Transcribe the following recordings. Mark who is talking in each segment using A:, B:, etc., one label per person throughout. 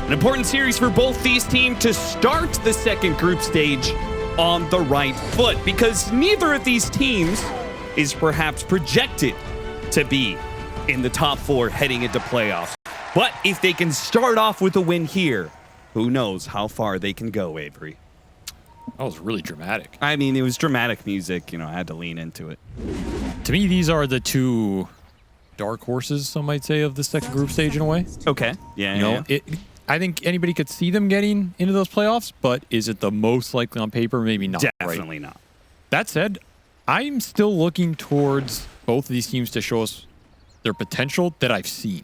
A: An important series for both these teams to start the second group stage on the right foot, because neither of these teams is perhaps projected to be in the top 4 heading into playoffs. But if they can start off with a win here, who knows how far they can go, Avery.
B: That was really dramatic.
A: I mean, it was dramatic music. You know, I had to lean into it.
B: To me, these are the two dark horses, some might say, of the second group stage in a way.
A: Okay. Yeah,
B: I think anybody could see them getting into those playoffs, but is it the most likely on paper? Maybe not.
A: Definitely not.
B: That said, I'm still looking towards both of these teams to show us their potential that I've seen.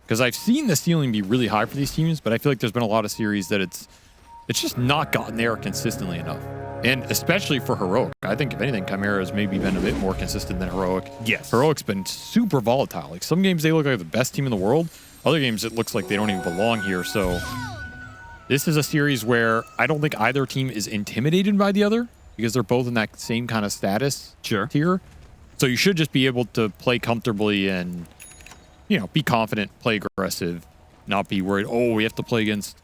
B: Because I've seen the ceiling be really high for these teams, but I feel like there's been a lot of series that it's just not gotten there consistently enough. And especially for Heroic. I think, if anything, Chimera has maybe been a bit more consistent than Heroic.
A: Yes.
B: Heroic's been super volatile. Like, some games they look like the best team in the world. Other games it looks like they don't even belong here. So this is a series where I don't think either team is intimidated by the other, because they're both in that same kind of status tier. So you should just be able to play comfortably and, you know, be confident, play aggressive, not be worried, oh, we have to play against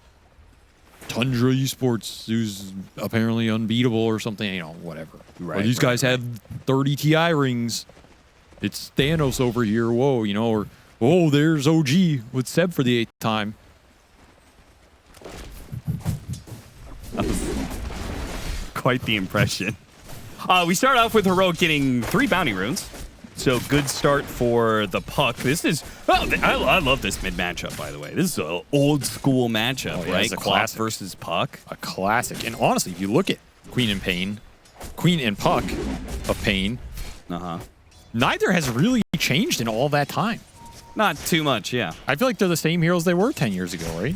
B: Tundra Esports, who's apparently unbeatable or something, you know, whatever. Right, or these guys have 30 TI rings. It's Thanos over here, whoa, you know, or, oh, there's OG with Seb for the 8th time.
A: Quite the impression. We start off with Heroic getting 3 bounty runes. So good start for the Puck. This is, I love this mid matchup, by the way. This is an old school matchup, right? Cloth versus Puck.
B: A classic. And honestly, if you look at Queen and Puck of Pain, neither has really changed in all that time.
A: Not too much, yeah.
B: I feel like they're the same heroes they were 10 years ago, right?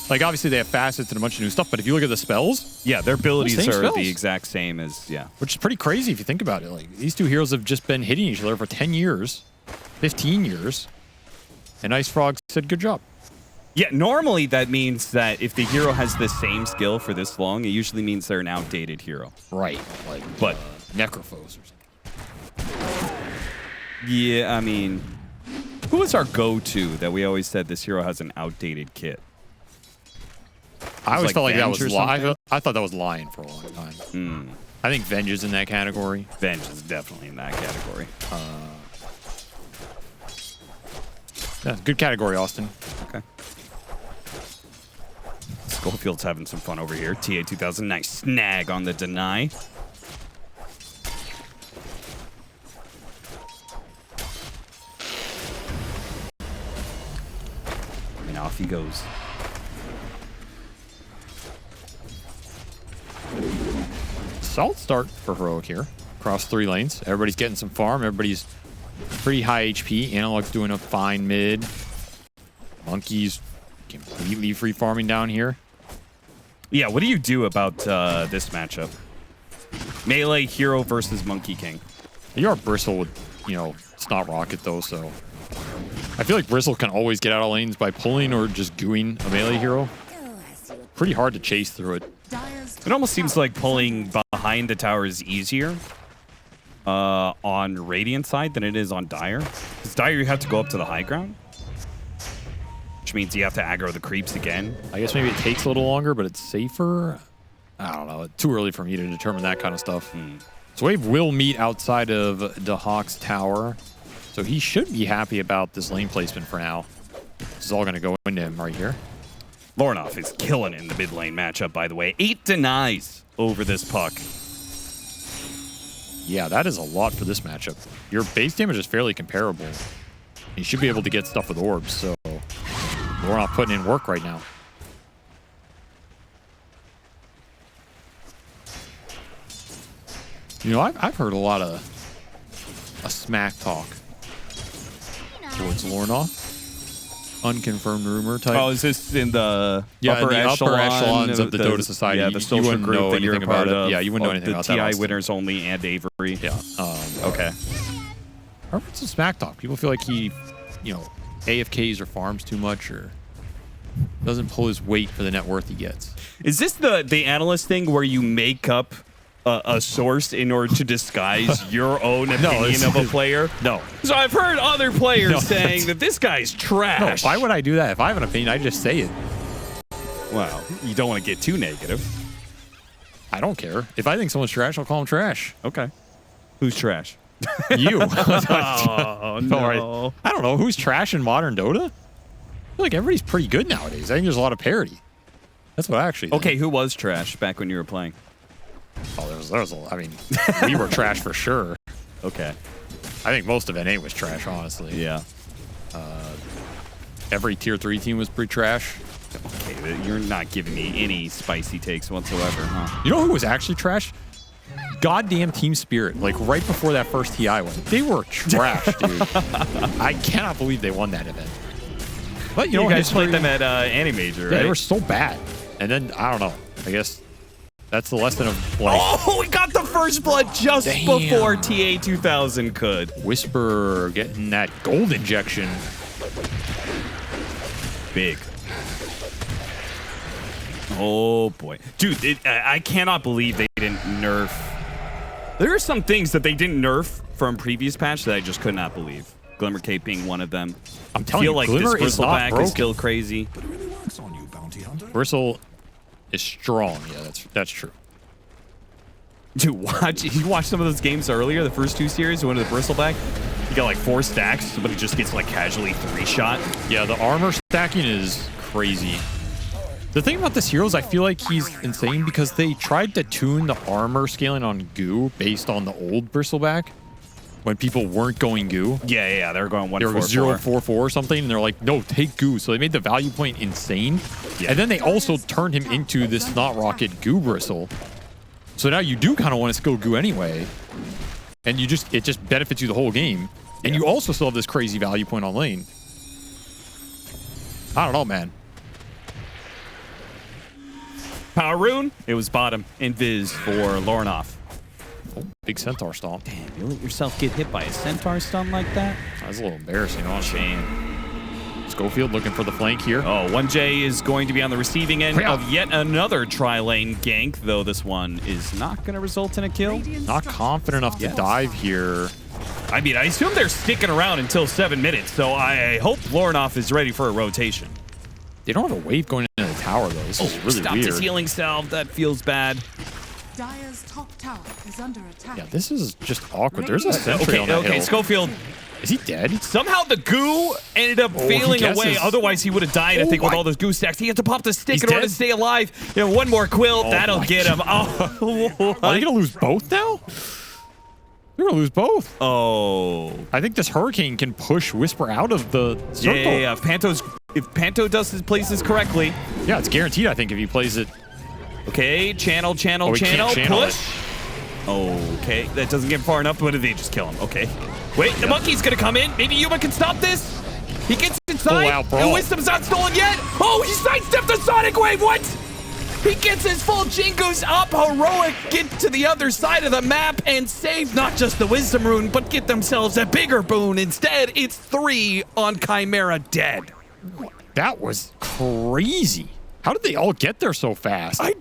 B: Like, obviously, they have facets and a bunch of new stuff, but if you look at the spells...
A: Yeah, their abilities are the exact same as,
B: Which is pretty crazy if you think about it. Like, these two heroes have just been hitting each other for 10 years, 15 years, and Ice Frog said, good job.
A: Yeah, normally that means that if the hero has the same skill for this long, it usually means they're an outdated hero.
B: Right. Like, but Necrophos or something.
A: Yeah, I mean... Who was our go-to that we always said this hero has an outdated kit?
B: I always felt like that was I thought that was Lion for a long time. I think Venge is in that category.
A: Venge is definitely in that category.
B: Yeah, good category, Austin.
A: Okay. Schofield's having some fun over here. TA2000, nice snag on the deny. And off he goes.
B: Solid start for Heroic here. Across 3 lanes. Everybody's getting some farm. Everybody's pretty high HP. Analog's doing a fine mid. Monkey's completely free farming down here.
A: Yeah, what do you do about this matchup? Melee hero versus Monkey King.
B: You are Bristle with, you know, it's not Rocket though, so... I feel like Bristle can always get out of lanes by pulling or just gooing a melee hero. Pretty hard to chase through it.
A: It almost seems like pulling behind the tower is easier on Radiant side than it is on Dire. Because Dire, you have to go up to the high ground, which means you have to aggro the creeps again.
B: I guess maybe it takes a little longer, but it's safer. I don't know. It's too early for me to determine that kind of stuff. So Wave will meet outside of DeHawk's tower. So he should be happy about this lane placement for now. This is all going to go into him right here.
A: Lornoff is killing it in the mid lane matchup, by the way. 8 denies over this Puck.
B: Yeah, that is a lot for this matchup. Your base damage is fairly comparable. You should be able to get stuff with orbs, so Lornoff putting in work right now. You know, I've heard a lot of smack talk towards Lornoff. Unconfirmed rumor type.
A: Oh, is this in the
B: upper echelons of the Dota Society?
A: Yeah, the social group that you're part of.
B: Yeah, you wouldn't know anything about that.
A: The TI winners only and Avery.
B: Yeah.
A: Okay.
B: I've heard some smack talk. People feel like he, you know, AFKs or farms too much or doesn't pull his weight for the net worth he gets.
A: Is this the analyst thing where you make up a source in order to disguise your own opinion of a player?
B: No.
A: So I've heard other players saying that this guy's trash.
B: No, why would I do that? If I have an opinion, I just say it.
A: Well, you don't want to get too negative.
B: I don't care. If I think someone's trash, I'll call them trash.
A: Okay. Who's trash?
B: You.
A: Oh, no.
B: I don't know. Who's trash in modern Dota? I feel like everybody's pretty good nowadays. I think there's a lot of parity. That's what I actually think.
A: Okay, who was trash back when you were playing?
B: Oh, there was I mean, we were trash for sure.
A: Okay.
B: I think most of NA was trash, honestly.
A: Yeah.
B: Every tier 3 team was pretty trash.
A: Okay, you're not giving me any spicy takes whatsoever, huh?
B: You know who was actually trash? Goddamn Team Spirit. Like, right before that first TI win. They were trash, dude. I cannot believe they won that event. But,
A: you guys played them at Animajor, right?
B: Yeah, they were so bad. And then, I don't know. I guess that's the lesson of, like...
A: Oh, we got the first blood just before TA 2000 could.
B: Whisper getting that gold injection.
A: Big. Oh, boy. Dude, I cannot believe they didn't nerf. There are some things that they didn't nerf from previous patch that I just could not believe. Glimmer Cape being one of them.
B: I'm telling you,
A: like
B: Glimmer
A: this
B: is not broken.
A: Is still crazy.
B: Bristle is strong. Yeah, that's true.
A: Dude, you watched some of those games earlier, the first 2 series, went to the Bristleback. You got like 4 stacks, but he just gets like casually 3-shot.
B: Yeah, the armor stacking is crazy. The thing about this hero is I feel like he's insane because they tried to tune the armor scaling on Goo based on the old Bristleback when people weren't going Goo.
A: Yeah, they were going 1-4-4.
B: They were 0-4-4 or something, and they're like, no, take Goo. So they made the value point insane. Yeah. And then they also turned him into this Snot Rocket Goo Bristle. So now you do kind of want to skill Goo anyway. And it just benefits you the whole game. And you also still have this crazy value point on lane. I don't know, man.
A: Power Rune, it was bottom. Invis for Lornoff.
B: Oh, big Centaur Stomp.
A: Damn, you let yourself get hit by a Centaur Stomp like that?
B: That's a little embarrassing, honestly. Schofield looking for the flank here.
A: Oh, 1J is going to be on the receiving end of yet another tri-lane gank, though this one is not going to result in a kill.
B: Not confident enough to dive here.
A: I mean, I assume they're sticking around until 7 minutes, so I hope Lornoff is ready for a rotation.
B: They don't have a wave going into the tower, though. This is really
A: stopped
B: weird.
A: His healing salve. That feels bad.
C: Dire's top tower is under attack.
B: Yeah, this is just awkward. There's a sentry on that hill.
A: Schofield.
B: Is he dead?
A: Somehow the goo ended up failing away. Otherwise, he would have died, I think, with all those goo stacks. He had to pop the stick in order to stay alive. You know, one more quill. That'll get him. Oh,
B: are they going to lose both now? They're going to lose both.
A: Oh.
B: I think this Hurricane can push Whisper out of the circle.
A: Yeah. If Panto plays this correctly.
B: Yeah, it's guaranteed, I think, if he plays it.
A: Okay, channel, push. Okay, that doesn't get far enough, but they just kill him. Okay. Wait, the monkey's gonna come in. Maybe Yuma can stop this. He gets inside. And Wisdom's not stolen yet. Oh, he sidestepped the Sonic Wave. What? He gets his full Jingoos up. Heroic get to the other side of the map and save not just the Wisdom Rune, but get themselves a bigger boon. Instead, it's 3 on Chimera dead.
B: That was crazy. How did they all get there so fast?
A: I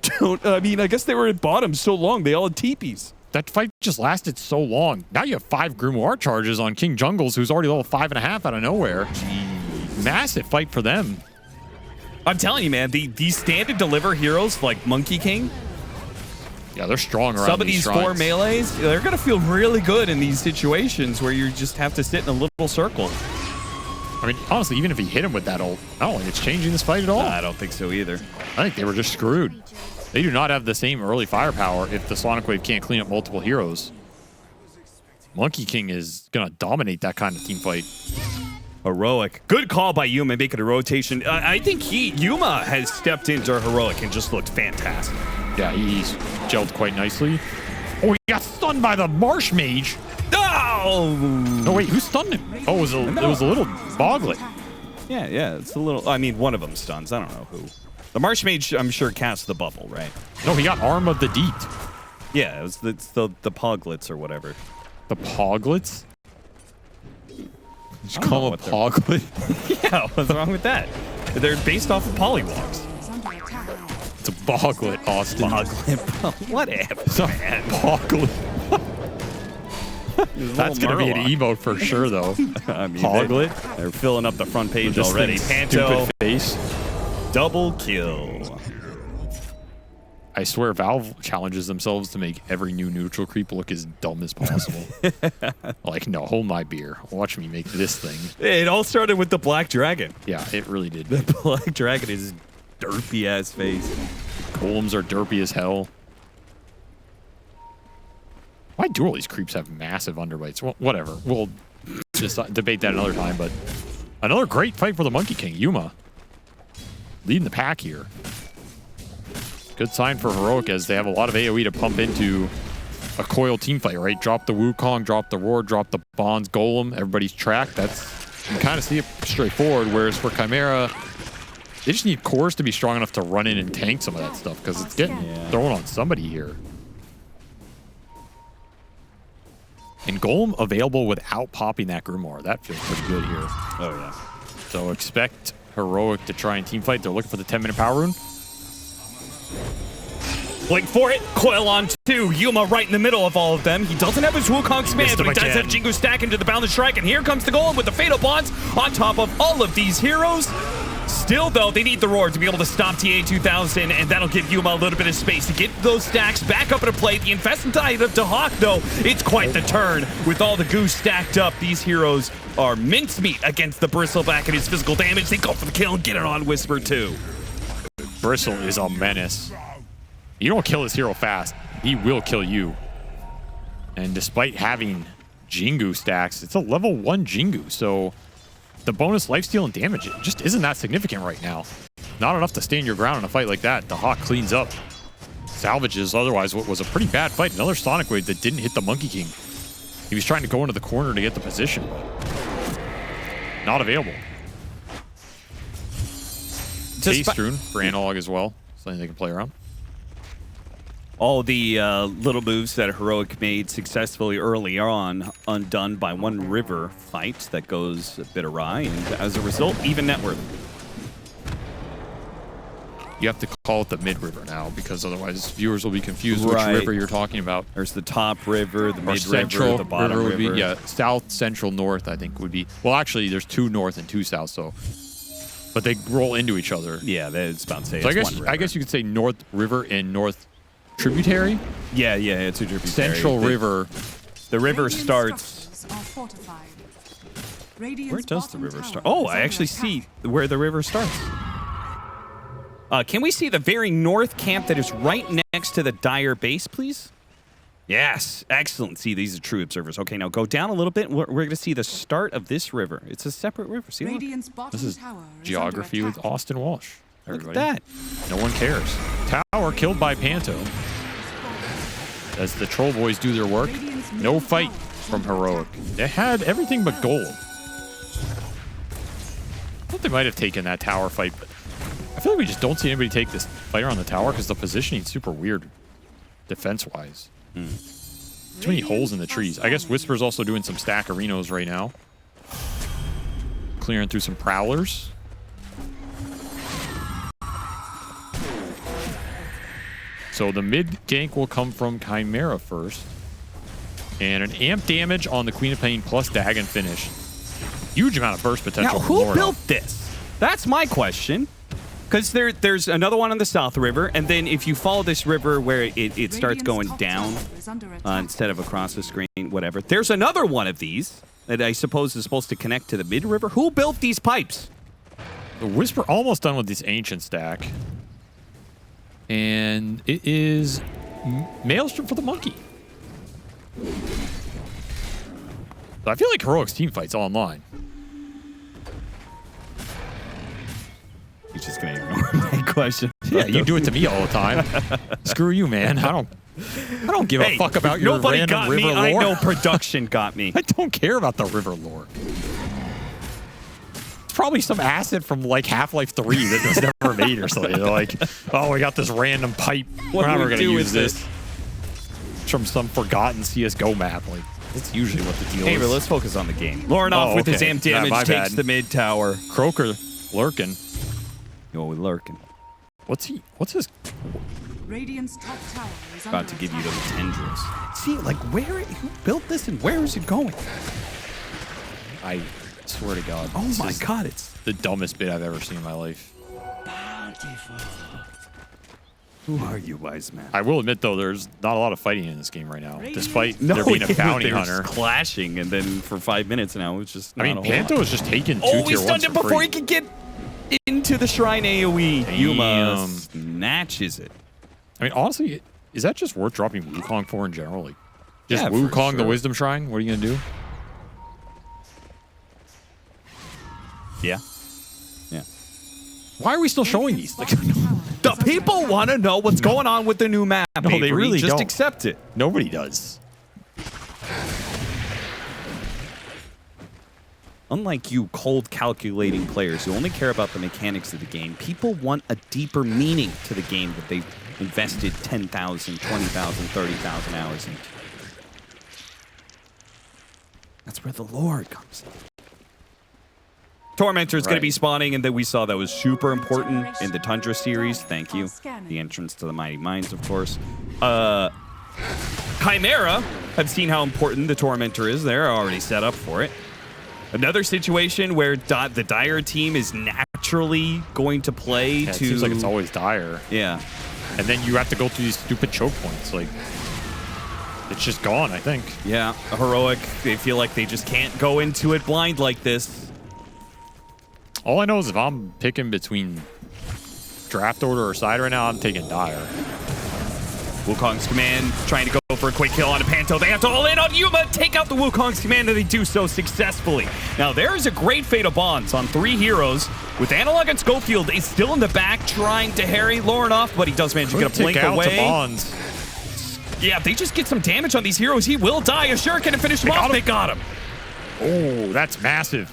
A: guess they were at bottom so long. They all had teepees.
B: That fight just lasted so long. Now you have 5 Grimoire charges on King Jungles, who's already level 5.5 out of nowhere. Jeez. Massive fight for them.
A: I'm telling you, man, these standard deliver heroes like Monkey King.
B: Yeah, they're strong around
A: some of these
B: shrines.
A: 4 melees, they're going to feel really good in these situations where you just have to sit in a little circle.
B: I mean, honestly, even if he hit him with that ult, I don't think it's changing this fight at all.
A: I don't think so either.
B: I think they were just screwed. They do not have the same early firepower if the Sonic Wave can't clean up multiple heroes. Monkey King is going to dominate that kind of team fight.
A: Heroic. Good call by Yuma making a rotation. I think Yuma has stepped into Heroic and just looked fantastic.
B: Yeah, he's gelled quite nicely. Oh, he got stunned by the Marsh Mage.
A: Oh!
B: No, wait, who stunned him? Oh, it was a little Boglet.
A: Yeah, it's a little... I mean, one of them stuns. I don't know who. The Marsh Mage, I'm sure, cast the bubble, right?
B: No, he got Arm of the Deep.
A: Yeah, it's the Poglets or whatever.
B: The Poglets? Just call him a Poglet?
A: Yeah, what's wrong with that? They're based off of Polywogs.
B: It's a Boglet, Austin.
A: Boglet. Whatever.
B: It's a Boglet. That's going to be an emote for sure, though.
A: I mean,
B: Poglet.
A: They're filling up the front page
B: this
A: already. Panto.
B: Stupid face.
A: double kill.
B: I swear Valve challenges themselves to make every new neutral creep look as dumb as possible. Like, no, hold my beer. Watch me make this thing.
A: It all started with the Black Dragon.
B: Yeah, it really did.
A: The Black Dragon is derpy ass face.
B: Golems are derpy as hell. Why do all these creeps have massive underbites? Well, whatever. We'll just debate that another time, but another great fight for the Monkey King. Yuma leading the pack here. Good sign for Heroic as they have a lot of AoE to pump into a coil team fight, right? Drop the Wukong, drop the Roar, drop the Bonds Golem. Everybody's tracked. That's, you can kind of see it straightforward, whereas for Chimera, they just need cores to be strong enough to run in and tank some of that stuff because it's getting thrown on somebody here. And Golem available without popping that Grimoire. That feels pretty good here.
A: Oh, yeah.
B: So expect Heroic to try and team fight. They're looking for the 10-minute power rune.
A: Looking for it. Coil on 2. Yuma right in the middle of all of them. He doesn't have his Wukong command, but he does have Jingu stack into the Bounded Strike. And here comes the Golem with the Fatal Bonds on top of all of these heroes. Still, though, they need the Roar to be able to stop TA2000, and that'll give Yuma a little bit of space to get those stacks back up into play. The Infestant Eye of Dahak, though, it's quite the turn. With all the goo stacked up, these heroes are mincemeat against the Bristleback and his physical damage. They go for the kill and get it on Whisper, too.
B: Bristle is a menace. You don't kill this hero fast, he will kill you. And despite having Jingu stacks, it's a level 1 Jingu, so the bonus lifesteal and damage, it just isn't that significant right now. Not enough to stand your ground in a fight like that. The Hawk cleans up, salvages otherwise what was a pretty bad fight. Another Sonic Wave that didn't hit the Monkey King. He was trying to go into the corner to get the position. Not available. Taste Rune for Analog as well. Something they can play around.
A: All the little moves that Heroic made successfully early on undone by one river fight that goes a bit awry, and as a result, even net worth.
B: You have to call it the mid-river now, because otherwise viewers will be confused which
A: Right.
B: river you're talking about.
A: There's the top river, the
B: Or
A: mid
B: central
A: river, the bottom river.
B: would be, yeah, south, central, north, I think would be. Well, actually, there's 2 north and 2 south, so. But they roll into each other.
A: Yeah, that's about to say
B: So
A: it's one river.
B: I guess you could say north river and north tributary.
A: Yeah, it's a tributary.
B: Central river.
A: The river
C: Radiant
A: starts.
C: structures are fortified.
A: Where
C: Radiant's
A: does the
C: bottom
A: river
C: tower
A: start?
C: is
A: Oh, I
C: under
A: actually
C: attack.
A: see where the river starts. Can we see the very north camp that is right next to the Dire base, please? Yes, excellent. See, these are true observers. Okay, now go down a little bit. We're going to see the start of this river. It's a separate river. See, look.
C: Radiant's bottom
B: This is
C: tower is
B: geography
C: under
B: with
C: attack.
B: Austin Walsh.
A: Look at
B: Everybody.
A: that.
B: No one cares. Tower killed by Panto. As the Troll Boys do their work. No fight from Heroic. They had everything but gold. I thought they might have taken that tower fight, but I feel like we just don't see anybody take this fight around the tower because the positioning's super weird defense-wise. Too many holes in the trees. I guess Whisper's also doing some stack arenas right now. Clearing through some prowlers. So the mid gank will come from Chimera first. And an amp damage on the Queen of Pain plus Dagon finish. Huge amount of burst potential.
A: Now,
B: from
A: who
B: Lorna.
A: built this? That's my question. Because there's another one on the South River, and then if you follow this river where it starts
C: Radiant's
A: going
C: top
A: down
C: tower is under attack.
A: instead of across the screen, whatever, there's another one of these that I suppose is supposed to connect to the mid-river. Who built these pipes?
B: The Whisper almost done with this ancient stack. And it is Maelstrom for the monkey. So I feel like Heroic's team fight's online.
A: You're just going to ignore my question.
B: Yeah, you do it to me all the time. Screw you, man. I don't give a fuck about your
A: nobody
B: random
A: got
B: river
A: me.
B: lore.
A: I know production got me.
B: I don't care about the river lore. It's probably some acid from like Half-Life 3 that was never made or something. They're like, oh, we got this random pipe.
A: What
B: We're
A: do
B: never
A: we
B: going to
A: do
B: use
A: with
B: this. It's from some forgotten CSGO map. Like, that's usually what the deal
A: Hey,
B: is.
A: but let's focus on the game. Lorinov with his
B: okay.
A: amp
B: Yeah,
A: damage
B: my
A: takes
B: bad.
A: the mid tower.
B: Croaker lurking.
A: Oh, we're lurking.
B: What's his...
C: Radiant's top tower is
A: About
C: under
A: to give you
C: attack.
A: those tendrils. See, like, who built this and where is it going?
B: I swear to God.
A: Oh
B: this
A: my
B: is
A: God, it's...
B: the dumbest bit I've ever seen in my life.
A: Who are you, wise man?
B: I will admit, though, there's not a lot of fighting in this game right now, despite there being a
A: yeah,
B: bounty
A: they're
B: hunter.
A: clashing, and then for 5 minutes now, it's just.
B: I mean, Panto is just taking two
A: Oh, he
B: tier
A: stunned
B: ones
A: him
B: for
A: before
B: free.
A: he could get into the shrine AoE.
B: Damn.
A: Yuma snatches it.
B: I mean, honestly, is that just worth dropping Wukong for in general? Like, just
A: Yeah, for
B: Wukong the
A: sure.
B: Wisdom Shrine? What are you gonna do?
A: Yeah. Yeah.
B: Why are we still showing these? Like,
A: The people want to know what's going on with the new map.
B: No, they
A: Avery.
B: really
A: just
B: don't.
A: accept it.
B: nobody does.
A: Unlike you cold calculating players who only care about the mechanics of the game, people want a deeper meaning to the game that they've invested 10,000, 20,000, 30,000 hours into. That's where the lore comes in. Tormentor is going to be
B: Right.
A: spawning, and then we saw that was super important in the Tundra series. Thank you. The entrance to the Mighty Mines, of course. Chimera have seen how important the Tormentor is. They're already set up for it. Another situation where the Dire team is naturally going to play
B: Yeah, it
A: to...
B: seems like it's always dire.
A: Yeah.
B: And then you have to go through these stupid choke points. Like, it's just gone, I think.
A: Yeah. Heroic, they feel like they just can't go into it blind like this.
B: All I know is if I'm picking between draft order or side right now, I'm taking dire.
A: Wukong's command trying to go for a quick kill on a Panto. They have to all in on Yuma, take out the Wukong's command, and they do so successfully. Now, there is a great Fate of Bonds on 3 heroes, with Analog and Schofield is still in the back trying to harry Lauren off, but he does manage to get a blink away.
B: Bonds.
A: Yeah, if they just get some damage on these heroes, he will die. A shuriken to finish him off. They got him.
B: Oh, that's massive.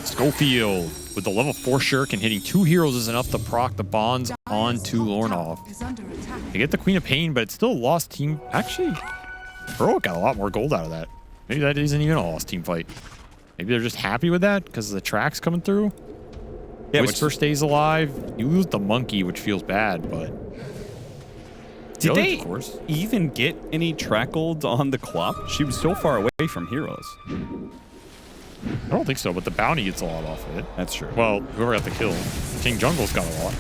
B: Schofield with the level 4 shuriken hitting 2 heroes is enough to proc the bonds onto Lornoff. They get the Queen of Pain, but it's still a lost team. Actually, Heroic got a lot more gold out of that. Maybe that isn't even a lost team fight. Maybe they're just happy with that because the track's coming through. Yeah, Whisper stays alive. You lose the monkey, which feels bad, but...
A: Did
B: Village,
A: they
B: of course.
A: even get any track gold on the Quap? She was so far away from heroes.
B: I don't think so, but the bounty gets a lot off of it.
A: That's true.
B: Well, whoever got the kill. King Jungle's got a lot.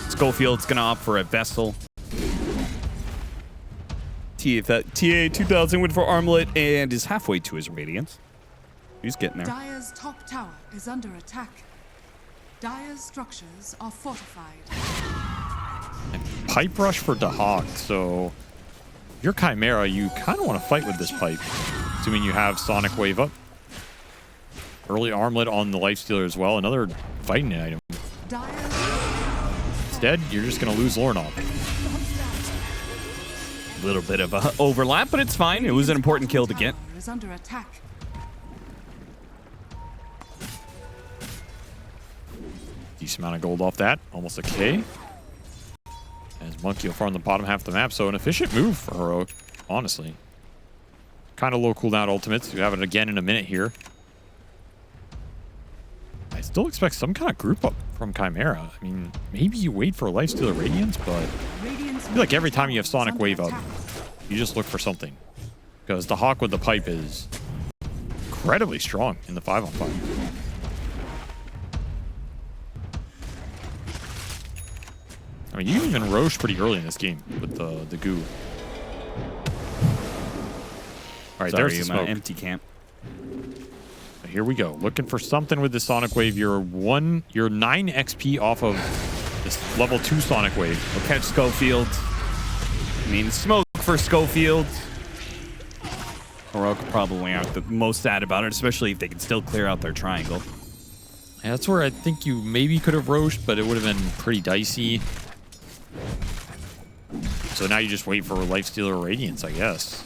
A: Schofield's going to opt for a Vessel. TA 2000 went for Armlet and is halfway to his Radiance. He's getting there.
C: Dire's top tower is under attack. Dire's structures are fortified.
B: Pipe rush for Dahak, so if you're Chimera, you kind of want to fight with this pipe, assuming you have Sonic Wave up. Early Armlet on the Lifestealer as well, another fighting item. Instead, you're just going to lose Lornoff.
A: A little bit of a overlap, but it's fine. It was an important kill to get.
C: Is under attack.
B: Decent amount of gold off that, almost a K. As Monkey will farm the bottom half of the map, so an efficient move for Heroic, honestly. Kind of low cooldown ultimates. You have it again in a minute here. I still expect some kind of group up from Chimera. I mean, maybe you wait for a Lifestealer Radiance, but I feel like every time you have Sonic Wave up, you just look for something. Because the Hawk with the pipe is incredibly strong in the 5-on-5. I mean, you can even Roche pretty early in this game with the goo. All right, there's the smoke.
A: Empty camp.
B: Here we go. Looking for something with the Sonic Wave. You're 9 XP off of this level 2 Sonic Wave.
A: We'll catch Schofield. I mean, smoke for Schofield. Heroic probably aren't the most sad about it, especially if they can still clear out their triangle.
B: Yeah, that's where I think you maybe could have Roached, but it would have been pretty dicey. So now you just wait for Lifestealer Radiance, I guess.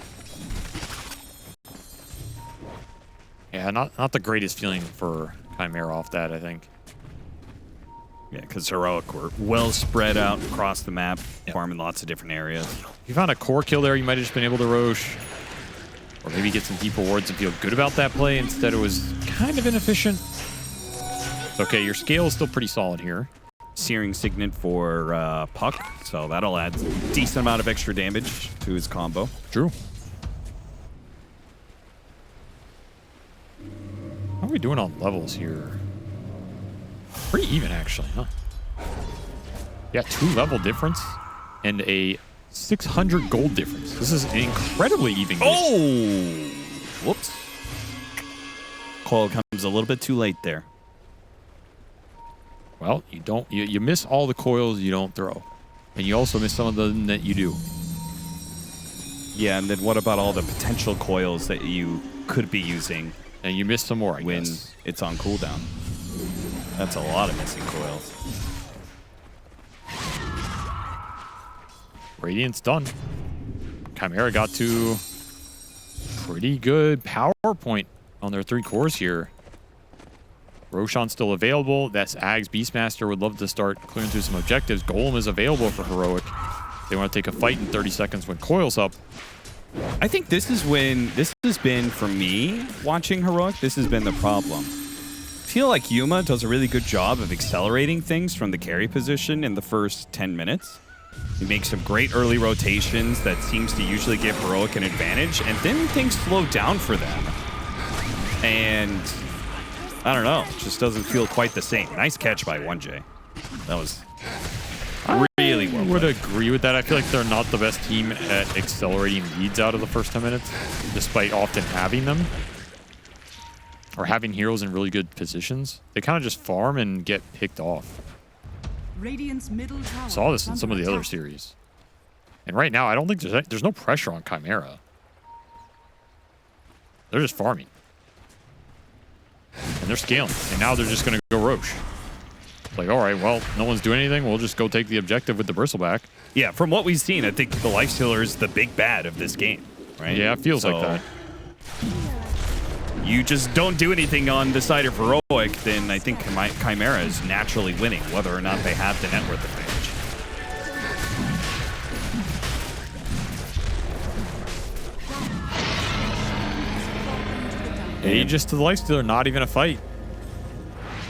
B: Yeah, not the greatest feeling for Chimera off that, I think.
A: Yeah, because Heroic were well spread out across the map, farming lots of different areas.
B: If you found a core kill there, you might have just been able to Roche. Or maybe get some deep rewards and feel good about that play. Instead, it was kind of inefficient. It's okay, your scale is still pretty solid here.
A: Searing Signet for Puck, so that'll add a decent amount of extra damage to his combo.
B: True. are we doing on levels here? Pretty even, actually, huh? Yeah, 2 level difference and a 600 gold difference. This is an incredibly even game.
A: Oh! Whoops. Coil comes a little bit too late there.
B: Well, you miss all the coils you don't throw. And you also miss some of them that you do.
A: Yeah, and then what about all the potential coils that you could be using?
B: And you miss some more, I
A: when
B: guess.
A: It's on cooldown. That's a lot of missing coils.
B: Radiant's done. Chimera got to pretty good power point on their 3 cores here. Roshan's still available. That's Ags. Beastmaster would love to start clearing through some objectives. Golem is available for Heroic. They want to take a fight in 30 seconds when Coil's up.
A: I think this has been, for me, watching Heroic, this has been the problem. I feel like Yuma does a really good job of accelerating things from the carry position in the first 10 minutes. He makes some great early rotations that seems to usually give Heroic an advantage, and then things slow down for them. And I don't know, it just doesn't feel quite the same. Nice catch by 1J. That was really well
B: I would
A: played.
B: agree with that. I feel like they're not the best team at accelerating leads out of the first 10 minutes, despite often having them. Or having heroes in really good positions. They kind of just farm and get picked off.
C: Radiant's middle tower
B: Saw this
C: is
B: in some of
C: under
B: the other
C: attack.
B: series. And right now, I don't think there's no pressure on Chimera. They're just farming. And they're scaling. And now they're just going to go Roche. Like, all right, well, no one's doing anything. We'll just go take the objective with the Bristleback.
A: Yeah, from what we've seen, I think the Lifestealer is the big bad of this game, right?
B: Yeah, it feels like that.
A: You just don't do anything on the side of Heroic, then I think Chimera is naturally winning, whether or not they have the net worth advantage.
B: Aegis to the Lifestealer, not even a fight.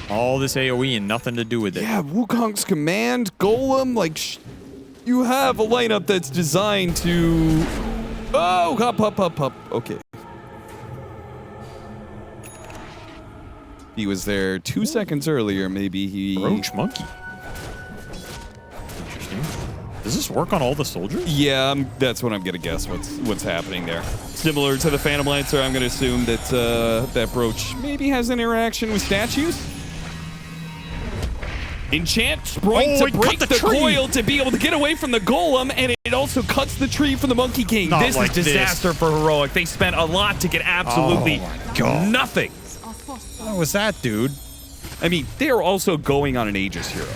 B: All this AoE and nothing to do with it.
A: Yeah, Wukong's command, Golem, like, you have a lineup that's designed to... Oh, hop. Okay. He was there 2 seconds earlier, maybe he...
B: Roach Monkey. Interesting. Does this work on all the soldiers?
A: Yeah, that's what I'm gonna guess. What's happening there? Similar to the Phantom Lancer, I'm gonna assume that that brooch maybe has an interaction with statues. Enchant Sprite to break the coil to be able to get away from the Golem, and it also cuts the tree from the Monkey King.
B: Not
A: This
B: like
A: is disaster for Heroic. They spent a lot to get absolutely nothing.
B: What was that, dude?
A: I mean, they're also going on an Aegis hero.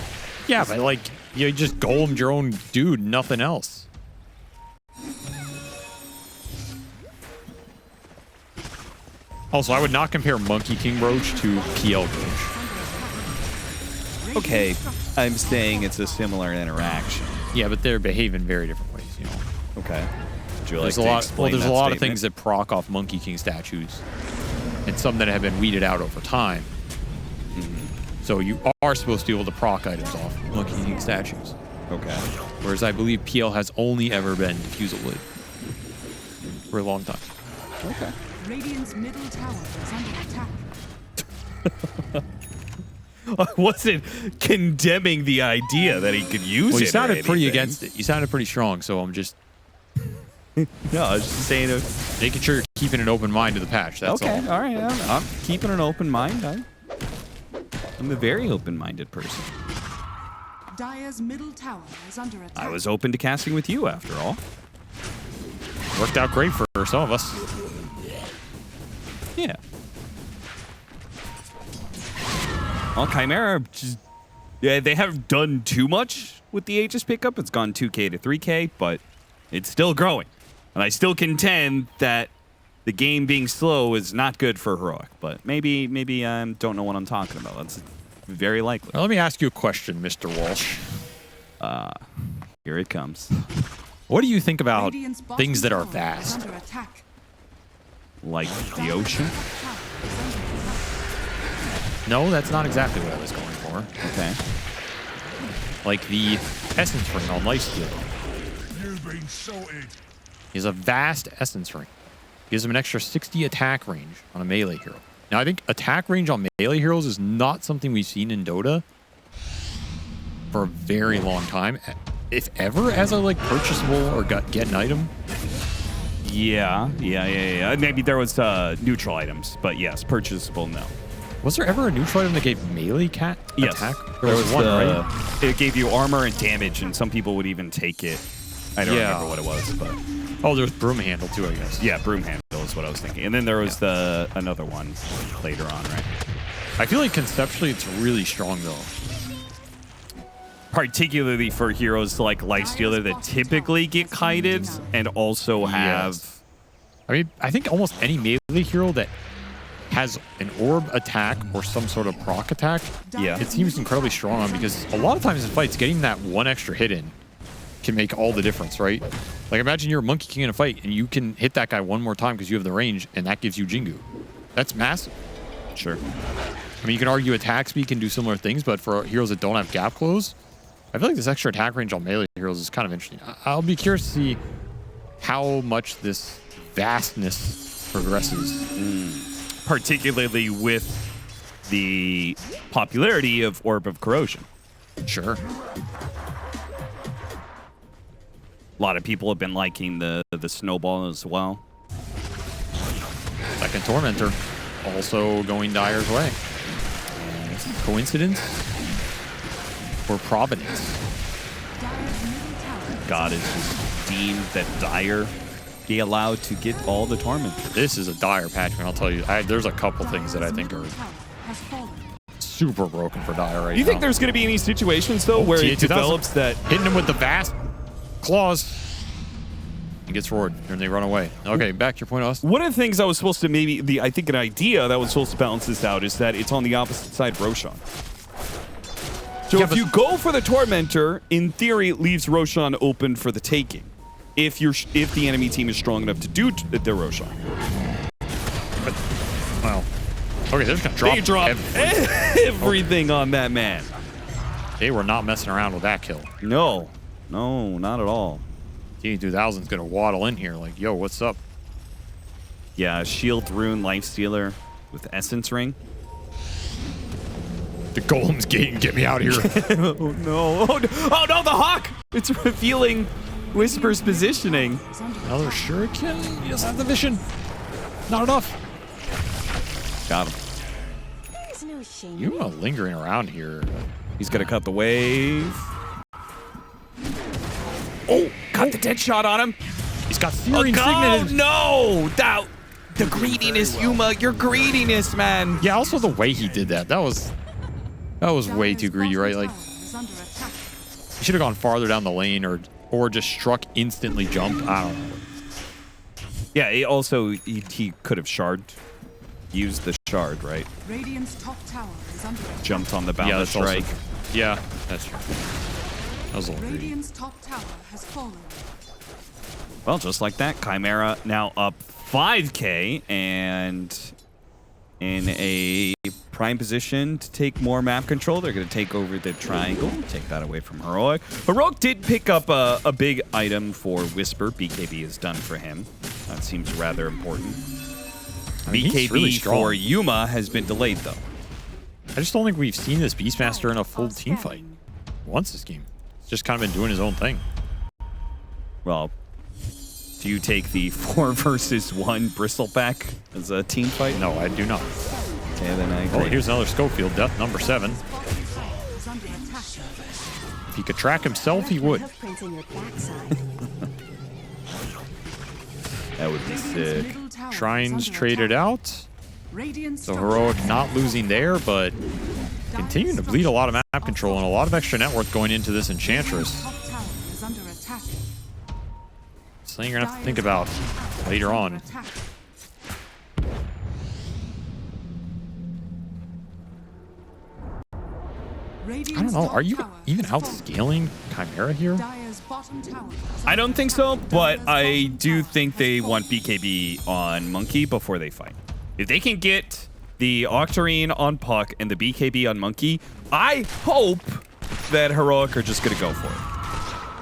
B: Yeah, but like, you just golemed your own dude, nothing else. Also, I would not compare Monkey King Roach to PL Roach.
A: Okay, I'm saying it's a similar interaction.
B: Yeah, but they're behaving very different ways, you know.
A: Okay. Would you like
B: There's
A: to
B: a lot.
A: explain
B: Well, there's
A: that
B: a lot of
A: statement?
B: things that proc off Monkey King statues, and some that have been weeded out over time. So you are supposed to be able to proc items off Monkey King statues.
A: Okay.
B: Whereas I believe PL has only ever been Diffusal Lid for a long time.
A: Okay.
C: Radiant's middle tower is under attack.
A: I wasn't condemning the idea that he could use it.
B: Well, you
A: or
B: sounded pretty
A: anything.
B: against it. You sounded pretty strong, so I'm just
A: No, I was just saying.
B: making sure you're keeping an open mind to the patch. That's
A: Okay,
B: all.
A: all right. I'm keeping an open mind. I'm a very open-minded person.
C: Dire's middle tower is under attack.
A: I was open to casting with you, after all.
B: Worked out great for some of us.
A: Yeah. Well, Chimera, just, yeah, they haven't done too much with the Aegis pickup. It's gone 2K to 3K, but it's still growing. And I still contend that the game being slow is not good for Heroic. But maybe I don't know what I'm talking about. That's very likely.
B: Now, let me ask you a question, Mr. Walsh.
A: Here it comes.
B: What do you think about
C: Radiant's bottom
B: things that are
C: tower is
B: vast?
C: under attack.
A: Like the ocean?
C: Tower is under attack.
B: No, that's not exactly what I was going for.
A: Okay.
B: Like the Essence Ring on Lifesteal.
D: You've been sorted.
B: He has a vast Essence Ring. Gives him an extra 60 attack range on a melee hero. Now, I think attack range on melee heroes is not something we've seen in Dota for a very long time. If ever, as a like purchasable or get an item.
A: Yeah. Maybe there was neutral items, but yes, purchasable, no.
B: Was there ever a neutral item that gave melee cat attack? There was one, right?
A: It gave you armor and damage, and some people would even take it. I don't remember what it was, but...
B: Oh, there's broom handle too, I guess.
A: Yeah, broom handle is what I was thinking. And then there was another one later on, right?
B: I feel like conceptually it's really strong, though.
A: Particularly for heroes like Lifestealer that typically get kited and also have...
B: Yes. I mean, I think almost any melee hero that has an orb attack or some sort of proc attack, it seems incredibly strong on, because a lot of times in fights, getting that one extra hit in can make all the difference, right? Like, imagine you're a Monkey King in a fight and you can hit that guy one more time because you have the range, and that gives you Jingu. That's massive.
A: Sure.
B: I mean, you can argue attack speed can do similar things, but for heroes that don't have gap close, I feel like this extra attack range on melee heroes is kind of interesting. I'll be curious to see how much this vastness progresses.
A: Particularly with the popularity of Orb of Corrosion.
B: Sure.
A: A lot of people have been liking the snowball as well.
B: Second Tormentor also going Dire's way. Coincidence or providence?
A: God is just deemed that Dire be allowed to get all the Tormentors.
B: This is a Dire patch, man. I'll tell you. There's a couple things that I think are super broken for Dire right now.
A: Do you think there's going to be any situations, though, where it develops that...
B: Hitting him with the vast claws. He gets forward, and they run away. Okay, back to your point, Austin.
A: One of the things I was supposed to I think an idea that was supposed to balance this out is that it's on the opposite side of Roshan. So if you go for the Tormentor, in theory, it leaves Roshan open for the taking. If the enemy team is strong enough to do the Roshan.
B: But, well, okay, they're just gonna drop
A: everything on that man.
B: They were not messing around with that kill.
A: No, not at all.
B: T2000's gonna waddle in here like, yo, what's up?
A: Yeah, Shield Rune Lifestealer with Essence Ring.
B: The Golem's gate, get me out of here.
A: Oh no, the Hawk! It's revealing Whisper's positioning.
B: Another shuriken? He doesn't have the vision. Not enough.
A: Got him.
B: You are lingering around here.
A: He's gonna cut the wave. Oh, got the dead shot on him.
B: He's got Searing Signet.
A: No! The greediness, Yuma. Your greediness, man.
B: Yeah, also the way he did that. That was way too greedy, right? Like, he should have gone farther down the lane or just struck instantly jump. I don't know.
A: Yeah, he could have used the shard, right?
C: Radiant's top tower is under attack.
A: Jumped on the boundless strike.
B: Yeah, that's true. That was a little greedy.
C: Radiant's top tower has fallen.
A: Well, just like that, Chimera now up 5K and in a prime position to take more map control. They're going to take over the triangle, take that away from Heroic. Heroic did pick up a big item for Whisper. BKB is done for him. That seems rather important.
B: I mean,
A: BKB
B: really
A: for Yuma has been delayed, though.
B: I just don't think we've seen this Beastmaster in a full team fight once this game. He's just kind of been doing his own thing.
A: Well, do you take the 4 versus 1 Bristleback as a team fight?
B: No, I do not.
A: Okay, then I agree.
B: Oh, here's another Schofield death, number 7. If he could track himself, he would.
A: That would be sick.
B: Shrines traded out. So Heroic not losing there, but continuing to bleed a lot of map control and a lot of extra net worth going into this Enchantress. Something you're going to have to think about later on. I don't know. Are you even outscaling Chimera here?
A: I don't think so, but I do think they want BKB on Monkey before they fight. If they can get the Octarine on Puck and the BKB on Monkey, I hope that Heroic are just going to go for it.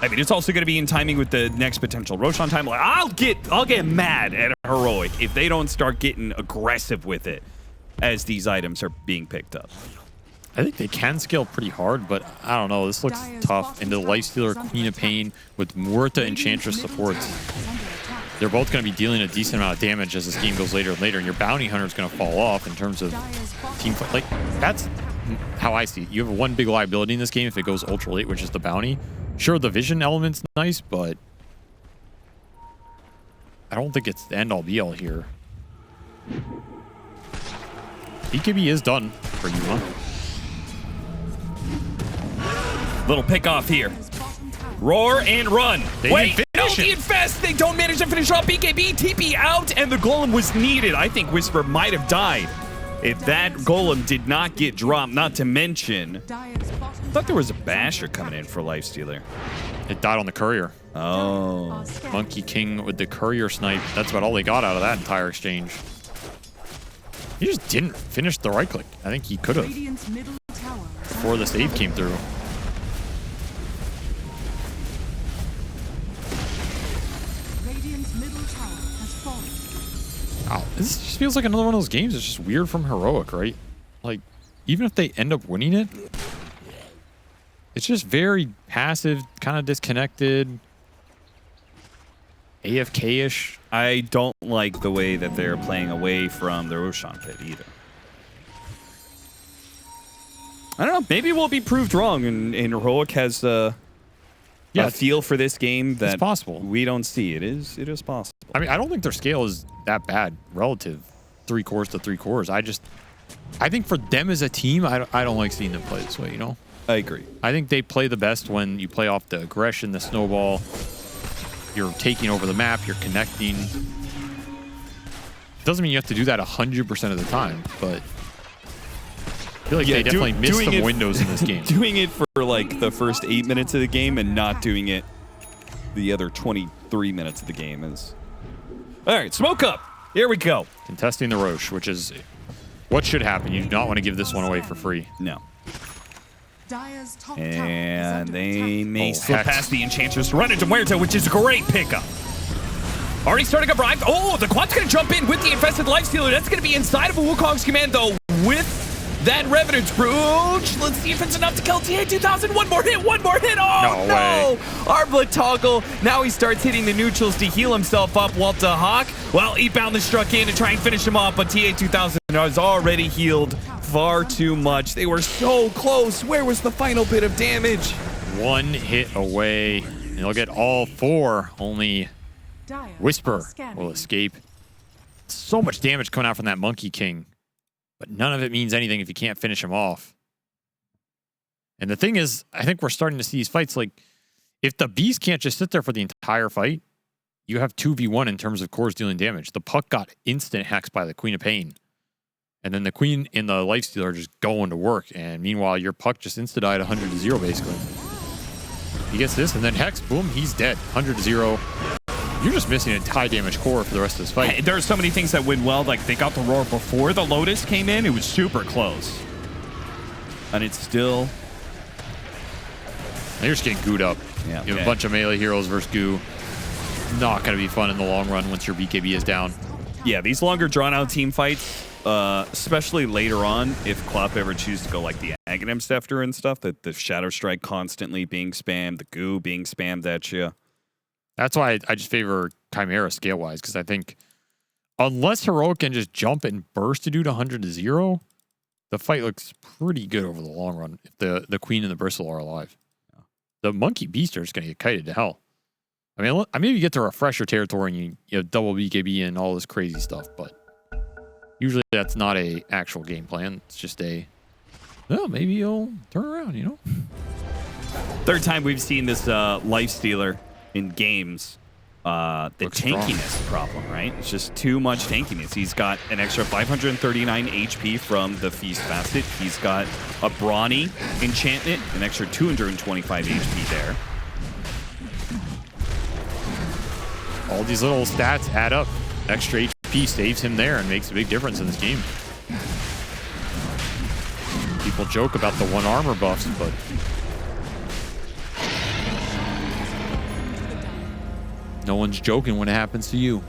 A: I mean, it's also going to be in timing with the next potential Roshan time. Like, I'll get mad at Heroic if they don't start getting aggressive with it as these items are being picked up.
B: I think they can scale pretty hard, but I don't know. This looks tough. Into the Lifestealer, Queen of Pain with Muerta Enchantress supports. They're both going to be dealing a decent amount of damage as this game goes later and later, and your Bounty Hunter is going to fall off in terms of team fight. Like, that's how I see it. You have one big liability in this game if it goes ultra late, which is the Bounty. Sure, the vision element's nice, but I don't think it's the end-all be-all here. BKB is done for you, huh?
A: Little pick off here. Roar and run. Wait, no, the infest. They don't manage to finish off BKB. TP out, and the golem was needed. I think Whisper might have died if that golem did not get dropped. Not to mention, I thought there was a basher coming in for Lifestealer.
B: It died on the courier.
A: Oh.
B: Monkey King with the courier snipe. That's about all they got out of that entire exchange. He just didn't finish the right click. I think he could have before the save came through. Wow, this just feels like another one of those games. It's just weird from Heroic, right? Like, even if they end up winning it, it's just very passive, kind of disconnected, AFK-ish.
A: I don't like the way that they're playing away from the Roshan pit either. I don't know. Maybe we'll be proved wrong, and Heroic has a feel for this game that
B: it's possible.
A: We don't see. It is possible.
B: I mean, I don't think their scale is that bad relative, 3 cores to 3 cores. I think for them as a team, I don't like seeing them play this way, you know?
A: I agree.
B: I think they play the best when you play off the aggression, the snowball. You're taking over the map. You're connecting. Doesn't mean you have to do that 100% of the time, but I feel like they definitely missed some windows in this game.
A: Doing it for like the first 8 minutes of the game and not doing it the other 23 minutes of the game is... All right, smoke up. Here we go.
B: Contesting the Roche, which is what should happen. You do not want to give this one away for free.
A: No. And they may slip past the Enchantress, run into Muerta, which is a great pickup. Already starting up Rive. Oh, the Quad's going to jump in with the Infested Lifestealer. That's going to be inside of a Wukong's command, though, with that Revenant Scrooge. Let's see if it's enough to kill TA2000. One more hit. Oh, no. Arblet toggle. Now he starts hitting the neutrals to heal himself up. Walter Hawk. Well, Eatbound has struck in to try and finish him off, but TA2000 has already healed far too much. They were so close. Where was the final bit of damage?
B: One hit away. And they'll get all 4. Only Whisper will escape. So much damage coming out from that Monkey King. But none of it means anything if you can't finish him off. And the thing is, I think we're starting to see these fights like, if the Beast can't just sit there for the entire fight, you have 2v1 in terms of cores dealing damage. The Puck got instant hacks by the Queen of Pain. And then the Queen and the Lifestealer are just going to work. And meanwhile, your Puck just insta-died 100-0 basically. He gets this, and then Hex, boom, he's dead. 100-0. You're just missing a high damage core for the rest of this fight.
A: Hey, there are so many things that went well. Like, they got the Roar before the Lotus came in. It was super close. And it's still...
B: Now you're just getting gooed up.
A: Yeah,
B: you have a bunch of melee heroes versus goo. Not going to be fun in the long run once your BKB is down.
A: Yeah, these longer drawn-out team fights, especially later on, if Klopp ever chooses to go like the Aghanim Scepter and stuff, the Shadow Strike constantly being spammed, the goo being spammed at you.
B: That's why I just favor Chimera scale-wise, because I think unless Heroic can just jump and burst a dude 100-0, the fight looks pretty good over the long run if the Queen and the Bristle are alive. Yeah. The Monkey Beast are just going to get kited to hell. I mean, maybe you get to refresher territory and you have double BKB and all this crazy stuff, but usually that's not a actual game plan. It's just well, maybe you'll turn around, you know?
A: Third time we've seen this Lifestealer in games. The
B: Looks
A: tankiness
B: strong.
A: problem, right? It's just too much tankiness. He's got an extra 539 HP from the Feast Facet. He's got a Brawny enchantment, an extra 225 HP there.
B: All these little stats add up. Extra HP saves him there and makes a big difference in this game. People joke about the 1 armor buffs, but no one's joking when it happens to you.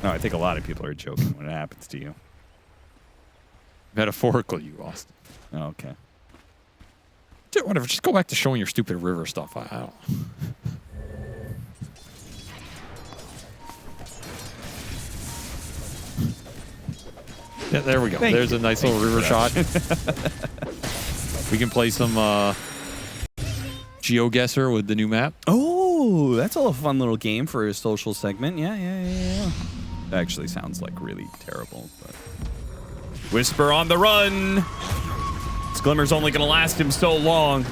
A: No, I think a lot of people are joking when it happens to you.
B: Metaphorically, you lost.
A: Oh, okay.
B: Dude, whatever. Just go back to showing your stupid river stuff. I don't. Yeah, there we go. There's a nice little river shot. We can play some GeoGuessr with the new map.
A: Oh, that's a fun little game for a social segment. Yeah. That actually sounds like really terrible. But Whisper on the run. This Glimmer's only going to last him so long.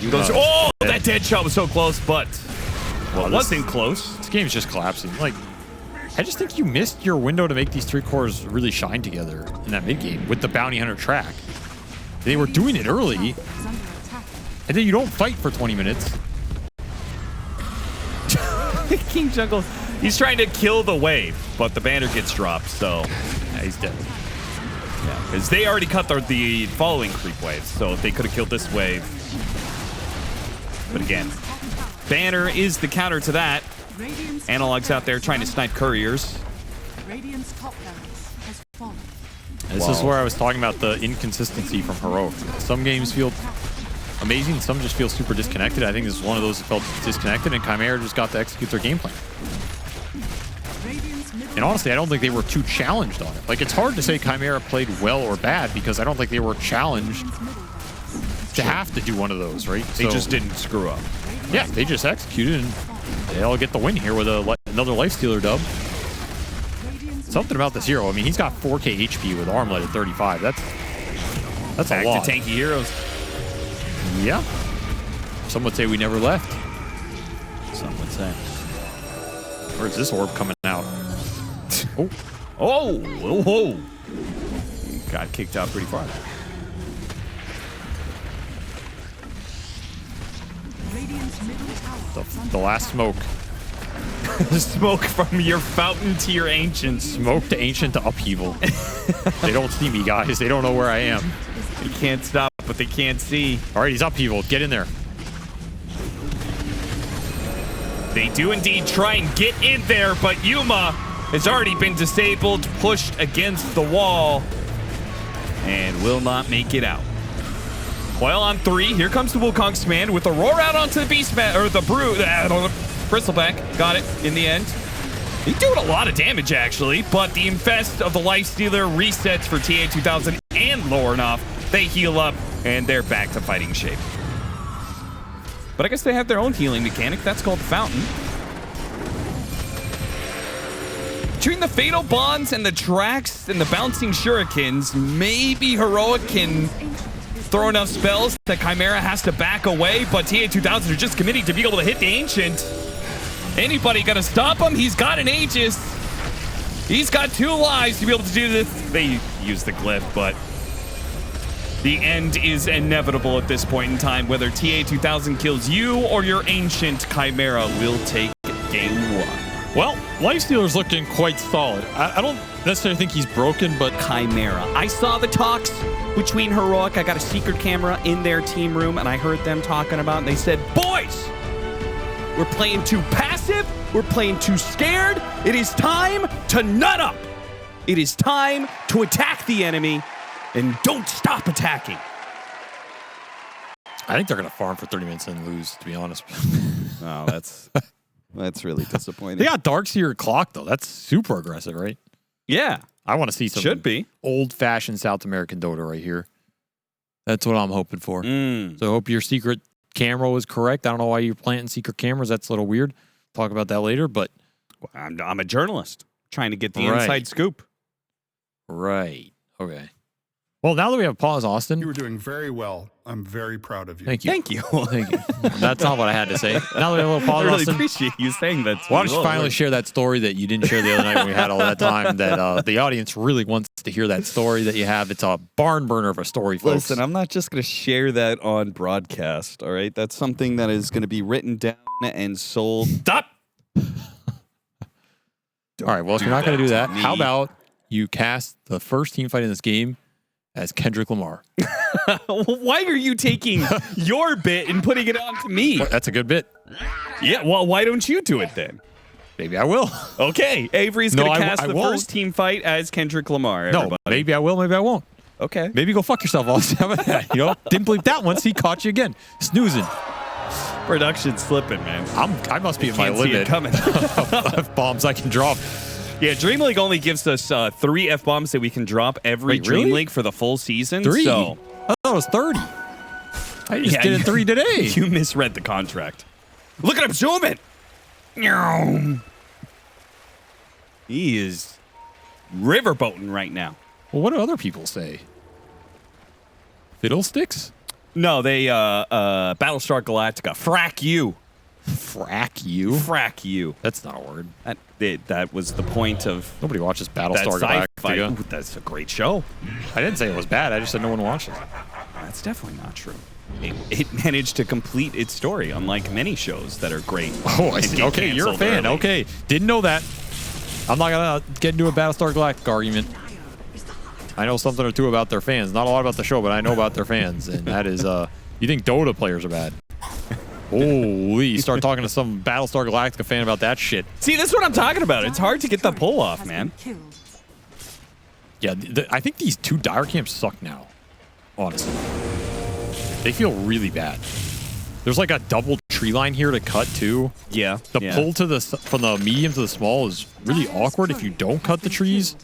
A: He goes, that dead shot was so close, but it wasn't close.
B: This game's just collapsing. Like, I just think you missed your window to make these 3 cores really shine together in that mid game with the Bounty Hunter track. They were doing it early, and then you don't fight for 20 minutes.
A: King Jungle, he's trying to kill the wave, but the banner gets dropped, so
B: yeah, he's dead.
A: Yeah, because they already cut the following creep waves, so they could have killed this wave. But again, banner is the counter to that. Analog's out there trying to snipe couriers.
C: Radiant's top barracks has fallen.
B: This is where I was talking about the inconsistency from Heroic. Some games feel amazing, some just feel super disconnected. I think this is one of those that felt disconnected, and Chimera just got to execute their game plan. And honestly, I don't think they were too challenged on it. Like, it's hard to say Chimera played well or bad because I don't think they were challenged to have to do one of those, right?
A: They just didn't screw up.
B: Yeah, they just executed, and they'll get the win here with another Lifestealer dub. Something about this hero. I mean, he's got 4K HP with Armlet at 35. That's a lot.
A: Back to tanky heroes.
B: Yeah. Some would say we never left.
A: Some would say.
B: Where's this orb coming out?
A: Oh! He got kicked out pretty far.
B: The last smoke.
A: Smoke from your fountain to your ancient.
B: Smoke to ancient to upheaval. They don't see me, guys. They don't know where I am.
A: They can't stop, but they can't see.
B: All right, he's upheaval. Get in there.
A: They do indeed try and get in there, but Yuma has already been disabled, pushed against the wall, and will not make it out. Coil on 3. Here comes the Wukong's command with a roar out onto the Beastman, or the Bristleback. Got it in the end. He's doing a lot of damage, actually, but the Infest of the Lifestealer resets for TA2000 and Lornoff. They heal up, and they're back to fighting shape. But I guess they have their own healing mechanic. That's called the Fountain. Between the Fatal Bonds and the tracks and the bouncing shurikens, maybe Heroic can throw enough spells that Chimera has to back away, but TA2000 are just committing to be able to hit the Ancient. Anybody gonna stop him? He's got an Aegis. He's got 2 lives to be able to do this. They use the glyph, but the end is inevitable at this point in time. Whether TA2000 kills you or your Ancient, Chimera will take game 1.
B: Well, Lifestealer's looking quite solid. I don't necessarily think he's broken, but
A: Chimera. I saw the talks between Heroic. I got a secret camera in their team room, and I heard them talking about it, and they said, boys, we're playing too passive. We're playing too scared. It is time to nut up. It is time to attack the enemy, and don't stop attacking.
B: I think they're going to farm for 30 minutes and lose, to be honest.
A: Oh, that's really disappointing.
B: They got Darkseer clock, though. That's super aggressive, right?
A: Yeah.
B: I want to see some old-fashioned South American Dota right here. That's what I'm hoping for. So I hope your secret camera was correct. I don't know why you're planting secret cameras. That's a little weird. Talk about that later, but
A: I'm a journalist trying to get the inside scoop.
B: Right. Okay. Well, now that we have pause, Austin.
D: You were doing very well. I'm very proud of you.
B: Thank you.
A: Thank you.
B: Thank you. That's not what I had to say. Now that we have a little pause,
A: I really
B: Austin,
A: appreciate you saying that.
B: Why don't you finally share that story that you didn't share the other night when we had all that time, that the audience really wants to hear that story that you have. It's a barn burner of a story, folks.
A: Listen, I'm not just going to share that on broadcast, all right? That's something that is going to be written down and sold. Stop!
B: All right, well, if you're not going to do that, how about you cast the first team fight in this game as Kendrick Lamar?
A: Why are you taking your bit and putting it on to me?
B: Well, that's a good bit.
A: Yeah, well, why don't you do it then?
B: Maybe I will.
A: Okay, Avery's going to cast
B: I
A: the
B: won't.
A: first team fight as Kendrick Lamar. Everybody.
B: No, maybe I will, maybe I won't.
A: Okay.
B: Maybe go fuck yourself, Austin. How about that? You know, didn't believe that once. He caught you again. Snoozing.
A: Production slipping, man.
B: I must be at my
A: Can't see it
B: limit
A: coming.
B: of bombs I can drop.
A: Yeah, DreamLeague only gives us 3 F-bombs that we can drop every
B: Wait, really?
A: DreamLeague for the full season.
B: 3?
A: So,
B: I thought it was 30. I just did it 3 today.
A: You misread the contract. Look at him zooming. He is riverboating right now.
B: Well, what do other people say? Fiddlesticks?
A: No, they Battlestar Galactica. Frack you.
B: Frack you?
A: Frack you.
B: That's not a word.
A: That was the point of
B: Nobody watches
A: that
B: Battlestar
A: sci-fi.
B: Galactica.
A: Ooh, that's a great show.
B: I didn't say it was bad. I just said no one watches it.
A: That's definitely not true. It managed to complete its story, unlike many shows that are great.
B: Oh, I
A: and
B: see.
A: get
B: Okay, you're a
A: canceled
B: fan.
A: early.
B: Okay. Didn't know that. I'm not going to get into a Battlestar Galactica argument. I know something or two about their fans. Not a lot about the show, but I know about their fans. And that is, you think Dota players are bad. Holy, you start talking to some Battlestar Galactica fan about that shit.
A: See, that's what I'm talking about. It's hard to get the pull off, man.
B: Yeah, I think these 2 dire camps suck now, honestly. They feel really bad. There's like a double tree line here to cut, too.
A: Yeah.
B: The pull to from the medium to the small is really awkward if you don't cut the trees.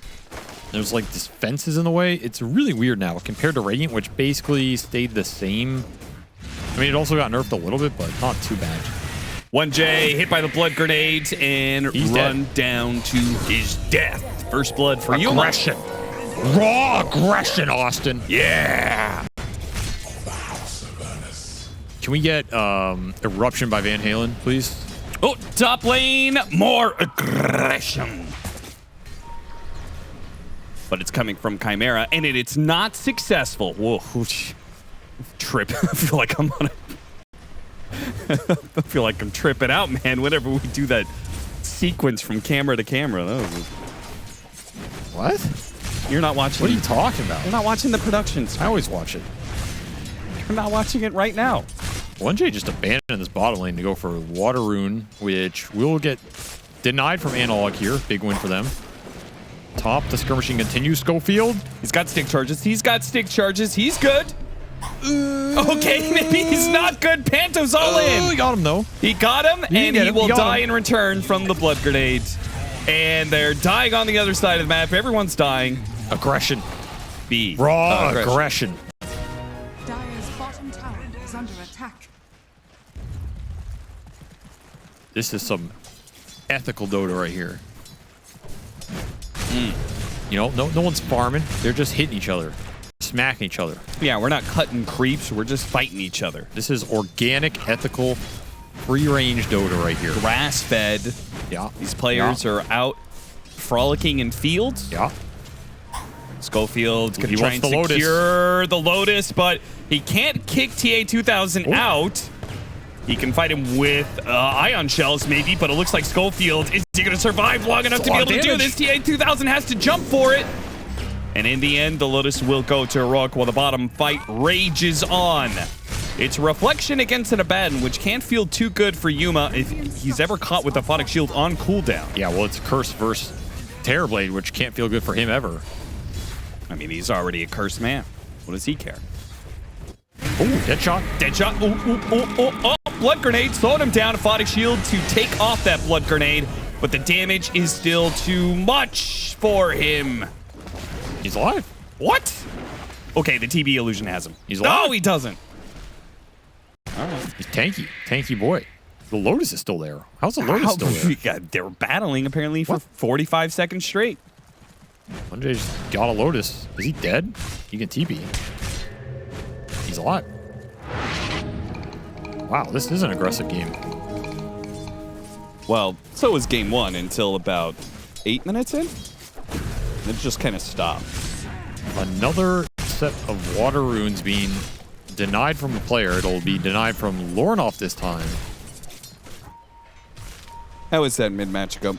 B: There's like these fences in the way. It's really weird now compared to Radiant, which basically stayed the same. I mean, it also got nerfed a little bit, but not too bad.
A: 1J hit by the blood grenades and
B: He's
A: run
B: dead.
A: down to his death. First blood for you.
B: Aggression. Raw aggression, Austin.
A: Yeah.
B: Can we get Eruption by Van Halen, please?
A: Oh, top lane, more aggression. But it's coming from Chimera, and it's not successful. Whoa, trip. I feel like I'm on I feel like I'm tripping out, man, whenever we do that sequence from camera to camera.
B: What?
A: You're not watching.
B: What are you talking about?
A: You're not watching the productions.
B: I always watch it.
A: You're not watching it right now.
B: 1J just abandoned this bottom lane to go for Water Rune, which will get denied from Analog here. Big win for them. Top, the skirmishing continues. Schofield.
A: He's got stick charges. He's got stick charges. He's good. Okay, maybe he's not good. Panto's all in.
B: We got him, though.
A: He got him, and he will die in return from the blood grenade. And they're dying on the other side of the map. Everyone's dying.
B: Aggression.
A: B.
B: Raw aggression.
C: Dire's bottom tower is under attack.
B: This is some ethical Dota right here. You know, no one's farming. They're just hitting each other, smacking each other.
A: Yeah, we're not cutting creeps. We're just fighting each other.
B: This is organic, ethical, free-range Dota right here.
A: Grass-fed.
B: Yeah.
A: These players are out frolicking in fields.
B: Yeah.
A: Schofield's going
B: He
A: to try
B: wants
A: and
B: the Lotus.
A: secure the Lotus, but he can't kick TA2000 out. He can fight him with ion shells, maybe, but it looks like Schofield is going to survive long enough to be able to do this. TA2000 has to jump for it. And in the end, the Lotus will go to Heroic while the bottom fight rages on. It's Reflection against an Abaddon, which can't feel too good for Yuma if he's ever caught with a Photic Shield on cooldown.
B: Yeah, well, it's Curse versus Terrorblade, which can't feel good for him ever.
A: I mean, he's already a cursed man. What does he care?
B: Oh, dead shot.
A: Dead shot. Oh, blood grenade. Slowing him down. Photic Shield to take off that blood grenade. But the damage is still too much for him.
B: He's alive.
A: What? Okay, the TB illusion has him.
B: He's alive.
A: No, he doesn't. All right.
B: He's tanky. Tanky boy. The Lotus is still there. How's the Lotus still there?
A: They were battling apparently for 45 seconds straight.
B: 1J just got a Lotus. Is he dead? He can TP. He's alive. Wow, this is an aggressive game.
A: Well, so was game one until about 8 minutes in. It just kind of stopped.
B: Another set of Water Runes being denied from a player. It'll be denied from Lornoff this time.
A: How is that matchup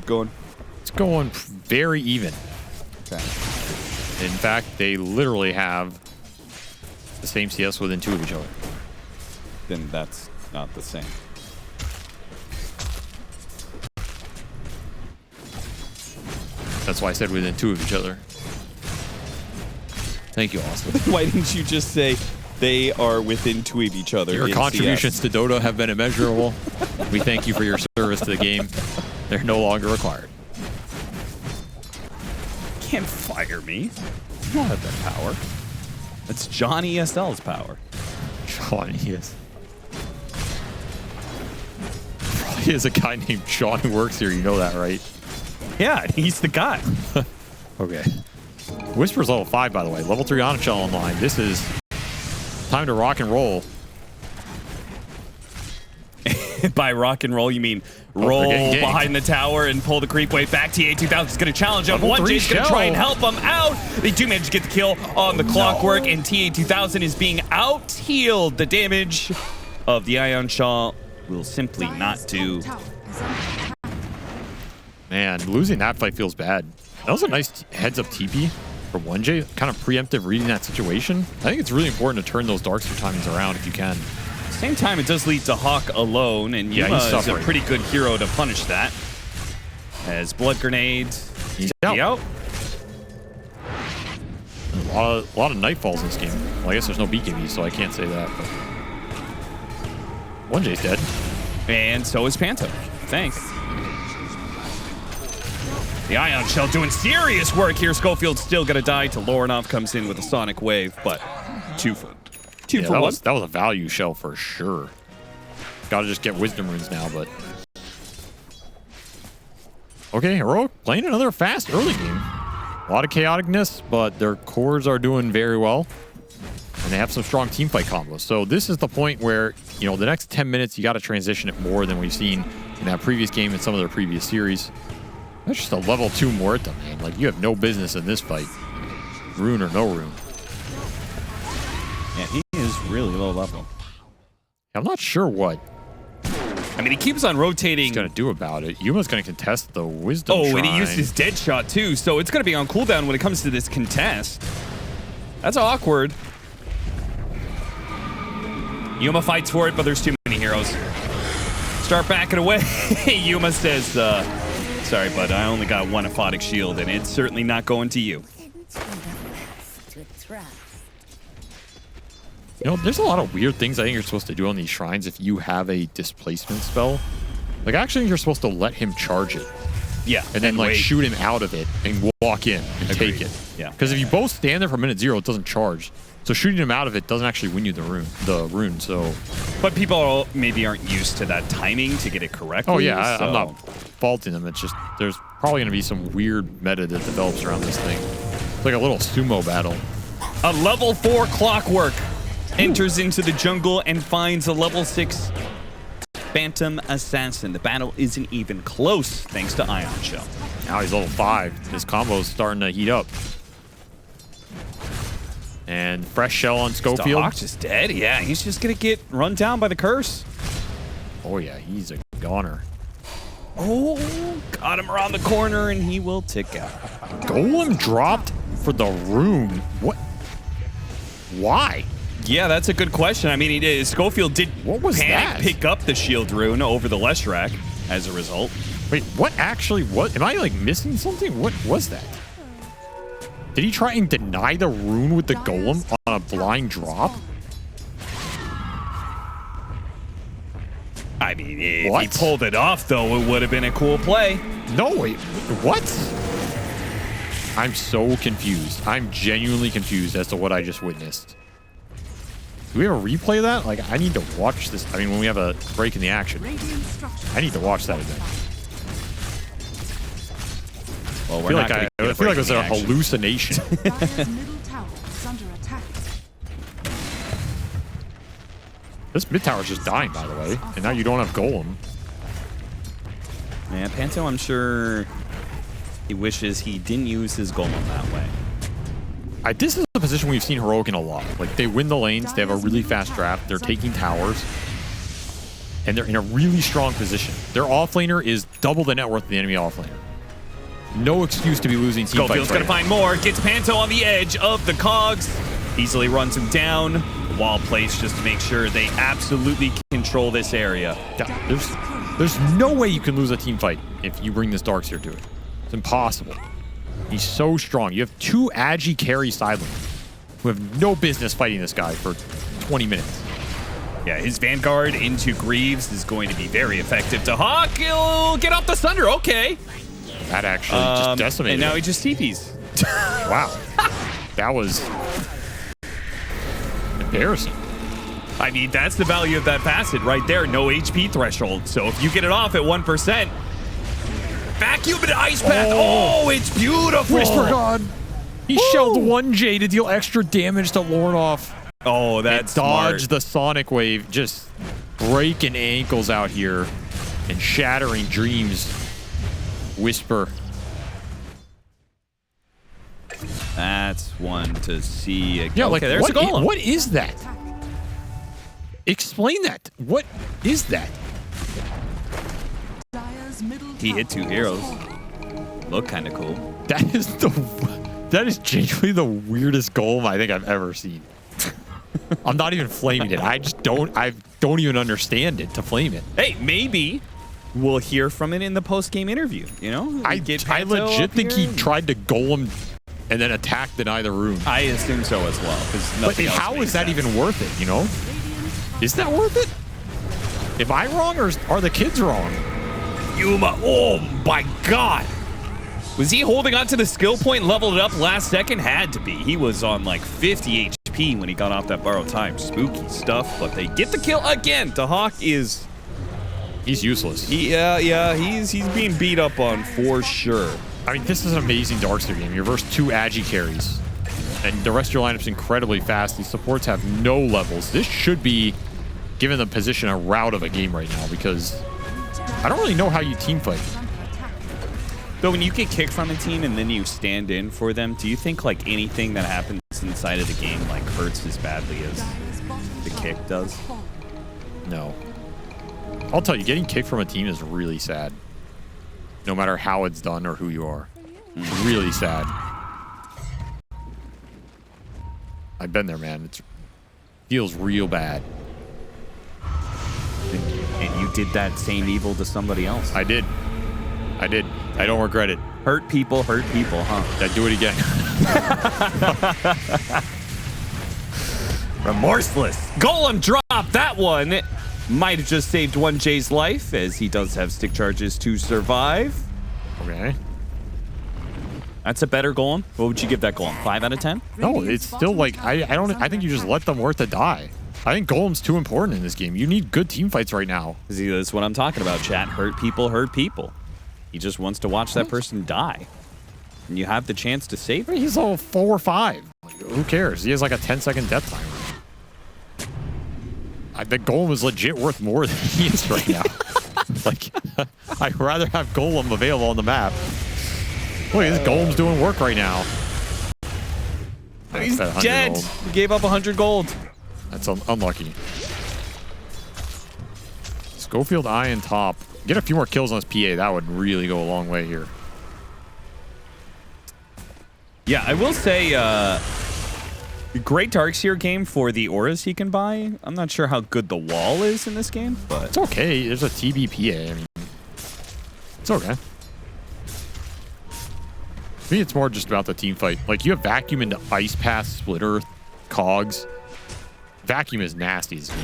A: going?
B: It's going very even.
A: Okay.
B: In fact, they literally have the same CS within 2 of each other.
A: Then that's not the same.
B: That's why I said within 2 of each other. Thank you, Austin.
A: Why didn't you just say they are within 2 of each other?
B: Your contributions to Dota have been immeasurable. We thank you for your service to the game. They're no longer required.
A: Can't fire me. You don't have that power. That's John ESL's power.
B: Sean, he is. Probably is a guy named Sean who works here. You know that, right?
A: Yeah, he's the guy.
B: Okay. Whisper's level 5, by the way. Level 3 Onyx Shell online. This is time to rock and roll.
A: By rock and roll, you mean roll behind the tower and pull the creep wave back. TA2000 is going to challenge him. 1J's going to try and help him out. They do manage to get the kill on the clockwork, and TA2000 is being out-healed. The damage of the Ion Shell will simply not do.
B: Man, losing that fight feels bad. That was a nice heads-up TP from 1J. Kind of preemptive reading that situation. I think it's really important to turn those Darkster timings around if you can.
A: Same time, it does lead to Hawk alone, and Yuma is a pretty good hero to punish that. As Blood Grenade,
B: he's out. A lot of Nightfalls in this game. Well, I guess there's no BKB, so I can't say that. But 1J's dead.
A: And so is Panto. Thanks. The Ion Shell doing serious work here. Schofield's still going to die to Lorinov comes in with a Sonic Wave, but 2 for 1.
B: That was a value shell for sure. Gotta just get Wisdom Runes now, but... Okay, Heroic playing another fast early game. A lot of chaoticness, but their cores are doing very well. And they have some strong teamfight combos. So this is the point where, you know, the next 10 minutes, you got to transition it more than we've seen in that previous game and some of their previous series. That's just a level 2 Muerta, man. Like, you have no business in this fight. Rune or no rune.
A: Yeah, he is really low level.
B: I'm not sure what.
A: I mean, he keeps on rotating.
B: He's going to do about it. Yuma's going to contest the Wisdom Shrine.
A: And he used his dead shot too, so it's going to be on cooldown when it comes to this contest. That's awkward. Yuma fights for it, but there's too many heroes. Start backing away. Yuma says, sorry, bud, I only got 1 aphotic shield, and it's certainly not going to you.
B: You know, there's a lot of weird things I think you're supposed to do on these shrines if you have a displacement spell. Like, actually, you're supposed to let him charge it.
A: Yeah.
B: And then, like, shoot him out of it and walk in and take it.
A: Yeah.
B: Because if you both stand there for minute 0, it doesn't charge. So shooting him out of it doesn't actually win you the rune, so...
A: But people maybe aren't used to that timing to get it correctly.
B: Oh, yeah, I'm not faulting them. It's just, there's probably going to be some weird meta that develops around this thing. It's like a little sumo battle.
A: A level 4 Clockwork enters into the jungle and finds a level 6 Phantom Assassin. The battle isn't even close thanks to Ion Shell.
B: Now he's level 5. His combo's starting to heat up. And fresh shell on Schofield.
A: Hawk just dead. Yeah, he's just going to get run down by the curse.
B: Oh, yeah, he's a goner.
A: Oh, got him around the corner, and he will tick out.
B: Golem dropped for the rune. What? Why?
A: Yeah, that's a good question. I mean, Schofield did pick up the shield rune over the Leshrac as a result.
B: Wait, what actually? What? Am I, like, missing something? What was that? Did he try and deny the rune with the golem on a blind drop?
A: I mean, if he pulled it off, though, it would have been a cool play.
B: No, wait. What? I'm so confused. I'm genuinely confused as to what I just witnessed. Do we have a replay of that? Like, I need to watch this. I mean, when we have a break in the action, I need to watch that again.
A: Well,
B: I feel like it was a hallucination. This mid tower is just dying, by the way, and now you don't have Golem.
A: Man, Panto, I'm sure he wishes he didn't use his Golem that way.
B: This is a position we've seen Heroic in a lot. Like, they win the lanes, they have a really fast draft, they're taking towers, and they're in a really strong position. Their offlaner is double the net worth of the enemy offlaner. No excuse to be losing team fights.
A: Schofield's going to find more. Gets Panto on the edge of the cogs. Easily runs him down. The wall placed just to make sure they absolutely control this area.
B: There's no way you can lose a team fight if you bring this Darkseer to it. It's impossible. He's so strong. You have 2 Agi carry sidelines who have no business fighting this guy for 20 minutes.
A: Yeah, his Vanguard into Greaves is going to be very effective to Hawk. He'll get off the Sunder. Okay.
B: That actually just decimated
A: And now
B: him.
A: he just TPs.
B: Wow. That was embarrassing.
A: I mean, that's the value of that facet right there. No HP threshold. So if you get it off at 1%, vacuum and ice path. Oh, it's beautiful.
B: Whisper God. He shelled 1J to deal extra damage to Lornoff.
A: Oh, that's
B: dodge
A: smart.
B: the Sonic Wave, just breaking ankles out here and shattering dreams. Whisper.
A: That's one to see again.
B: Yeah,
A: okay,
B: like
A: there's a golem.
B: What is that? Explain that. What is that?
C: Dire's middle
A: He hit 2
C: tower
A: heroes.
C: has fallen.
A: Look kind of cool.
B: That is genuinely the weirdest golem I think I've ever seen. I'm not even flaming it. I don't even understand it to flame it.
A: Hey, maybe we'll hear from it in the post-game interview. You know,
B: I legit think he tried to golem and then attack deny the room.
A: I assume so as well.
B: But how is that even worth it, you know? Is that worth it? Am I wrong or are the kids wrong?
A: Yuma, oh my god. Was he holding on to the skill point, leveled it up last second? Had to be. He was on like 50 HP when he got off that borrowed time. Spooky stuff, but they get the kill again. Hawk is...
B: He's useless.
A: Yeah, he's being beat up on for sure.
B: I mean, this is an amazing Darkster game. You're versus 2 Agi carries. And the rest of your lineup's incredibly fast. These supports have no levels. This should be, given the position, a rout of a game right now because I don't really know how you team fight.
A: But when you get kicked from a team and then you stand in for them, do you think like anything that happens inside of the game like hurts as badly as the kick does?
B: No. I'll tell you, getting kicked from a team is really sad. No matter how it's done or who you are. Really sad. I've been there, man. It feels real bad.
A: And you did that same evil to somebody else.
B: I did. I don't regret it.
A: Hurt people, huh?
B: I'd do it again.
A: Remorseless. Golem drop that one. Might have just saved 1J's life, as he does have stick charges to survive.
B: Okay.
A: That's a better golem. What would you give that golem? 5 out of 10?
B: No, it's still like I think you just let them worth to die. I think Golem's too important in this game. You need good team fights right now.
A: See, that's what I'm talking about, chat. Hurt people. He just wants to watch that person die. And you have the chance to save him.
B: He's level 4 or 5. Like, who cares? He has like a 10-second death timer. The Golem is legit worth more than he is right now. Like, I'd rather have Golem available on the map. Look, this Golem's doing work right now.
A: He's
B: That's
A: dead.
B: gold.
A: He gave up 100 gold.
B: That's unlucky. Schofield Eye on top. Get a few more kills on this PA. That would really go a long way here.
A: Yeah, I will say, great Darkseer game for the auras he can buy. I'm not sure how good the wall is in this game, but
B: It's okay. There's a TBPA. I mean, it's okay. For me, it's more just about the team fight. Like, you have Vacuum into Ice Path, Splitter, Cogs. Vacuum is nasty this game.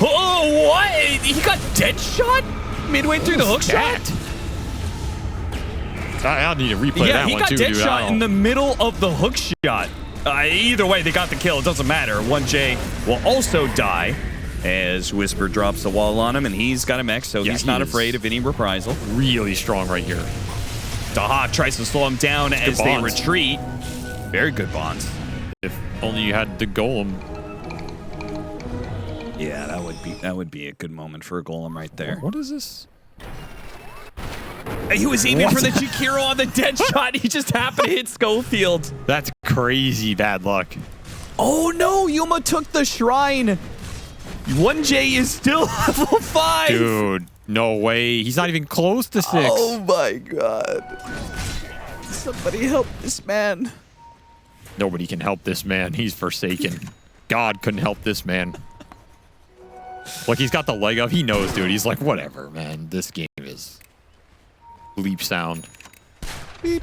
A: oh, what? He got dead shot midway through the hook shot.
B: I'll need to replay
A: Yeah,
B: that
A: he
B: one
A: got
B: too,
A: dead
B: dude.
A: shot in the middle of the hook shot. Either way, they got the kill. It doesn't matter. 1J will also die as Whisper drops the wall on him, and he's got a mech, so he's not afraid of any reprisal.
B: Really strong right here.
A: Dahak tries to slow him down as they
B: bonds.
A: retreat. Very good bonds.
B: If only you had the Golem.
A: Yeah, that would be a good moment for a golem right there.
B: What is this?
A: He was aiming for the Chikiro on the dead shot. He just happened to hit Schofield.
B: That's crazy bad luck.
A: Oh no, Yuma took the shrine. 1J is still level 5.
B: Dude, no way. He's not even close to 6.
A: Oh my god. Somebody help this man.
B: Nobody can help this man. He's forsaken. God couldn't help this man. Look, he's got the leg up. He knows, dude. He's like, whatever, man. This game is bleep sound.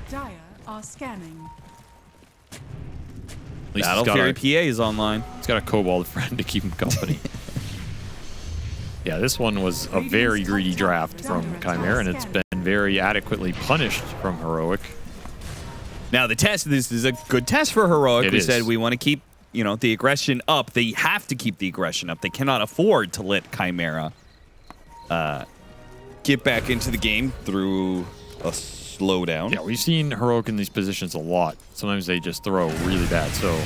C: Dire are scanning.
B: At least
A: Battle Fury PA is online.
B: He's got a kobold friend to keep him company. Yeah, this one was a very greedy draft from Chimera, and it's been very adequately punished from Heroic.
A: Now the test, this is a good test for Heroic. We said we want to keep, you know, the aggression up. They have to keep the aggression up. They cannot afford to let Chimera get back into the game through a slowdown.
B: Yeah, we've seen Heroic in these positions a lot. Sometimes they just throw really bad, so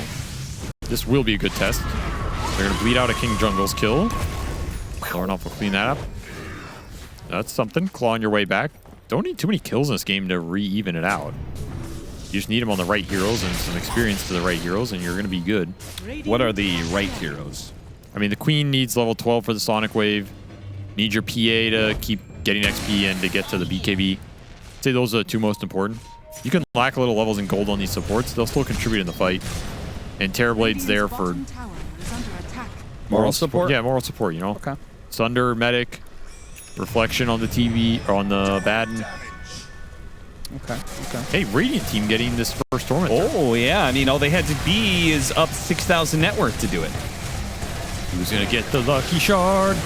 B: this will be a good test. They're going to bleed out a King Jungle's kill. Lornoff will clean that up. That's something. Clawing your way back. Don't need too many kills in this game to re-even it out. You just need them on the right heroes and some experience to the right heroes, and you're going to be good.
A: What are the right heroes?
B: I mean, the Queen needs level 12 for the Sonic Wave. Need your PA to keep getting XP and to get to the BKB. I'd say those are the two most important. You can lack a little levels in gold on these supports. They'll still contribute in the fight. And Terrorblade's there for
A: moral support?
B: Yeah, moral support, you know.
A: Okay.
B: Sunder, Medic, Reflection on the TV, or on the Baden.
A: Okay.
B: Hey, Radiant team getting this first tournament.
A: Oh, yeah. I mean, all they had to be is up 6,000 net worth to do it.
B: Who's going to get the lucky shard?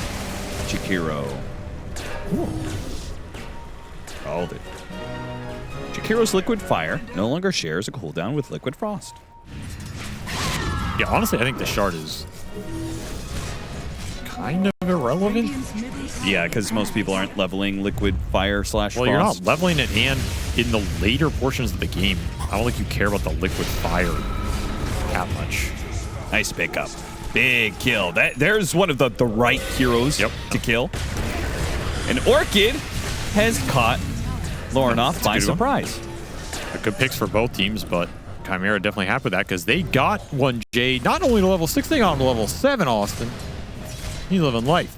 A: Jakiro. Called it. Jakiro's Liquid Fire no longer shares a cooldown with Liquid Frost.
B: Yeah, honestly, I think the shard is kind of irrelevant.
A: Yeah, because most people aren't leveling Liquid Fire / Frost.
B: Well, you're not leveling it, and in the later portions of the game, I don't think you care about the Liquid Fire that much.
A: Nice pickup. Big kill. There's one of the right heroes to kill. And Orchid has caught Lornoff by surprise.
B: Good picks for both teams, but Chimera definitely happy with that because they got 1J not only to level 6, they got him to level 7, Austin. He's living life.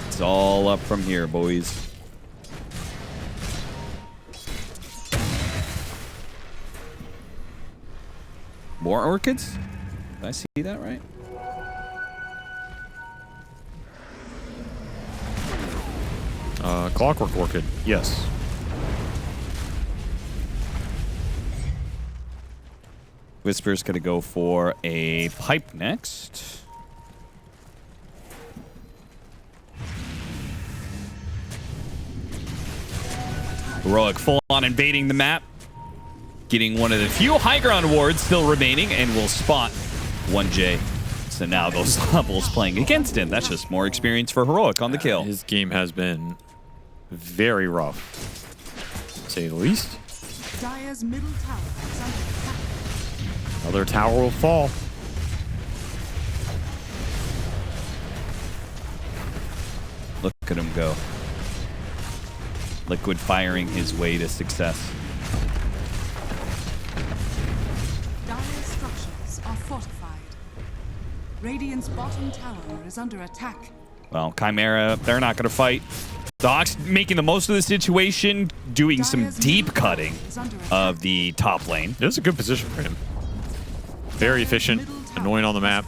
A: It's all up from here, boys. More Orchids? Did I see that right?
B: Clockwork Orchid, yes.
A: Whisper's going to go for a pipe next. Heroic full on invading the map. Getting one of the few high ground wards still remaining, and will spot 1J. So now those levels playing against him. That's just more experience for Heroic on the kill.
B: His game has been very rough, to say the least.
C: Dire's middle tower is under attack.
B: Another tower will fall.
A: Look at him go. Liquid firing his way to success.
C: Dire's structures are fortified. Radiant's bottom tower is under attack.
A: Well, Chimera, they're not going to fight. Doc's making the most of the situation, doing some deep cutting of the top lane.
B: This is a good position for him. Very efficient, annoying on the map.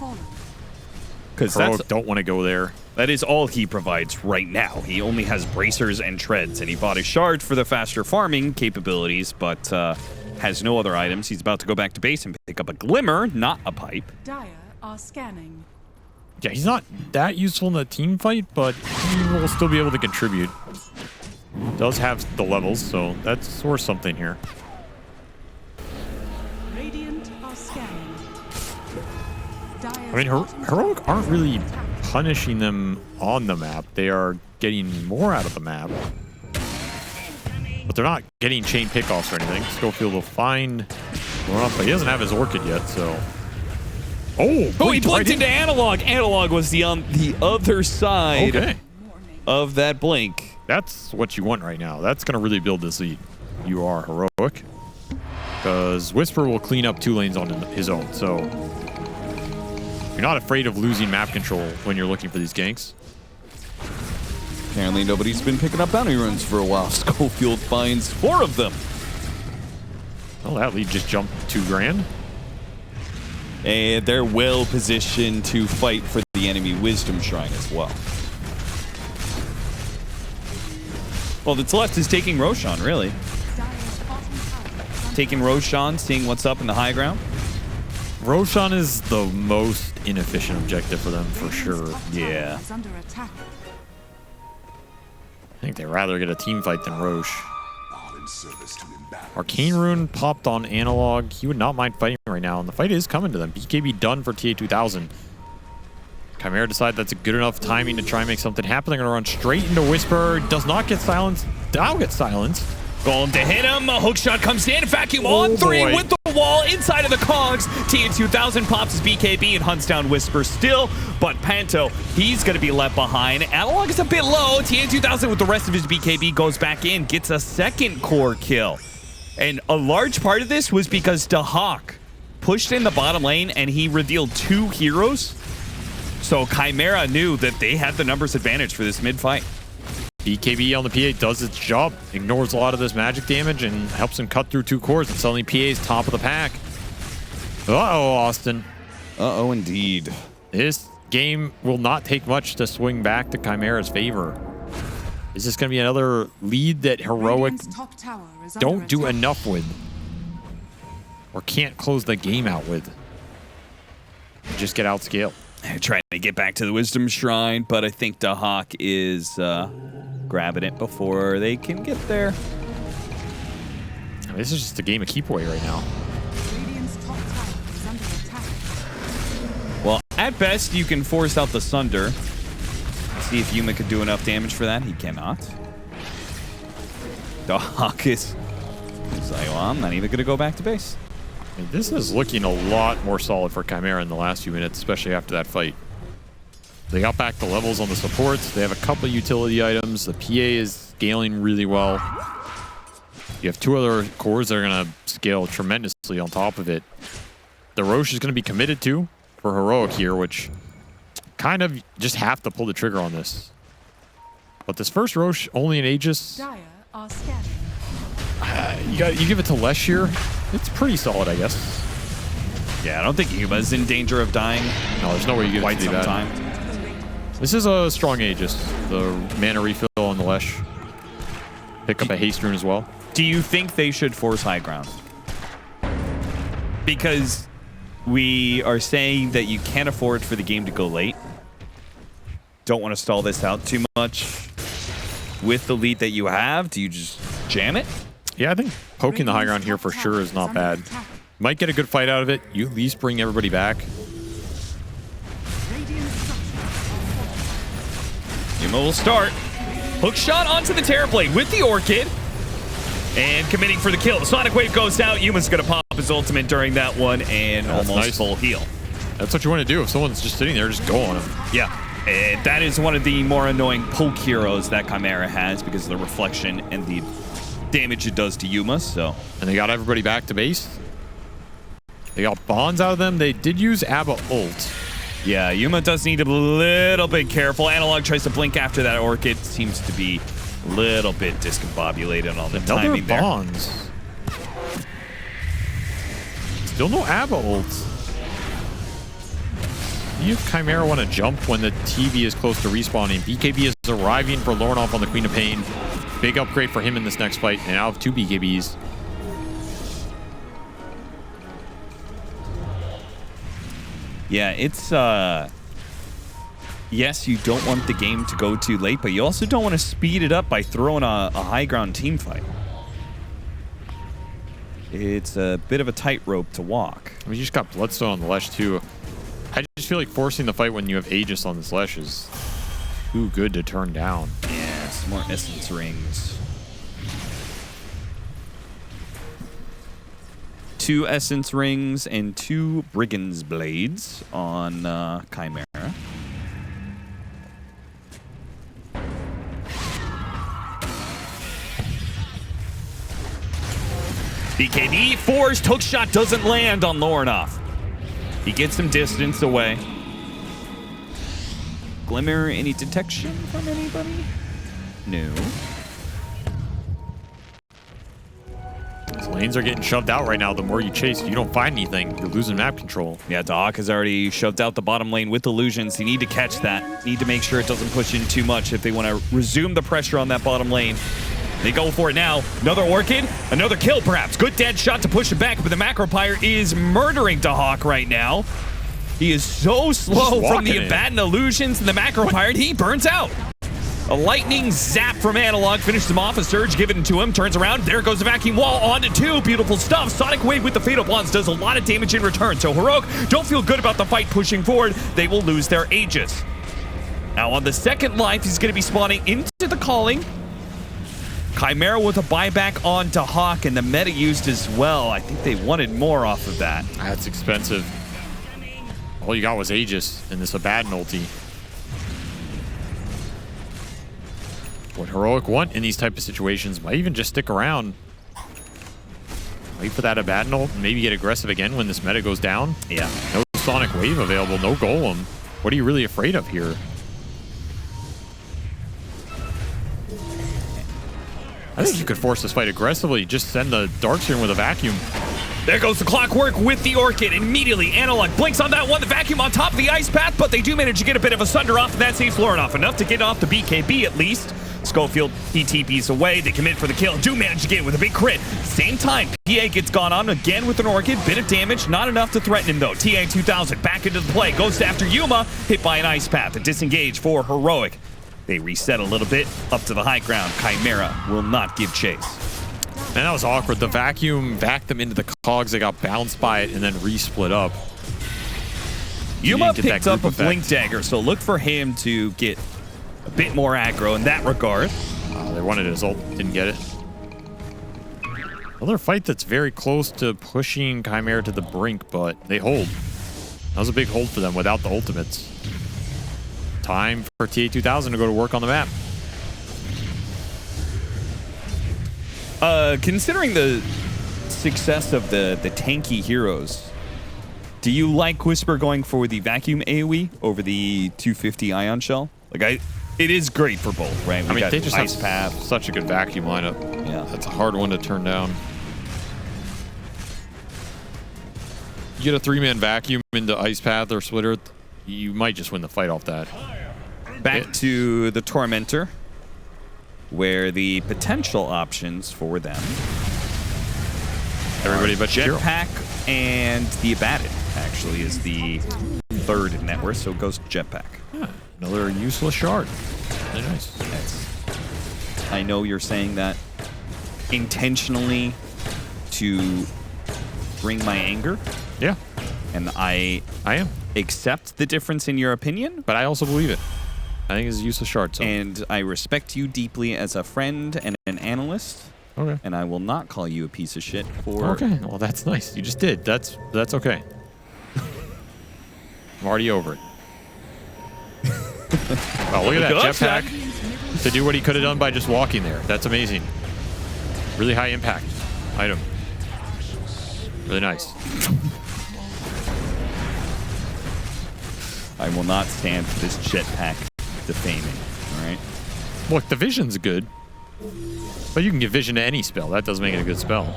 A: Because
B: don't want to go there.
A: That is all he provides right now. He only has bracers and treads, and he bought a shard for the faster farming capabilities, but has no other items. He's about to go back to base and pick up a glimmer, not a pipe.
C: Dire are scanning.
B: Yeah, he's not that useful in the team fight, but he will still be able to contribute. Does have the levels, so that's worth something here.
C: Radiant are scanning.
B: I mean, Heroic aren't really punishing them on the map. They are getting more out of the map. But they're not getting chain pickoffs or anything. Schofield will find Lornoff, but he doesn't have his Orchid yet, so... Oh,
A: he blinked into Analog. Analog was on the other side of that blink.
B: That's what you want right now. That's going to really build this lead. You are Heroic. Because Whisper will clean up 2 lanes on his own, so... You're not afraid of losing map control when you're looking for these ganks.
A: Apparently nobody's been picking up bounty runes for a while. Schofield finds 4 of them.
B: Well, that lead just jumped 2 grand.
A: And they're well positioned to fight for the enemy Wisdom Shrine as well. Well, that's left is taking Roshan, really. taking Roshan, seeing what's up in the high ground.
B: Roshan is the most inefficient objective for them, for sure.
A: Yeah.
C: Is under attack.
B: I think they'd rather get a team fight than Roche. Arcane Rune popped on Analog. He would not mind fighting right now, and the fight is coming to them. BKB done for TA2000. Chimera decide that's a good enough timing to try and make something happen. They're going to run straight into Whisper. Does not get silenced. Now gets silenced.
A: Going to hit him. A hook shot comes in. Vacuum on three
B: boy.
A: with the wall inside of the cogs. TA2000 pops his BKB and hunts down Whisper still. But Panto, he's going to be left behind. Analog is a bit low. TA2000 with the rest of his BKB goes back in, gets a second core kill. And a large part of this was because Dahak pushed in the bottom lane and he revealed 2 heroes. So Chimera knew that they had the numbers advantage for this mid-fight.
B: BKB on the PA does its job, ignores a lot of this magic damage, and helps him cut through 2 cores. And suddenly PA is top of the pack. Uh-oh, Austin.
A: Uh-oh, indeed.
B: This game will not take much to swing back to Chimera's favor. Is this going to be another lead that Heroic
C: Radiant's top tower is under
B: don't do
C: attack.
B: enough with? Or can't close the game out with? Just get outscaled.
A: They're trying to get back to the Wisdom Shrine, but I think Dahak is grabbing it before they can get there.
B: This is just a game of keep away right now.
C: Radiant's top tower is under attack.
A: Well, at best, you can force out the Sunder. See if Yuma could do enough damage for that. He cannot. Dahak is like, well, I'm not even going to go back to base.
B: I mean, this is looking a lot more solid for Chimera in the last few minutes, especially after that fight. They got back the levels on the supports. They have a couple utility items. The PA is scaling really well. You have 2 other cores that are going to scale tremendously on top of it. The Roche is going to be committed to for Heroic here, which kind of just have to pull the trigger on this. But this first Roche, only an Aegis.
C: Dire are scanning.
B: You give it to Lesh here. It's pretty solid, I guess.
A: Yeah, I don't think Yuma's in danger of dying.
B: No, there's no way you give it
A: Quite
B: to
A: some
B: that.
A: time.
B: This is a strong Aegis. The mana refill on the Lesh. Pick up a haste rune as well.
A: Do you think they should force high ground? Because we are saying that you can't afford for the game to go late. Don't want to stall this out too much. With the lead that you have, do you just jam it?
B: Yeah, I think poking the high ground here for sure is not bad. Might get a good fight out of it. You at least bring everybody back.
A: Yuma will start. Hook shot onto the Terrorblade with the Orchid. And committing for the kill. The Sonic Wave goes out. Yuma's going to pop his ultimate during that one and
B: That's
A: almost
B: nice.
A: full heal.
B: That's what you want to do. If someone's just sitting there, just go on them.
A: Yeah. And that is one of the more annoying poke heroes that Chimera has because of the reflection and the damage it does to Yuma. So,
B: And they got everybody back to base. They got bonds out of them. They did use Abba ult.
A: yeah, Yuma does need to be a little bit careful. Analog tries to blink after that Orchid. Seems to be a little bit discombobulated on the
B: Another
A: timing there.
B: bonds. Still no Abba ult. You Chimera want to jump when the TV is close to respawning. BKB is arriving for Lornoff on the Queen of Pain. Big upgrade for him in this next fight. And now have 2 BKBs.
A: Yeah, it's yes, you don't want the game to go too late, but you also don't want to speed it up by throwing a high ground team fight. It's a bit of a tightrope to walk.
B: I mean, you just got Bloodstone on the Lesh too. I just feel like forcing the fight when you have Aegis on this Lesh is too good to turn down.
A: Yeah, some more Essence Rings. 2 Essence Rings and 2 Brigand's Blades on Chimera. BKB forced. Hookshot doesn't land on Lornoff. He gets some distance away. Glimmer, any detection from anybody? No.
B: These lanes are getting shoved out right now. The more you chase, if you don't find anything, you're losing map control.
A: Yeah, Dahak has already shoved out the bottom lane with illusions. You need to catch that. Need to make sure it doesn't push in too much if they want to resume the pressure on that bottom lane. They go for it now. Another Orchid, another kill perhaps. Good dead shot to push it back, but the Macropyre is murdering Dahak right now. He is so slow from the Abaddon illusions and the Macropyre, and he burns out. A lightning zap from Analog finishes him off. A surge given to him, turns around. There goes the vacuum wall onto 2. Beautiful stuff. Sonic Wave with the Fatal Blondes does a lot of damage in return. So Heroic don't feel good about the fight pushing forward. They will lose their Aegis. Now on the second life, he's going to be spawning into the Calling. Chimera with a buyback on Dahak, and the meta used as well. I think they wanted more off of that.
B: That's expensive. All you got was Aegis and this Abaddon ulti. What Heroic want in these type of situations might even just stick around. Wait for that Abaddon ult, maybe get aggressive again when this meta goes down.
A: Yeah.
B: No Sonic Wave available, no Golem. What are you really afraid of here? I think you could force this fight aggressively. Just send the Darkstream with a vacuum.
A: There goes the Clockwork with the Orchid. Immediately, Analog blinks on that one. The vacuum on top of the Ice Path, but they do manage to get a bit of a Sunder off, and that saves Lauren off. Enough to get off the BKB at least. Schofield, he TPs away. They commit for the kill. Do manage to get it with a big crit. Same time, PA gets gone on again with an Orchid. Bit of damage. Not enough to threaten him, though. TA2000 back into the play. Goes after Yuma. Hit by an Ice Path. A disengage for Heroic. They reset a little bit up to the high ground. Chimera will not give chase.
B: Man, that was awkward. The vacuum backed them into the cogs. They got bounced by it and then re-split up.
A: Yuma picked up a Blink Dagger, so look for him to get a bit more aggro in that regard.
B: They wanted his ult, didn't get it. Another fight that's very close to pushing Chimera to the brink, but they hold. That was a big hold for them without the ultimates. Time for TA2000 to go to work on the map.
A: Considering the success of the tanky heroes, do you like Whisper going for the vacuum AoE over the 250 Ion Shell? Like, it is great for both, right?
B: I mean, they just
A: Ice
B: have
A: Path.
B: such a good vacuum lineup.
A: Yeah.
B: That's a hard one to turn down. You get a 3-man vacuum into Ice Path or Splitter, you might just win the fight off that.
A: Back to the Tormentor, where the potential options for them
B: Everybody but Shiro.
A: Jetpack and the Abaddon actually is the third in net worth, so it goes to Jetpack.
B: Yeah, another useless shard. Really nice.
A: I know you're saying that intentionally to bring my anger.
B: Yeah.
A: And I
B: am.
A: Accept the difference in your opinion.
B: But I also believe it. I think it's a useless shard. So.
A: And I respect you deeply as a friend and an analyst.
B: Okay.
A: And I will not call you a piece of shit for...
B: Okay, well that's nice. You just did. That's okay. I'm already over it. Oh, look at that jetpack to do what he could have done by just walking there. That's amazing. Really high impact item. Really nice.
A: I will not stand for this jetpack defaming, all right?
B: Look, the vision's good. But you can give vision to any spell. That does make it a good spell.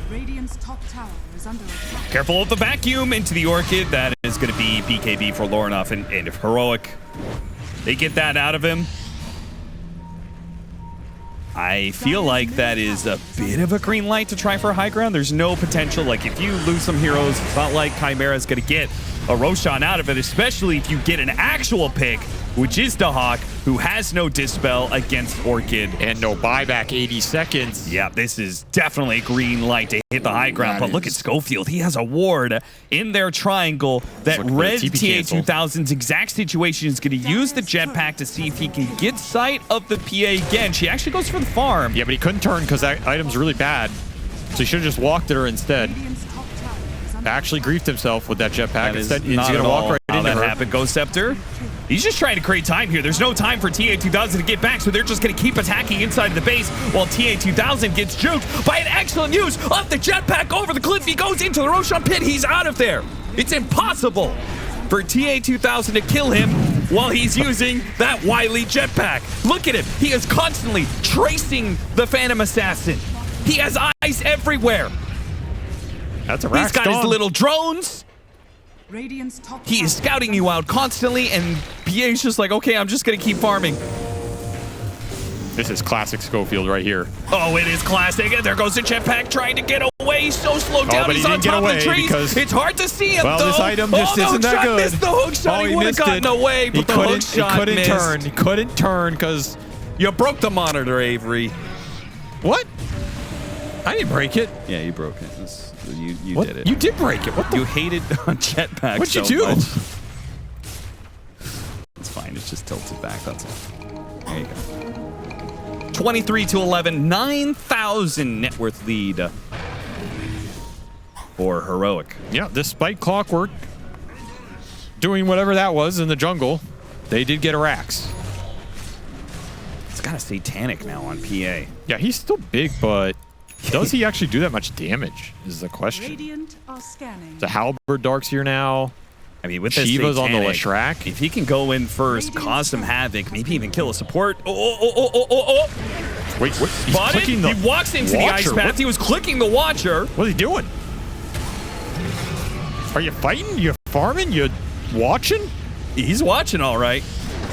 C: Radiant's top tower is under attack.
A: Careful of the vacuum into the Orchid. That is going to be BKB for Lornoff. And if Heroic, they get that out of him, I feel like that is a bit of a green light to try for high ground. There's no potential. Like, if you lose some heroes, it's not like Chimera's going to get a Roshan out of it, especially if you get an actual pick, which is Dahak, who has no Dispel against Orchid.
B: And no buyback 80 seconds.
A: Yeah, this is definitely a green light to hit the high ground. But look at Schofield. He has a ward in their triangle that read TA2000's exact situation. Is going to use the jetpack to see if he can get sight of the PA again. She actually goes for the farm.
B: Yeah, but he couldn't turn because that item's really bad. So he should have just walked at her instead. Actually griefed himself with that jetpack. Instead, he's going to walk right into her.
A: That happened. Ghost Scepter. He's just trying to create time here. There's no time for TA2000 to get back, so they're just going to keep attacking inside the base while TA2000 gets juked by an excellent use of the jetpack over the cliff. He goes into the Roshan pit. He's out of there. It's impossible for TA2000 to kill him while he's using that wily jetpack. Look at him. He is constantly tracing the Phantom Assassin. He has eyes everywhere.
B: That's a
A: He's got his little drones.
C: Radiant's top
A: He is scouting you out constantly, and PA's just like, okay, I'm just going to keep farming.
B: This is classic Schofield right here.
A: Oh, it is classic. And there goes the jetpack trying to get away. So slowed down.
B: But
A: He's on top of the trees. It's hard to see him,
B: well,
A: though.
B: This item just isn't that good.
A: Missed the hook shot. He would have gotten away, but the hook shot missed.
B: He couldn't turn because...
A: You broke the monitor, Avery.
B: What? I didn't break it.
A: Yeah, you broke it. You did it.
B: You did break it. What the?
A: You hated on jetpacks.
B: What'd you do?
A: Much. It's fine. It's just tilted back. That's all. There you go. 23-11, 9,000 net worth lead for Heroic.
B: Yeah, despite Clockwork doing whatever that was in the jungle, they did get a Rax.
A: It's kind of satanic now on PA.
B: Yeah, he's still big, but does he actually do that much damage is the question.
C: Radiant are scanning.
B: The Halberd Dark's here now.
A: I mean, with this
B: Shiva's
A: satanic,
B: on the Lashrak.
A: If he can go in first, cause some havoc, maybe even kill a support. Oh.
B: Wait, what? He's clicking
A: He walks into the ice path. He was clicking the Watcher.
B: What is he doing? Are you fighting? You farming? You watching?
A: He's watching all right.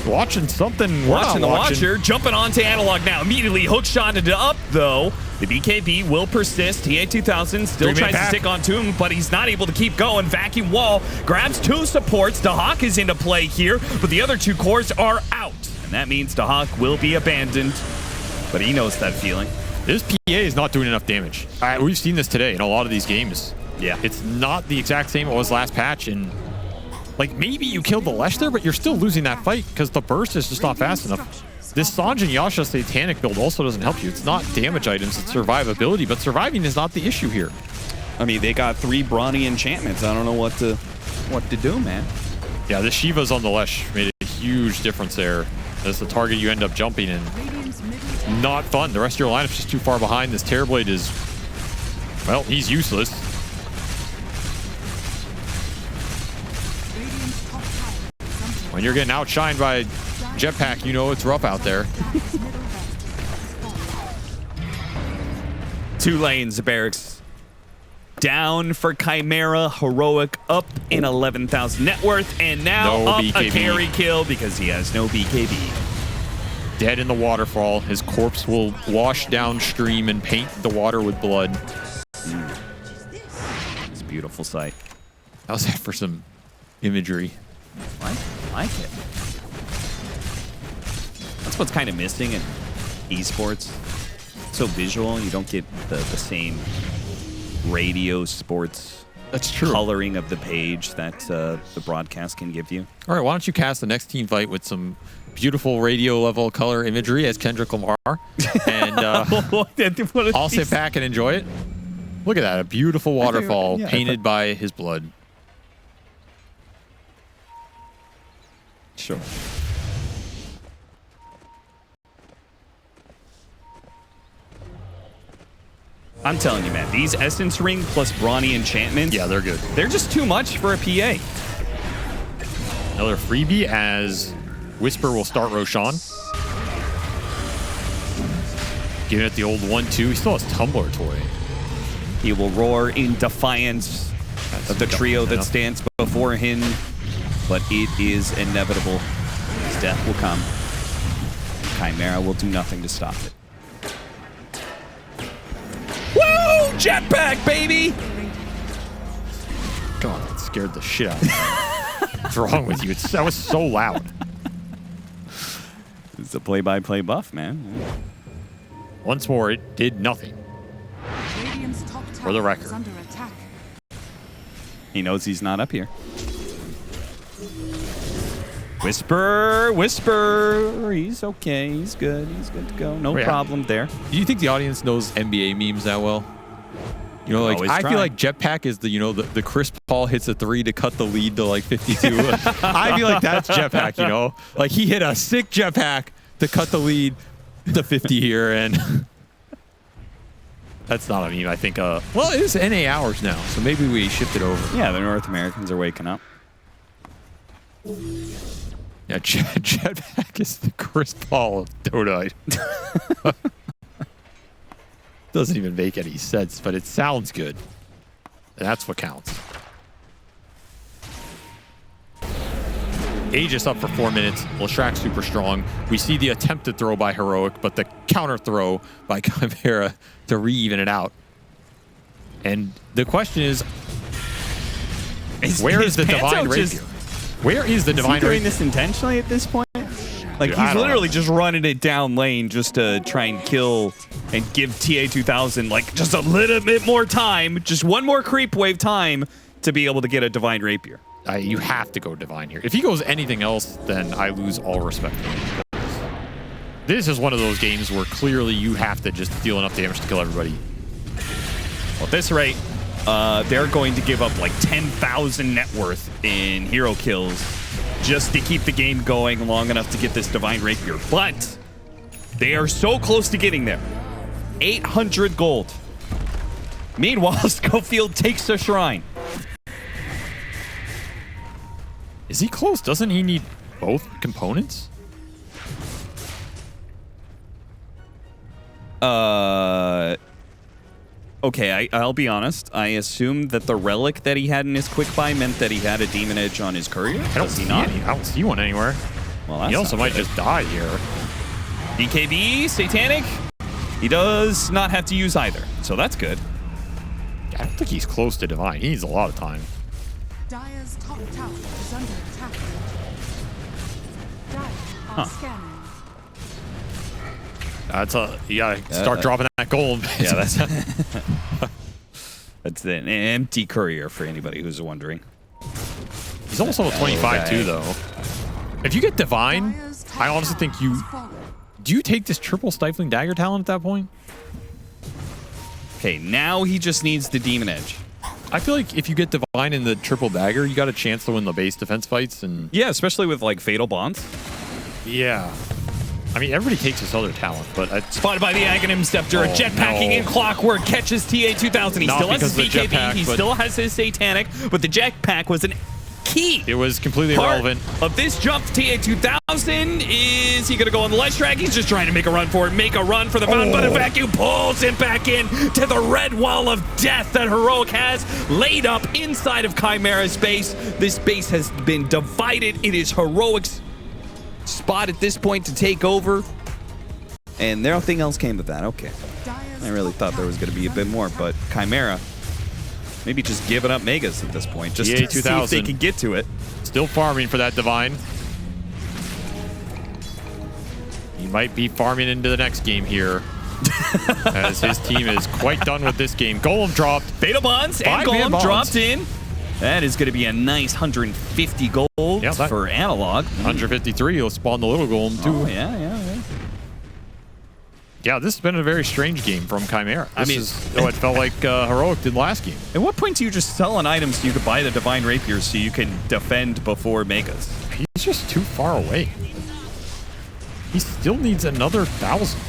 B: Watching something.
A: Watching the Watcher. Jumping onto Analog now. Immediately hook shot it up, though. The BKB will persist. TA2000 still tries to stick onto him, but he's not able to keep going. Vacuum Wall grabs two supports. Dahak is into play here, but the other two cores are out. And that means Dahak will be abandoned, but he knows that feeling.
B: This PA is not doing enough damage. We've seen this today in a lot of these games.
A: Yeah.
B: It's not the exact same it was last patch, and like maybe you killed the Lesh there, but you're still losing that fight because the burst is just not fast enough. This Sanj and Yasha Satanic build also doesn't help you. It's not damage items, it's survivability, but surviving is not the issue here.
A: I mean, they got 3 brawny enchantments. I don't know what to do, man.
B: Yeah, the Shivas on the Lesh made a huge difference there. That's the target you end up jumping in. Not fun. The rest of your lineup's just too far behind. This Terrorblade is, well, he's useless. When you're getting outshined by Jetpack, you know it's rough out there.
A: 2 lanes, Barracks. Down for Chimera. Heroic up in 11,000 net worth. And now
B: no
A: up
B: BKB.
A: A carry kill because he has no BKB.
B: Dead in the waterfall. His corpse will wash downstream and paint the water with blood.
A: It's a beautiful sight.
B: How's that for some imagery?
A: I like it. That's what's kind of missing in esports. So visual, you don't get the same radio sports
B: That's true.
A: coloring of the page that the broadcast can give you.
B: All right, why don't you cast the next team fight with some beautiful radio level color imagery as Kendrick Lamar, and I'll sit back and enjoy it. Look at that, a beautiful waterfall painted by his blood.
A: Sure. I'm telling you, man, these Essence Ring plus Brawny enchantments,
B: Yeah, they're good.
A: they're just too much for a PA.
B: Another freebie as Whisper will start Roshan. Giving it the old 1-2. He still has Tumbler Toy.
A: He will roar in defiance of the trio that stands before him, but it is inevitable. His death will come. Chimera will do nothing to stop it. Woo! Jetpack, baby!
B: God, that scared the shit out of me. What's wrong with you? That was so loud.
A: It's a play-by-play buff, man.
B: Once more, it did nothing. For the record.
C: Under attack.
A: He knows he's not up here. Whisper, Whisper. He's okay. He's good. He's good to go. No problem there.
B: Do you think the audience knows NBA memes that well? You know, like
A: Always
B: I
A: try.
B: feel like Jetpack is the, you know, the Chris Paul hits a 3 to cut the lead to like 52. I feel like that's Jetpack, you know? Like he hit a sick Jetpack to cut the lead to 50 here, and that's not a meme. I think, well, it is NA hours now, so maybe we shift it over.
A: Yeah, the North Americans are waking up.
B: Yeah, Jetpack is the Chris Paul of Dota. Doesn't even make any sense, but it sounds good. And that's what counts. Aegis up for 4 minutes. Leshrac super strong. We see the attempted throw by Heroic, but the counter throw by Chimera to re-even it out. And the question is where is the Divine Rapier? Where is the Divine Rapier?
A: Is he doing this intentionally at this point? Like,
B: Dude,
A: he's literally just running it down lane just to try and kill and give TA2000 like just a little bit more time, just one more creep wave time to be able to get a Divine Rapier.
B: You have to go Divine here. If he goes anything else, then I lose all respect for him. This is one of those games where clearly you have to just deal enough damage to kill everybody.
A: Well, at this rate, they're going to give up like 10,000 net worth in hero kills just to keep the game going long enough to get this Divine Rapier. But they are so close to getting there. 800 gold. Meanwhile, Schofield takes the shrine.
B: Is he close? Doesn't he need both components?
A: Okay, I'll be honest. I assumed that the relic that he had in his quick buy meant that he had a demon edge on his courier.
B: I don't see one anywhere.
A: Well, that's
B: he also might just die here.
A: BKB, Satanic. He does not have to use either, so that's good.
B: I don't think he's close to Divine. He needs a lot of time.
C: Dire's top tower is under attack. Dire are scanning.
B: That's you gotta start dropping that gold.
A: Yeah, that's an empty courier for anybody who's wondering.
B: He's also a 25 too, though. If you get Divine, I honestly think you... Do you take this triple Stifling Dagger talent at that point?
A: Okay, now he just needs the Demon Edge.
B: I feel like if you get Divine in the triple dagger, you got a chance to win the base defense fights. And
A: yeah, especially with like Fatal Bonds.
B: Yeah. I mean, everybody takes this other talent, but...
A: Spotted by the Aghanim Scepter, jetpacking in Clockwork, catches TA2000. He still has his BKB, he still has his Satanic, but the jetpack was an key.
B: It was completely irrelevant.
A: Of this jump, TA2000, is he going to go on the ledge track? He's just trying to make a run for it, make a run for the fountain, but a vacuum pulls him back in to the red wall of death that Heroic has laid up inside of Chimera's base. This base has been divided. It is Heroic's spot at this point to take over, and nothing else came of that. Okay, I really thought there was going to be a bit more, but Chimera maybe just giving up Megas at this point, just to see if they can get to it.
B: Still farming for that Divine. He might be farming into the next game here, as his team is quite done with this game. Golem dropped.
A: Fatal Bonds and Golem dropped in. That is going to be a nice 150 gold for Analog.
B: 153, he'll spawn the little golem too.
A: Oh, yeah.
B: Yeah, this has been a very strange game from Chimera. This is what it felt like Heroic did last game.
A: At what point do you just sell an item so you could buy the Divine Rapier so you can defend before Megas?
B: He's just too far away. He still needs another 1,000.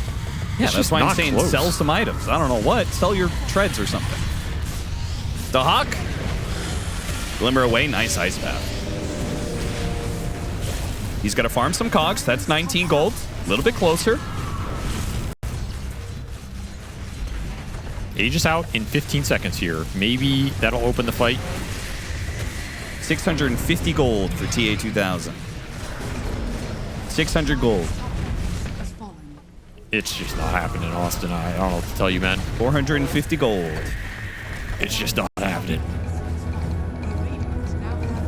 A: Yeah, that's why I'm saying sell some items. I don't know what. Sell your treads or something. The Hawk. Glimmer away, nice ice path. He's got to farm some cogs. That's 19 gold. A little bit closer.
B: Aegis out in 15 seconds here. Maybe that'll open the fight.
A: 650 gold for TA2000. 600 gold.
B: It's just not happening, Austin. I don't know what to tell you, man.
A: 450 gold.
B: It's just not happening.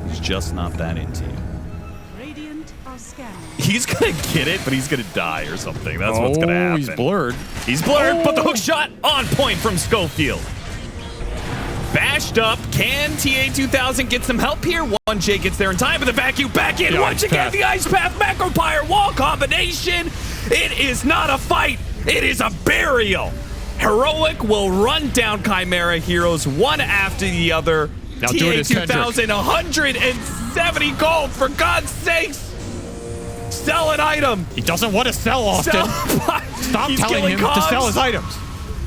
A: He's just not that into you.
C: Radiant are scanning.
A: He's gonna get it, but he's gonna die or something. That's what's gonna happen.
B: He's blurred.
A: He's blurred, but the hook shot on point from Schofield. Bashed up. Can TA2000 get some help here? 1J gets there in time, but the vacuum back in. Once again, the Ice Path Macropyre wall combination. It is not a fight. It is a burial. Heroic will run down Chimera heroes one after the other.
B: Now
A: TA2000, 170 gold, for God's sakes. Sell an item.
B: He doesn't want to sell, Austin. Stop telling him to sell his items.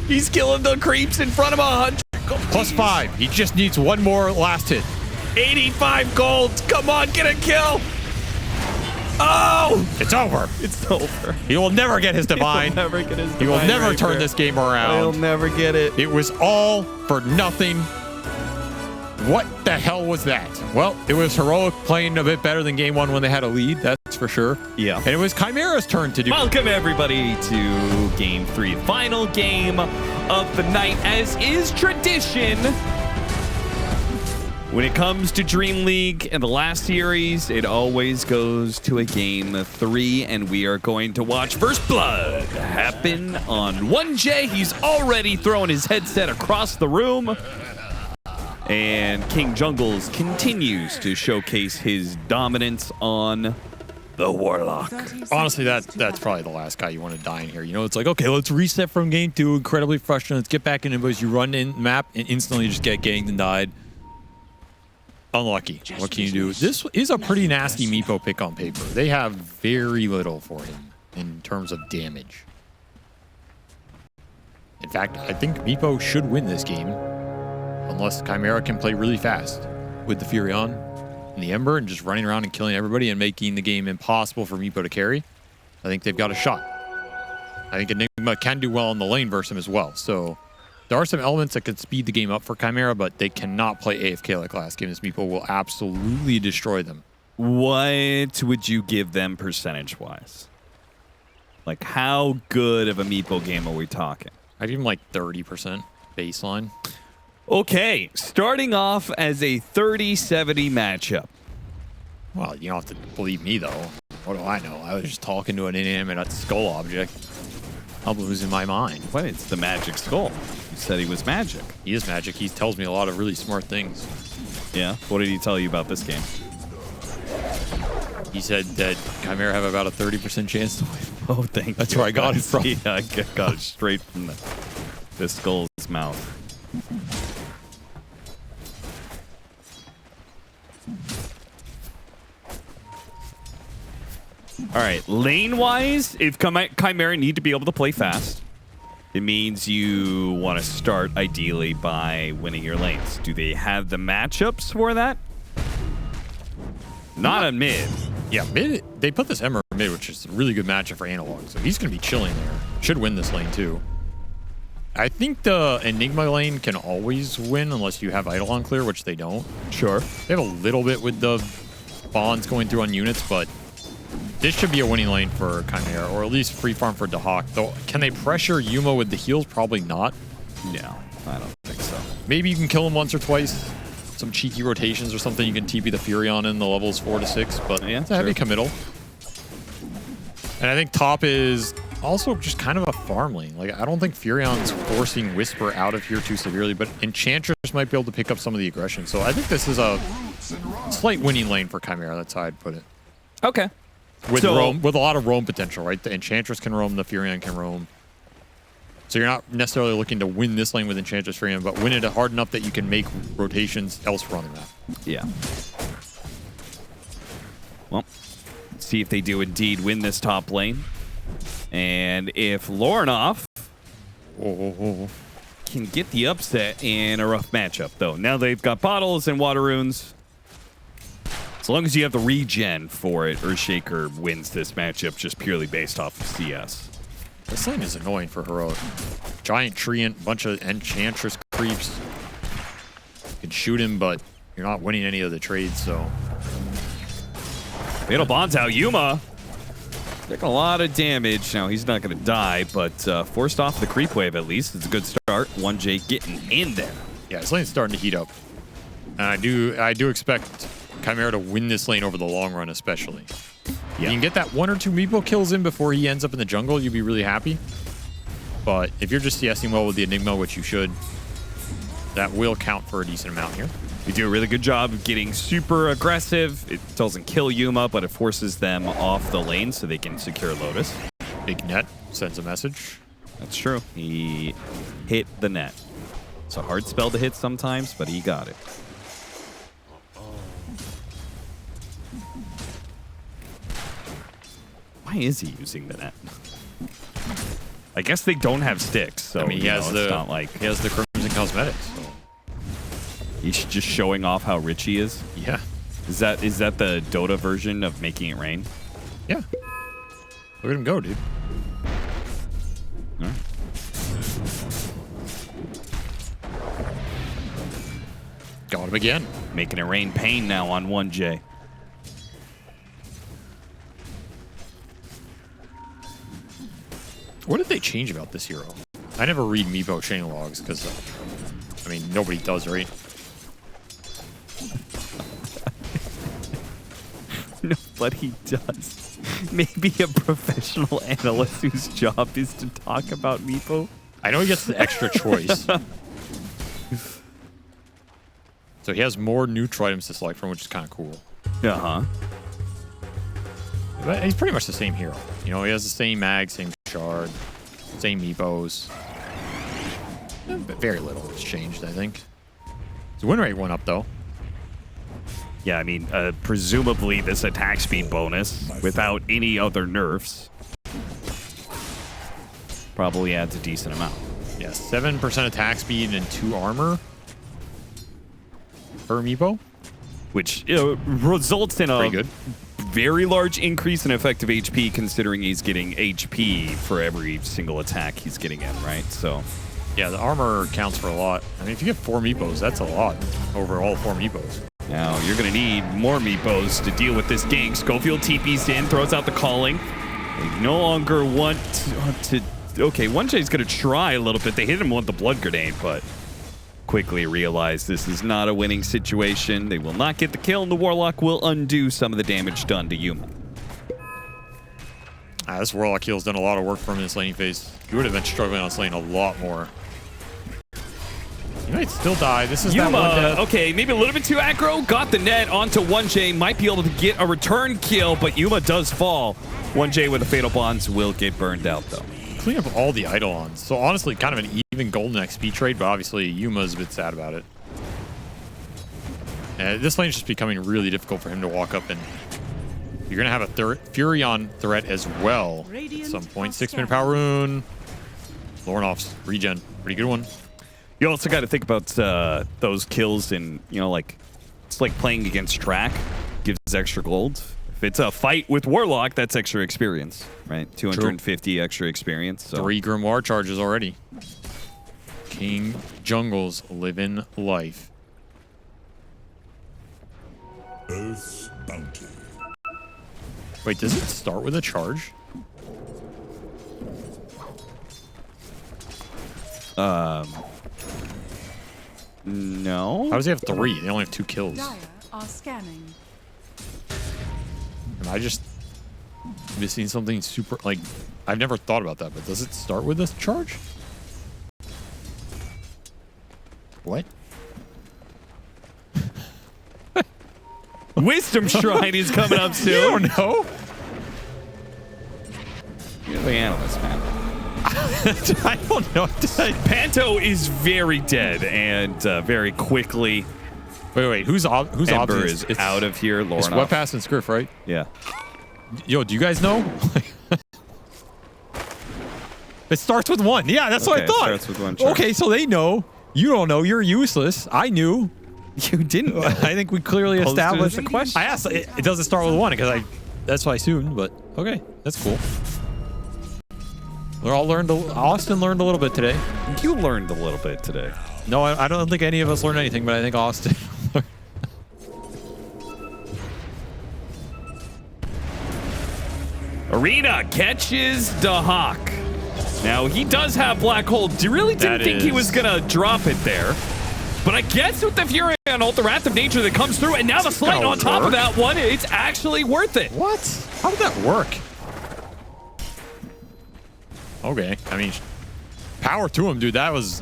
A: He's killing the creeps in front of 100 gold.
B: +5. He just needs one more last hit.
A: 85 gold. Come on, get a kill. Oh!
B: It's over.
A: It's over.
B: He will never get his Divine.
A: He'll never get his Divine.
B: He will never turn this game around.
A: He'll never get it.
B: It was all for nothing. What the hell was that? Well, it was Heroic playing a bit better than game one when they had a lead, that's for sure.
A: Yeah.
B: And it was Chimera's turn to do.
A: Welcome, everybody, to Game 3. Final game of the night, as is tradition. When it comes to DreamLeague and the last series, it always goes to a Game 3, and we are going to watch First Blood happen on 1J. He's already throwing his headset across the room. And King Jungles continues to showcase his dominance on the Warlock.
B: Honestly, that's probably the last guy you want to die in here. You know, it's like, okay, let's reset from game 2. Incredibly frustrating. Let's get back into boys. You run in map and instantly just get ganged and died. Unlucky. What can you do? This is a pretty nasty Meepo pick on paper. They have very little for him in terms of damage. In fact, I think Meepo should win this game. Unless Chimera can play really fast with the Furion and the Ember and just running around and killing everybody and making the game impossible for Meepo to carry. I think they've got a shot. I think Enigma can do well on the lane versus him as well. So there are some elements that could speed the game up for Chimera, but they cannot play AFK like last game. This Meepo will absolutely destroy them.
A: What would you give them percentage-wise? Like, how good of a Meepo game are we talking?
B: I'd give him like 30% baseline.
A: Okay, starting off as a 30-70 matchup.
B: Well, you don't have to believe me, though. What do I know? I was just talking to an inanimate skull object. I'm losing my mind.
A: What? It's the magic skull. You said he was magic.
B: He is magic. He tells me a lot of really smart things.
A: Yeah? What did he tell you about this game?
B: He said that Chimera have about a 30% chance to win.
A: Oh, thank you.
B: That's where I got it from.
A: Yeah, I got it straight from the skull's mouth. All right, lane-wise, if Chimera need to be able to play fast, it means you want to start ideally by winning your lanes. Do they have the matchups for that? Not on mid.
B: Yeah, mid. They put this Ember in mid, which is a really good matchup for Analog. So he's going to be chilling there. Should win this lane too. I think the Enigma lane can always win unless you have Eidolon clear, which they don't.
A: Sure.
B: They have a little bit with the bonds going through on units, but this should be a winning lane for Chimera, or at least free farm for Dahak. Though, can they pressure Yuma with the heals? Probably not.
A: No, I don't think so.
B: Maybe you can kill him once or twice. Some cheeky rotations or something. You can TP the Furion in the levels 4 to 6, but yeah, it's a heavy committal. And I think top is also just kind of a farm lane. Like, I don't think Furion's forcing Whisper out of here too severely, but Enchantress might be able to pick up some of the aggression. So I think this is a slight winning lane for Chimera. That's how I'd put it.
A: Okay.
B: With a lot of roam potential, right? The Enchantress can roam, the Furion can roam. So you're not necessarily looking to win this lane with Enchantress Furion, but win it hard enough that you can make rotations elsewhere on the map.
A: Yeah. Well, let's see if they do indeed win this top lane. And if Lornoff can get the upset in a rough matchup, though. Now they've got bottles and water runes. As long as you have the regen for it, Earthshaker wins this matchup just purely based off of CS.
B: This lane is annoying for Heroic. Giant Treant, bunch of Enchantress creeps. You can shoot him, but you're not winning any of the trades, so.
A: Fatal Bond's out. Yuma taking a lot of damage. Now, he's not going to die, but forced off the creep wave at least. It's a good start. 1J getting in there.
B: Yeah, this lane's starting to heat up. And I do expect Chimera to win this lane over the long run, especially. Yeah. You can get that 1 or 2 Meepo kills in before he ends up in the jungle, you'd be really happy. But if you're just CSing well with the Enigma, which you should, that will count for a decent amount here.
A: You do a really good job of getting super aggressive. It doesn't kill Yuma, but it forces them off the lane so they can secure Lotus.
B: Big net sends a message.
A: That's true. He hit the net. It's a hard spell to hit sometimes, but he got it. Why is he using the net? I guess they don't have sticks, so
B: I mean, he has the Crimson Cosmetics. So.
A: He's just showing off how rich he is.
B: Yeah.
A: Is that the Dota version of making it rain?
B: Yeah. Look at him go, dude.
A: All right.
B: Got him again.
A: Making it rain pain now on 1J.
B: What did they change about this hero? I never read Meepo chain logs because, I mean, nobody does, right?
A: Nobody does. Maybe a professional analyst whose job is to talk about Meepo.
B: I know he gets the extra choice. So he has more neutral items to select from, which is kind of cool.
A: Uh-huh.
B: But he's pretty much the same hero. You know, he has the same mag, same shard, same Meepos. But very little has changed, I think. His win rate went up, though.
A: Yeah, I mean, presumably this attack speed bonus without any other nerfs probably adds a decent amount.
B: Yeah, 7% attack speed and 2 armor per Meepo.
A: Which results in a
B: Pretty good.
A: very large increase in effective HP, considering he's getting HP for every single attack he's getting in, right? So,
B: yeah, the armor counts for a lot. I mean, if you get 4 Meepos, that's a lot over all 4 Meepos.
A: now you're going to need more Meepos to deal with this gank. Schofield TP's in, throws out the calling. They no longer want to... Okay, 1J's going to try a little bit. They hit him with the blood grenade, but quickly realize this is not a winning situation. They will not get the kill, and the Warlock will undo some of the damage done to Yuma.
B: This Warlock heal's done a lot of work for him in this laning phase. He would have been struggling on this lane a lot more. He might still die. This is
A: Yuma,
B: that one death.
A: okay, maybe a little bit too aggro. Got the net onto 1J. Might be able to get a return kill, but Yuma does fall. 1J with the Fatal Bonds will get burned out, though.
B: Clean up all the Eidolons. So honestly, kind of an even golden XP trade, but obviously Yuma's a bit sad about it. This lane's just becoming really difficult for him to walk up, and you're going to have a Furion threat as well at some point. 6-minute power rune. Lornoff's regen. Pretty good one.
A: You also got to think about those kills, and you know, like it's like playing against track. Gives extra gold. If it's a fight with Warlock, that's extra experience, right? 250 extra experience. So.
B: 3 Grimoire charges already. King Jungle's living life.
E: Earth's bounty.
B: Wait, does it start with a charge?
A: No.
B: How does he have 3? They only have 2 kills.
C: Dire are scanning.
B: Am I just missing something super... Like, I've never thought about that, but does it start with a charge? What?
A: Wisdom Shrine is coming up soon.
B: You don't know?
A: You're the analyst, man.
B: I don't know.
A: Panto is very dead, and very quickly...
B: Wait. Who's
A: Ember
B: obvious?
A: is
B: It's
A: out of here.
B: It's
A: Lorna.
B: Webpass and Scriff, right?
A: Yeah.
B: Yo, do you guys know? It starts with 1. Yeah, that's what I
A: Okay,
B: thought.
A: starts with 1, sure.
B: Okay, so they know. You don't know. You're useless. I knew.
A: You didn't know.
B: I think we clearly
A: Posed it as
B: established
A: a question.
B: I asked. It doesn't start with 1 because that's what I assumed. But okay, that's cool. We all learned. Austin learned a little bit today.
A: You learned a little bit today.
B: No, I don't think any of us learned anything, but I think Austin.
A: Arena catches the Hawk. Now, he does have Black Hole. Really didn't think he was going to drop it there. But I guess with the Fury on ult, the Wrath of Nature that comes through, and now the Slate on top of that one, it's actually worth it.
B: What? How did that work? Okay, I mean, power to him, dude. That was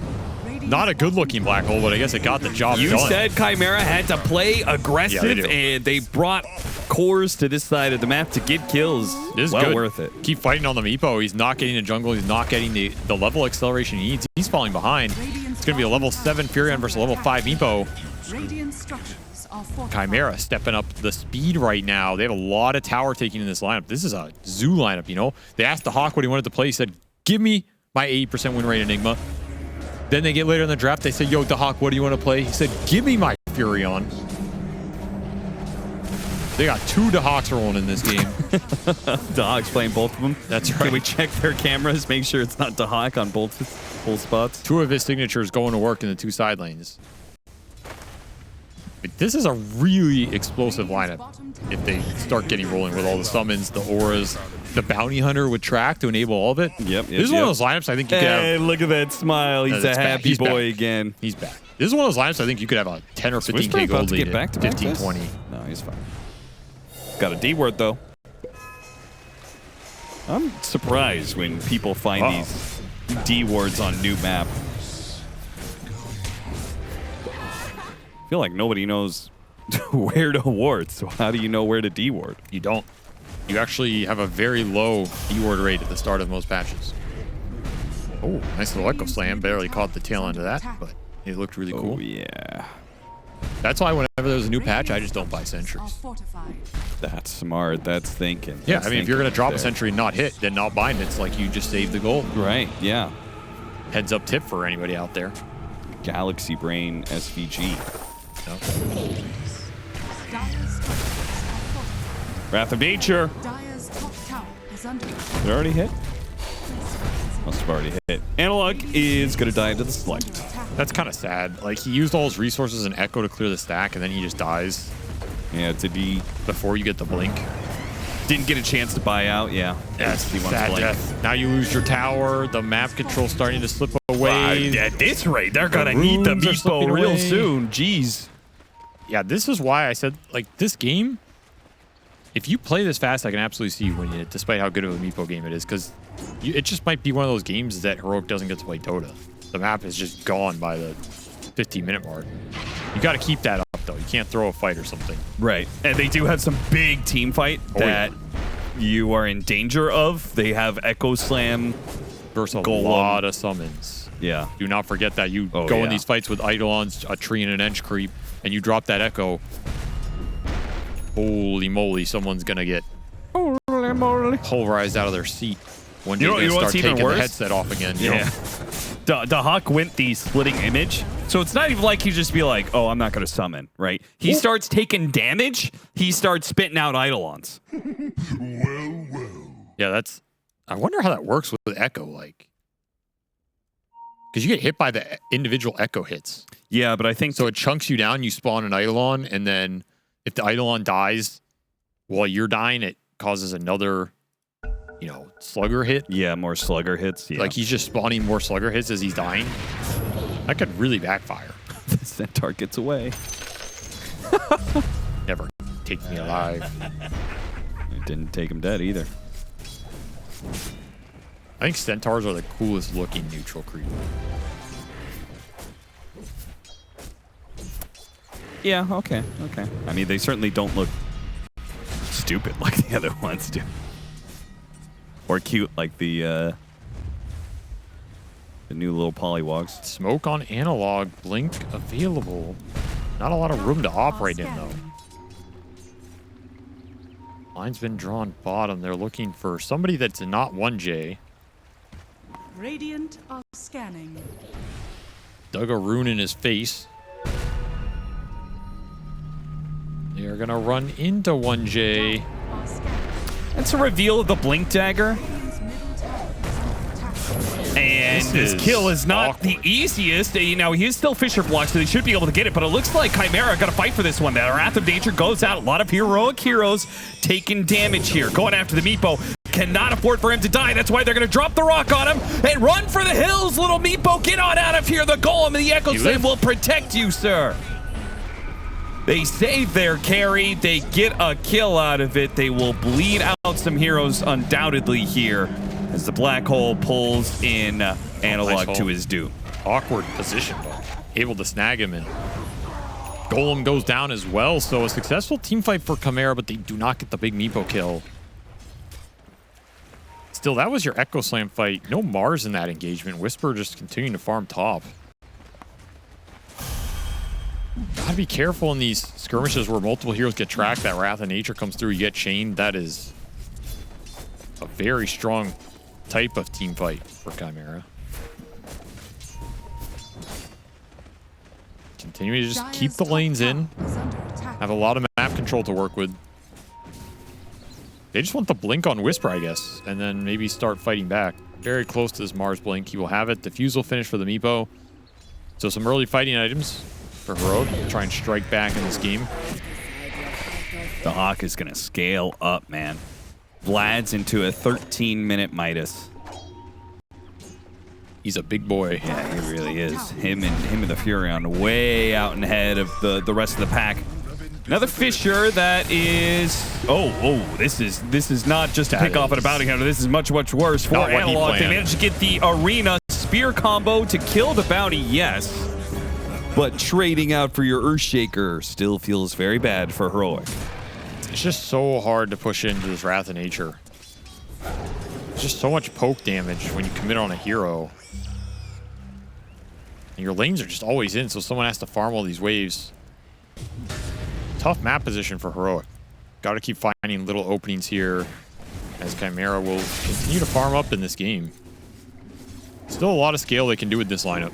B: not a good-looking black hole, but I guess it got the job done.
A: You said Chimera had to play aggressive, and they brought cores to this side of the map to get kills.
B: This is
A: well
B: good.
A: Worth it.
B: Keep fighting on the Meepo. He's not getting the jungle. He's not getting the level acceleration he needs. He's falling behind. It's going to be a level 7 Furion versus a level 5 Meepo.
C: Radiant structures are fortified.
B: Chimera stepping up the speed right now. They have a lot of tower taking in this lineup. This is a zoo lineup, you know? They asked the Hawk what he wanted to play. He said, give me my 80% win rate Enigma. Then they get later in the draft. They say, yo, the Hawk, what do you want to play? He said, give me my Furion. They got 2 Dahawks rolling in this game.
A: Dahawk's playing both of them.
B: That's right.
A: Can we check their cameras, make sure it's not Dahawk on both full spots?
B: 2 of his signatures going to work in the 2 side lanes. This is a really explosive lineup if they start getting rolling with all the summons, the auras, the bounty hunter with track to enable all of it.
A: Yep.
B: This is one of those lineups I think you could have.
A: Hey, look at that smile. He's a happy boy again.
B: He's back. This is one of those lineups I think you could have a 10 or 15k gold lead. 15, 20.
A: No, he's fine. Got a D word though. I'm surprised when people find these D words on new map. I feel like nobody knows where to ward, so how do you know where to D ward?
B: You don't. You actually have a very low D ward rate at the start of most patches. Oh, nice little Echo Slam. Barely caught the tail end of that, but it looked really cool.
A: Oh, yeah.
B: That's why whenever there's a new patch, I just don't buy sentries.
A: That's smart. That's thinking.
B: Yeah, I mean, if you're going to drop a sentry and not hit, then not bind, it's like you just saved the gold.
A: Right, yeah.
B: Heads up tip for anybody out there.
A: Galaxy Brain SVG.
B: No.
A: Wrath of Nature. Did it already hit? Must have already hit. Analog is going to die into the select.
B: That's kind of sad. Like, he used all his resources in Echo to clear the stack, and then he just dies.
A: Yeah, to be
B: before you get the blink.
A: Didn't get a chance to buy out, yeah.
B: That's sad death. Now you lose your tower. The map control starting to slip away.
A: At this rate, they're going to need the Meepo real soon. Jeez.
B: Yeah, this is why I said, like, this game, if you play this fast, I can absolutely see you winning it, despite how good of a Meepo game it is, because it just might be one of those games that Heroic doesn't get to play Dota. The map is just gone by the 15-minute mark. You got to keep that up, though. You can't throw a fight or something.
A: Right. And they do have some big team fight that you are in danger of. They have Echo Slam
B: versus a lot of summons.
A: Yeah.
B: Do not forget that you go in these fights with Eidolons, a tree, and an Ench creep, and you drop that Echo. Holy moly, someone's going to get pulverized out of their seat. One day they're going to start taking the headset off again.
A: Yeah. The Hawk went the splitting image. So it's not even like he just be like, oh, I'm not going to summon, right? He starts taking damage. He starts spitting out Eidolons.
B: Yeah, that's... I wonder how that works with Echo, like... Because you get hit by the individual Echo hits.
A: Yeah, but I think...
B: So it chunks you down, you spawn an Eidolon, and then if the Eidolon dies while you're dying, it causes another... you know, slugger hit.
A: Yeah, more slugger hits. Yeah.
B: Like he's just spawning more slugger hits as he's dying. That could really backfire.
A: The Centaur gets away.
B: Never take me alive.
A: It didn't take him dead either.
B: I think Centaurs are the coolest looking neutral creep.
A: Yeah, okay. I mean, they certainly don't look stupid like the other ones do. Or cute like the new little polywogs.
B: Smoke on analog, blink available. Not a lot of room to operate in though. Line's been drawn bottom. They're looking for somebody that's not 1J.
C: Radiant are scanning.
B: Dug a rune in his face. They are gonna run into 1J.
A: That's a reveal of the Blink Dagger. And this kill is not the easiest. You know, he is still Fisher blocked, so they should be able to get it. But it looks like Chimera got to fight for this one. The Wrath of Nature goes out. A lot of heroic heroes taking damage here. Going after the Meepo. Cannot afford for him to die. That's why they're going to drop the rock on him and run for the hills. Little Meepo, get on out of here. The Golem and the Echo Slam will protect you, sir. They save their carry. They get a kill out of it. They will bleed out some heroes undoubtedly here as the Black Hole pulls in Analog to his doom.
B: Awkward position, but able to snag him, and Golem goes down as well. So a successful team fight for Chimera, but they do not get the big Meepo kill. Still, that was your Echo Slam fight. No Mars in that engagement. Whisper just continuing to farm top. Gotta be careful in these skirmishes where multiple heroes get tracked. That Wrath of Nature comes through, you get chained. That is a very strong type of team fight for Chimera. Continuing to just keep the lanes in. Have a lot of map control to work with. They just want the blink on Whisper, I guess, and then maybe start fighting back. Very close to this Mars blink. He will have it. Diffuse will finish for the Meepo. So some early fighting items. for Heroic to try and strike back in this game.
A: The Hawk is going to scale up, man. Vlad's into a 13-minute Midas.
B: He's a big boy.
A: Yeah, he really is. Him and the Furion way out and ahead of the rest of the pack. Another Fissure that is... this is not just a pick off at a bounty hunter. This is much, much worse for Analog. They managed to get the Arena Spear combo to kill the bounty, yes. But trading out for your Earthshaker still feels very bad for Heroic.
B: It's just so hard to push into this Wrath of Nature. There's just so much poke damage when you commit on a hero. And your lanes are just always in, so someone has to farm all these waves. Tough map position for Heroic. Got to keep finding little openings here as Chimera will continue to farm up in this game. Still a lot of scale they can do with this lineup.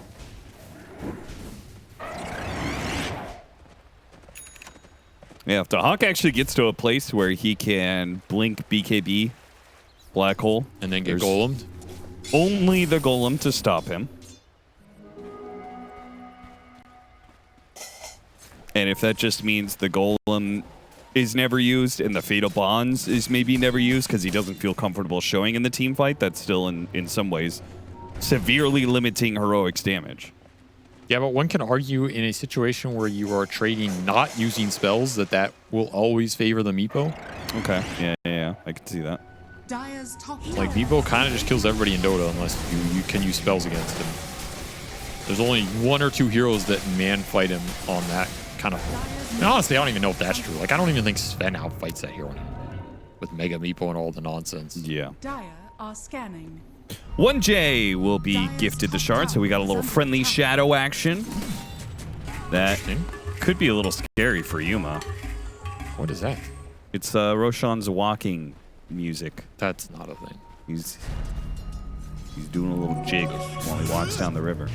A: Yeah, if the Hawk actually gets to a place where he can blink BKB, Black Hole,
B: And then get golemed.
A: Only the Golem to stop him. And if that just means the Golem is never used and the Fatal Bonds is maybe never used because he doesn't feel comfortable showing in the team fight, that's still in some ways severely limiting Heroic's damage.
B: Yeah, but one can argue in a situation where you are trading not using spells that will always favor the Meepo.
A: Okay, yeah, I can see that.
C: Dire's top
B: Like,
C: tower
B: Meepo kind of just kills everybody in Dota unless you can use spells against him. There's only one or two heroes that man fight him on that kind of... And honestly, I don't even know if that's true. Like, I don't even think Sven outfights that hero with Mega Meepo and all the nonsense.
A: Yeah.
C: Dire are scanning.
A: 1J will be gifted the shard, so we got a little friendly shadow action. That could be a little scary for Yuma.
B: What is that?
A: It's Roshan's walking music.
B: That's not a thing.
A: He's doing a little jig while he walks down the river.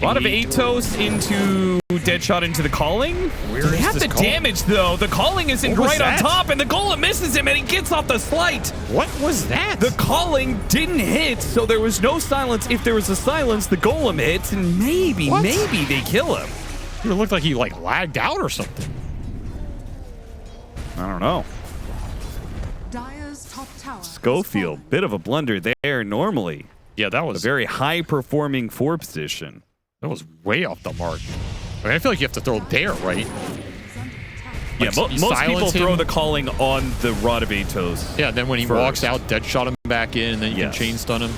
A: A lot of Atos into Deadshot into the Calling.
B: Where
A: They
B: is
A: have
B: this
A: the
B: Calling?
A: damage, though. The Calling isn't
B: What was
A: right on
B: that?
A: top, and the Golem misses him, and he gets off the Slight.
B: What was that?
A: The Calling didn't hit, so there was no silence. If there was a silence, the Golem hits, and maybe they kill him.
B: It looked like he like lagged out or something.
A: I don't know.
C: Dire's top tower has
A: Schofield,
C: fallen.
A: bit of a blunder there normally.
B: Yeah, that
A: A
B: was
A: very high-performing 4 position.
B: that was way off the mark. I mean, I feel like you have to throw there, right?
C: Is under attack.
A: Yeah,
B: Like, you
A: most people
B: silence
A: throw
B: him.
A: the Calling on the Rod of Atos.
B: Yeah, then when he
A: First.
B: walks out, Deadshot him back in, and then you
A: Yes.
B: can chain stun him.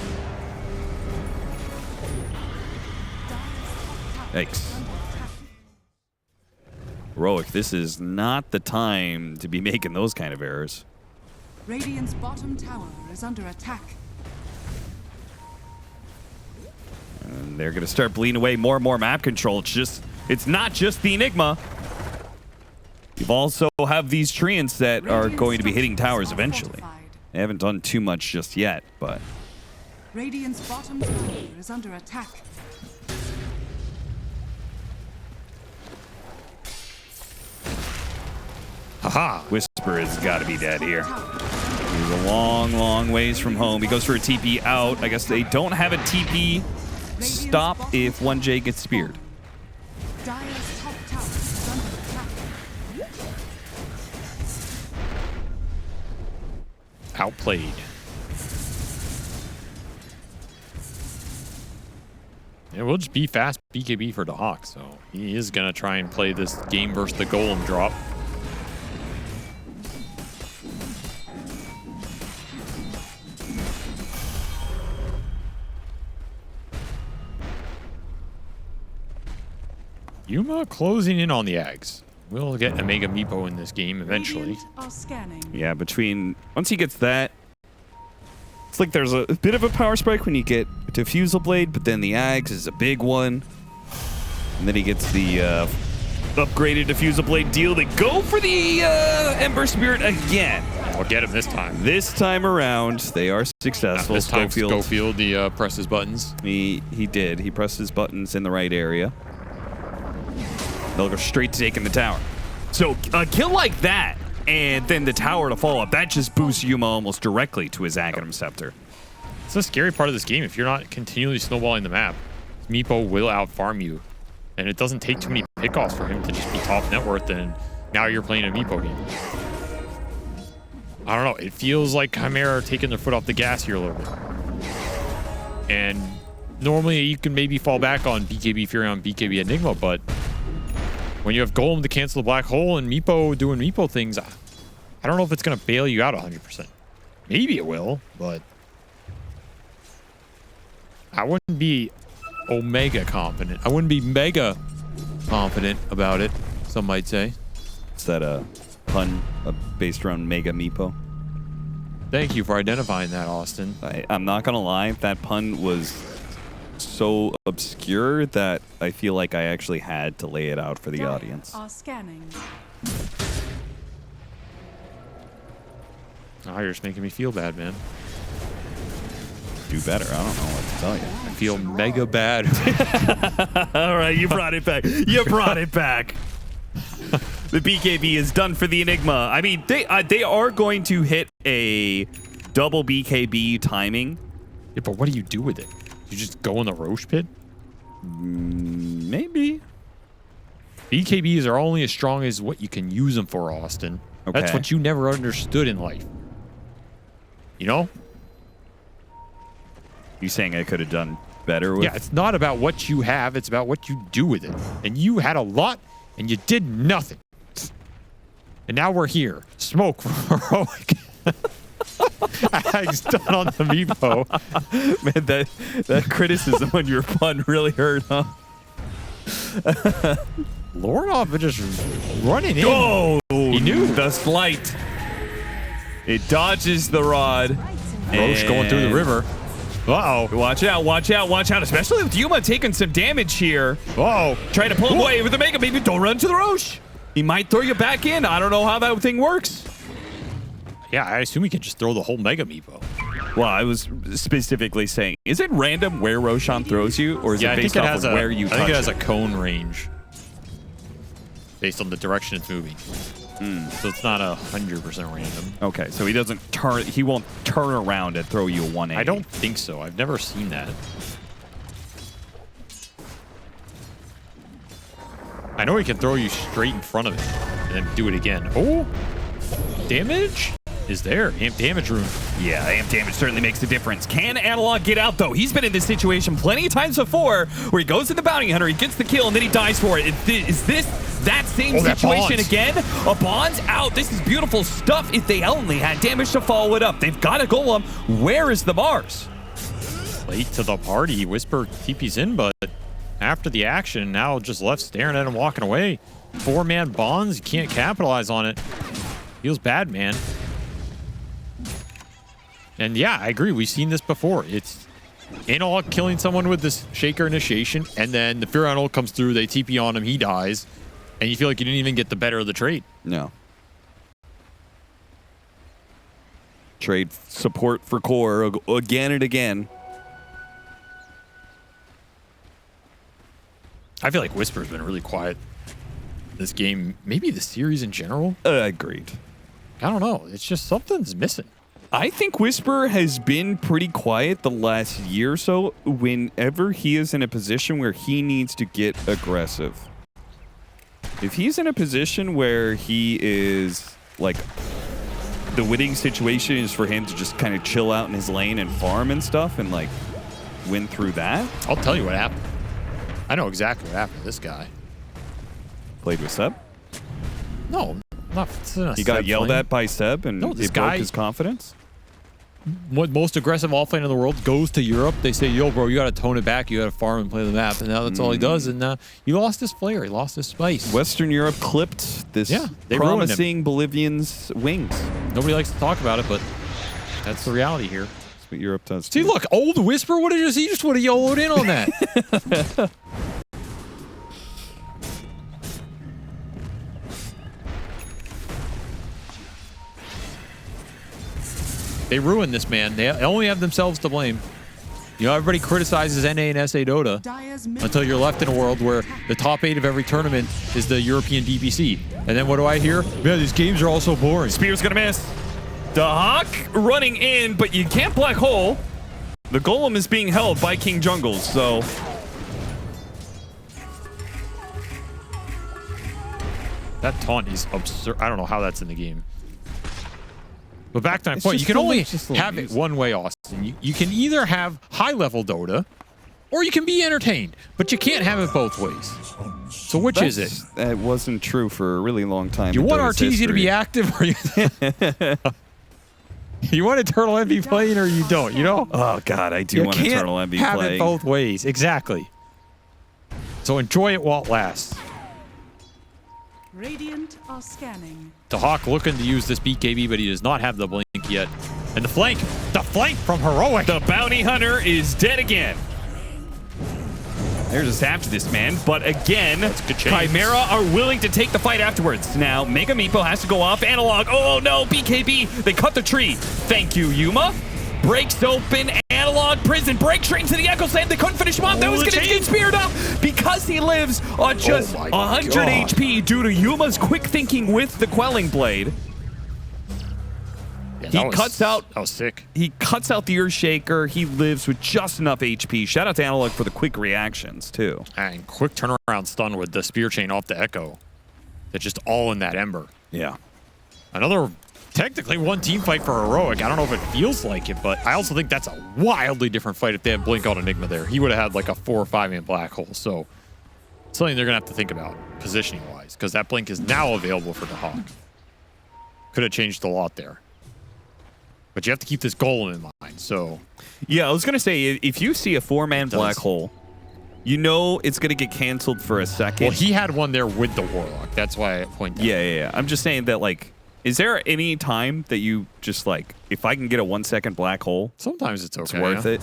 A: Yikes. Heroic, this is not the time to be making those kind of errors.
C: Radiant's bottom tower is under attack.
A: And they're going to start bleeding away more and more map control. It's not just the Enigma. You also have these treants that are
C: Radiant
A: going to be hitting
C: structures
A: towers
C: are
A: eventually.
C: fortified.
A: They haven't done too much just yet, but
C: Radiant's bottom tower is under attack.
B: Haha.
A: Whisper has got to be dead here.
C: Tower
A: He's a long, long ways from home. He goes for a TP out. I guess they don't have a TP stop if 1J gets speared.
C: Dire's top tower is under attack.
B: Outplayed. It will just be fast BKB for the Hawk, so he is going to try and play this game versus the Golem drop. Yuma closing in on the Ags. We'll get a Mega Meepo in this game eventually.
C: Radiant are scanning.
A: Yeah, once he gets that, it's like there's a bit of a power spike when you get Diffusal Blade, but then the Ags is a big one. And then he gets the upgraded Diffusal Blade deal. They go for the Ember Spirit again.
B: I'll get him this time.
A: This time around, they are successful.
B: This time Schofield presses buttons.
A: He did. He pressed his buttons in the right area. They'll go straight to taking the tower. So a kill like that, and then the tower to follow up, that just boosts Yuma almost directly to his Aghanim Scepter.
B: It's the scary part of this game. If you're not continually snowballing the map, Meepo will out-farm you. And it doesn't take too many pickoffs for him to just be top net worth, and now you're playing a Meepo game. I don't know. It feels like Chimera are taking their foot off the gas here a little bit. And normally you can maybe fall back on BKB Furion, BKB Enigma, but when you have Golem to cancel the black hole and Meepo doing Meepo things, I don't know if it's going to bail you out 100%. Maybe it will, but I wouldn't be omega confident. I wouldn't be mega confident about it, some might say.
F: Is that a pun based around Mega Meepo?
B: Thank you for identifying that, Austin.
F: I'm not gonna lie, that pun was so obscure that I feel like I actually had to lay it out for the audience.
C: Are scanning.
B: Oh, you're just making me feel bad, man.
F: Do better. I don't know what to tell you.
B: I feel mega bad.
A: All right, you brought it back. You brought it back. The BKB is done for the Enigma. I mean, they are going to hit a double BKB timing.
B: Yeah, but what do you do with it? You just go in the Roche pit?
F: Maybe.
B: BKBs are only as strong as what you can use them for, Austin.
F: Okay.
B: That's what you never understood in life. You know?
F: You saying I could have done better with?
B: Yeah, it's not about what you have. It's about what you do with it. And you had a lot, and you did nothing. And now we're here. Smoke for heroic. Ags done on the Meepo.
F: Man, that criticism on your pun really hurt, huh?
B: Lornoff just running in.
A: Oh,
B: he knew.
A: The slight. It dodges the rod.
B: Roche going through the river. Uh-oh.
A: Watch out, watch out, watch out. Especially with Yuma taking some damage here.
B: Uh-oh.
A: Trying to pull him away with the Mega Baby. Don't run to the Roche. He might throw you back in. I don't know how that thing works.
B: Yeah, I assume he can just throw the whole Mega Meepo.
F: Well, I was specifically saying, is it random where Roshan throws you, or is it based off of where you touch it?
B: I think it has a cone range based on the direction it's moving. So it's not 100% random.
F: Okay, so he doesn't turn. He won't turn around and throw you a 180.
B: I don't think so. I've never seen that. I know he can throw you straight in front of it and then do it again. Oh, damage is there. Amp damage rune.
A: Yeah, amp damage certainly makes a difference. Can Analog get out, though? He's been in this situation plenty of times before where he goes to the bounty hunter, he gets the kill, and then he dies for it. Is this that same situation again? A Bond's out. This is beautiful stuff. If they only had damage to follow it up. They've got a Golem. Where is the Mars?
B: Late to the party. Whisper TP's in, but after the action, now just left staring at him walking away. 4-man Bonds, you can't capitalize on it. Feels bad, man. And yeah, I agree. We've seen this before. It's Analog killing someone with this Shaker initiation, and then the Furion ult comes through, they TP on him, he dies, and you feel like you didn't even get the better of the trade.
F: No. Trade support for core again and again.
B: I feel like Whisper's been really quiet this game, maybe the series in general.
F: Agreed.
B: I don't know. It's just something's missing.
F: I think Whisper has been pretty quiet the last year or so whenever he is in a position where he needs to get aggressive. If he's in a position where he is, like, the winning situation is for him to just kind of chill out in his lane and farm and stuff and, like, win through that.
B: I'll tell you what happened. I know exactly what happened to this guy.
F: Played with Seb?
B: No, not.
F: He got yelled at by Seb and it broke his confidence?
B: What most aggressive offlane in the world goes to Europe. They say, yo, bro, you got to tone it back. You got to farm and play the map. And now that's all he does. And he lost his flair. He lost his spice.
F: Western Europe clipped this promising Bolivian's wings.
B: Nobody likes to talk about it, but that's the reality here.
F: That's what Europe does.
B: See, look, old Whisper would have just would have YOLO'd in on that. They ruined this, man. They only have themselves to blame. You know, everybody criticizes NA and SA Dota until you're left in a world where the top 8 of every tournament is the European DPC. And then what do I hear? Man, these games are all so boring.
A: Spear's gonna miss. The Hawk running in, but you can't black hole. The Golem is being held by King Jungles, so
B: That taunt is absurd. I don't know how that's in the game. But back to my
F: It's
B: point, you
F: just
B: can only
F: just a little
B: have it
F: music.
B: one way, Austin. You can either have high-level Dota, or you can be entertained. But you can't have it both ways. So which is it?
F: That wasn't true for a really long time.
B: You
F: in
B: want
F: Dota's
B: RTZ to be
F: history.
B: active, or you want Eternal Envy playing, or you don't, you know?
F: Oh, God, I do want Eternal Envy
B: have
F: playing.
B: it both ways. Exactly. So enjoy it while it lasts.
C: Radiant are scanning.
B: The Hawk looking to use this BKB, but he does not have the blink yet. And the flank from Heroic.
A: The bounty hunter is dead again. They're just after this man, but again, Chimera are willing to take the fight afterwards. Now, Mega Meepo has to go off Analog. Oh no, BKB, they cut the tree. Thank you, Yuma. Breaks open, Analog, Prison, break straight to the Echo Slam. They couldn't finish him off. That was going to get speared up because he lives on just 100 HP due to Yuma's quick thinking with the Quelling Blade.
B: Yeah,
A: cuts out.
B: That was sick.
A: He cuts out the Earthshaker. He lives with just enough HP. Shout out to Analog for the quick reactions, too.
B: And quick turnaround stun with the spear chain off the Echo. That's just all in that Ember.
A: Yeah.
B: Another, technically, one team fight for Heroic. I don't know if it feels like it, but I also think that's a wildly different fight if they had Blink on Enigma there. He would have had like a 4 or 5-man black hole. So, something they're going to have to think about, positioning-wise, because that Blink is now available for the Hawk. Could have changed a lot there. But you have to keep this goal in mind, so...
A: Yeah, I was going to say, if you see a 4-man black hole, you know it's going to get canceled for a second.
B: Well, he had one there with the Warlock. That's why I point out.
A: Yeah. I'm just saying that, like, is there any time that you just, like, if I can get a 1-second black hole,
B: Sometimes it's okay.
A: it's worth it?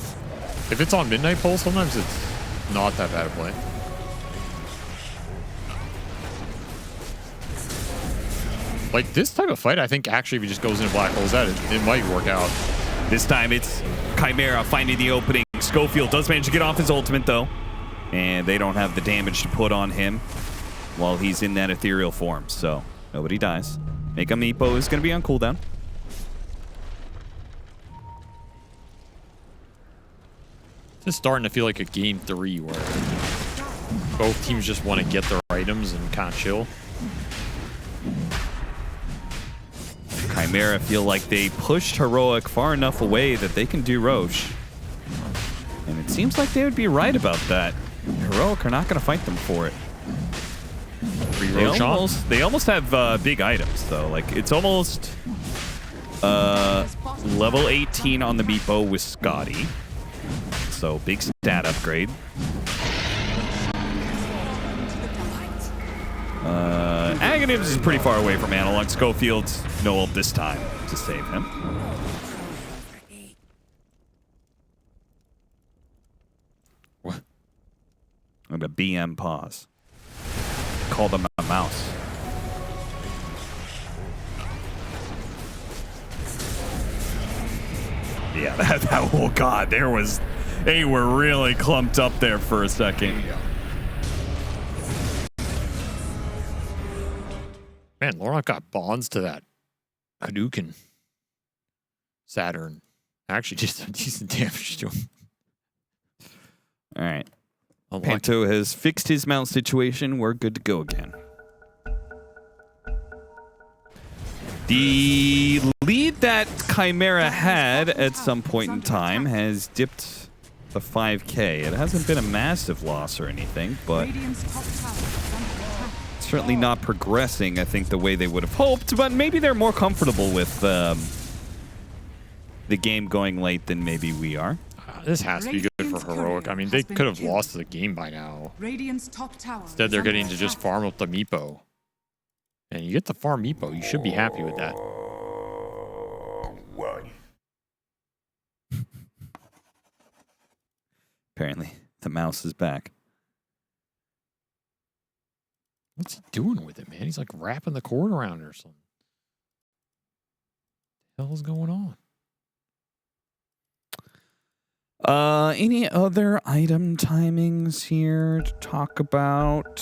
B: If it's on Midnight Pulse, sometimes it's not that bad a play. Like, this type of fight, I think, actually, if he just goes into black holes, it might work out.
A: This time it's Chimera finding the opening. Schofield does manage to get off his ultimate, though. And they don't have the damage to put on him while he's in that ethereal form. So nobody dies. Mega Meepo is going to be on cooldown.
B: It's starting to feel like a game 3 where both teams just want to get their items and kind of chill.
A: Chimera feel like they pushed Heroic far enough away that they can do Roche. And it seems like they would be right about that. Heroic are not going to fight them for it. They almost have big items, though. Like, it's almost level 18 on the Meepo with Scotty. So, big stat upgrade. Agonibs is pretty far away from Analog. Schofield's no ult this time to save him.
B: What?
A: I'm gonna BM pause. Call them a mouse. Yeah, oh god, they were really clumped up there for a second.
B: Man, Lornock got bonds to that Hadouken Saturn. Actually, just some decent damage to him.
A: All right. Panto has fixed his mount situation. We're good to go again. The lead that Chimera had at some point in time has dipped to 5K. It hasn't been a massive loss or anything, but
C: Radiant's top tower is under attack.
A: certainly not progressing, I think, the way they would have hoped. But maybe they're more comfortable with the game going late than maybe we are.
B: This has to be good for Heroic. I mean, they could have lost the game by now.
C: Radiant's top tower.
B: Instead, they're getting to just farm up the Meepo. And you get the farm Meepo, you should be happy with that.
A: Apparently, the mouse is back.
B: What's he doing with it, man? He's like wrapping the cord around it or something. What the hell is going on?
A: Any other item timings here to talk about?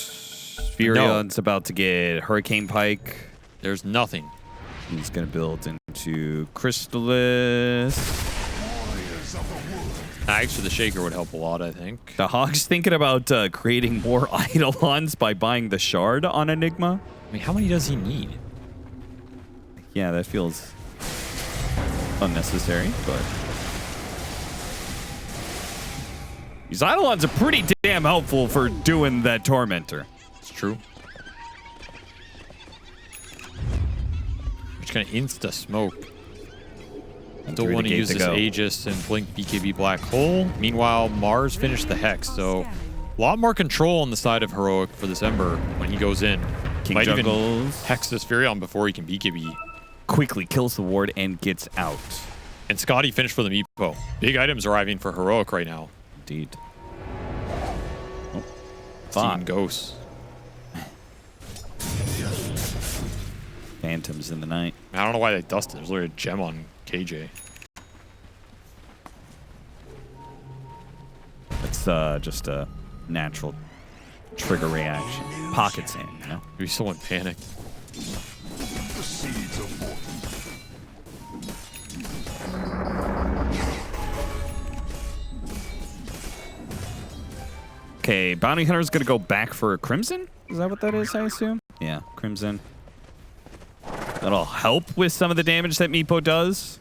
A: Furion's about to get Hurricane Pike.
B: There's nothing.
A: He's going to build into Crystallis.
B: Tags for the Shaker would help a lot, I think.
F: The Hog's thinking about creating more Eidolons by buying the Shard on Enigma.
B: I mean, how many does he need?
F: Yeah, that feels unnecessary, but... These Eidolons are pretty damn helpful for doing that Tormentor.
B: It's true. Just gonna insta smoke. Still want to use this Aegis and blink BKB Black Hole. Meanwhile, Mars finished the Hex, so a lot more control on the side of Heroic for this Ember when he goes in.
F: King
B: Might even
F: Juggles.
B: Hex this Furion before he can BKB.
F: Quickly kills the ward and gets out.
B: And Scotty finished for the Meepo. Big items arriving for Heroic right now.
F: Indeed. Oh,
B: Team Ghosts.
F: Phantoms in the night.
B: I don't know why they dusted. There's literally a gem on KJ.
F: It's just a natural trigger reaction. Pocket sand, you know?
B: Maybe someone panicked.
F: Okay, Bounty Hunter's gonna go back for a Crimson? Is that what that is, I assume? Yeah, Crimson. That'll help with some of the damage that Meepo does.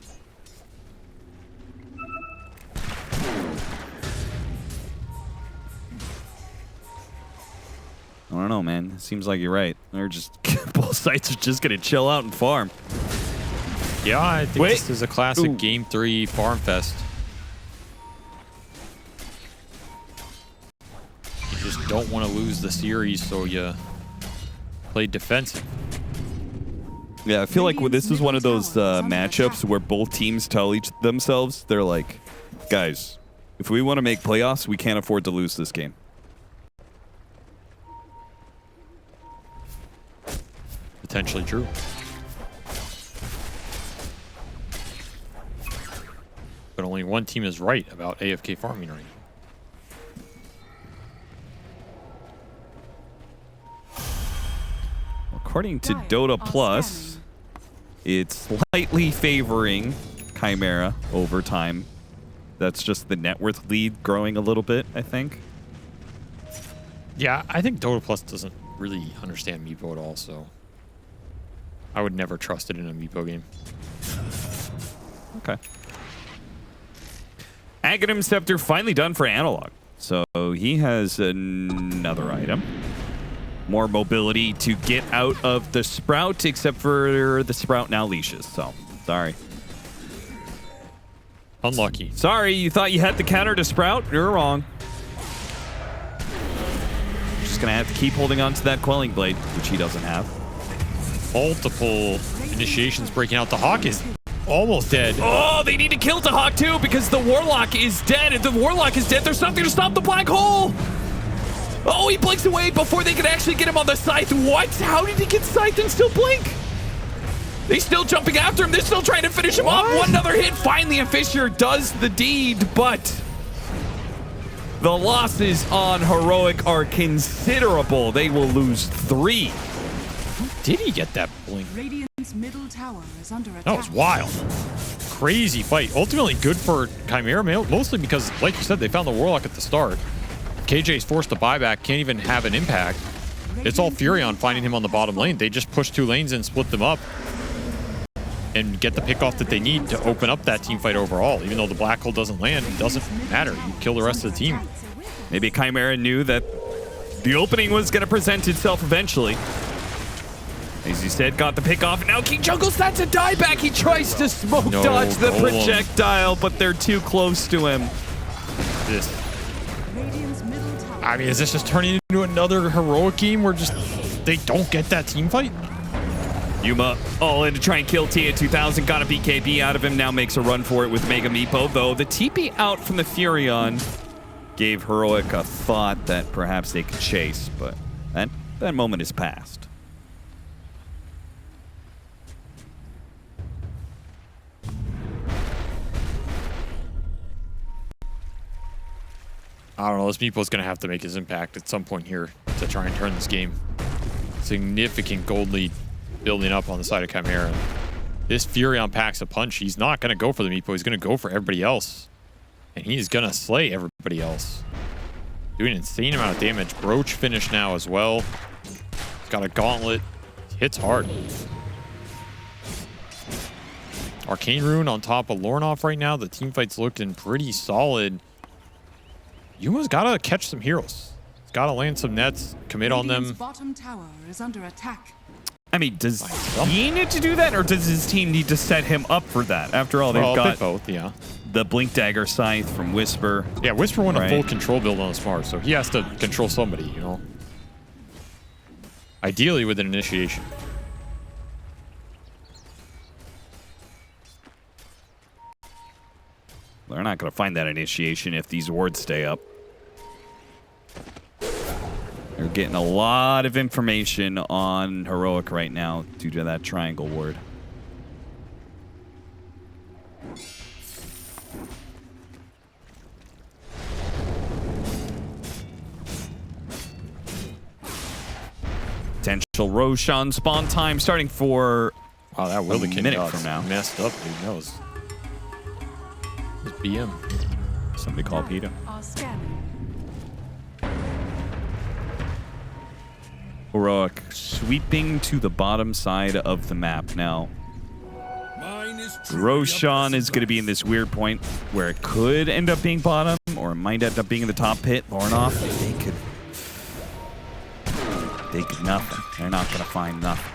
F: I don't know, man. It seems like you're right. They're just both sides are just gonna chill out and farm.
B: Yeah, I think this is a classic Game 3 farm fest. You just don't want to lose the series, so you play defensive.
F: Yeah, I feel like this is one of those matchups where both teams tell each themselves, they're like, guys, if we want to make playoffs, we can't afford to lose this game.
B: Potentially true. But only one team is right about AFK farming right now.
F: According to Dota Plus, it's slightly favoring Chimera over time. That's just the net worth lead growing a little bit, I think.
B: Yeah, I think Dota Plus doesn't really understand Meepo at all, so I would never trust it in a Meepo game.
F: Okay. Aghanim Scepter finally done for Analog. So he has another item. More mobility to get out of the Sprout, except for the Sprout now leashes. So, sorry.
B: Unlucky.
F: Sorry, you thought you had the counter to Sprout? You're wrong. Just gonna have to keep holding on to that Quelling Blade, which he doesn't have.
B: Multiple initiations breaking out. The Hawk is almost dead.
F: Oh, they need to kill the Hawk too because the Warlock is dead. If the Warlock is dead, there's nothing to stop the Black Hole. Oh, he blinks away before they can actually get him on the Scythe. What? How did he get Scythe and still blink? They're still jumping after him. They're still trying to finish him off. One other hit. Finally, and Fisher does the deed, but the losses on Heroic are considerable. They will lose 3.
B: Did he get that blink?
C: Radiant's middle tower is under attack.
B: That was wild. Crazy fight. Ultimately good for Chimera, mostly because, like you said, they found the Warlock at the start. KJ's forced to buyback, can't even have an impact. It's all Furion finding him on the bottom lane. They just push 2 lanes and split them up and get the pick off that they need to open up that team fight overall. Even though the Black Hole doesn't land, it doesn't matter. You kill the rest of the team.
F: Maybe Chimera knew that the opening was going to present itself eventually. As you said, got the pick off. Now King Juggles, that's a dieback. He tries to smoke dodge the projectile, but they're too close to him.
B: I mean, is this just turning into another Heroic game where just they don't get that team fight?
F: Yuma all in to try and kill Tia 2000. Got a BKB out of him. Now makes a run for it with Mega Meepo, though. The TP out from the Furion gave Heroic a thought that perhaps they could chase, but that moment is past.
B: I don't know. This Meepo's going to have to make his impact at some point here to try and turn this game. Significant gold lead building up on the side of Chimera. This Furion packs a punch. He's not going to go for the Meepo. He's going to go for everybody else. And he's going to slay everybody else. Doing an insane amount of damage. Broach finished now as well. He's got a gauntlet. Hits hard. Arcane Rune on top of Lornoff right now. The team fight's looking pretty solid. Yuma's got to catch some heroes. He's got to land some nets, commit on them.
C: Bottom tower is under attack.
F: I mean, does he need to do that, or does his team need to set him up for that? After all, they've
B: Well, a
F: got
B: bit both, yeah.
F: the Blink Dagger Scythe from Whisper.
B: Yeah, Whisper went a
F: Right.
B: full control build on his Mars, so he has to control somebody, you know? Ideally with an initiation.
F: They're not going to find that initiation if these wards stay up. They're getting a lot of information on Heroic right now due to that triangle ward. Potential Roshan spawn time starting for
B: Wow, that Willikin
F: minute
B: got
F: from now.
B: messed up, dude. That was BM.
F: somebody call Peter.
C: Are scanning.
F: Heroic sweeping to the bottom side of the map now.
E: Mine is truly
F: Roshan
E: up
F: is going to be in this weird point where it could end up being bottom or it might end up being in the top pit. Lornoff, they could nothing. They're not going to find nothing.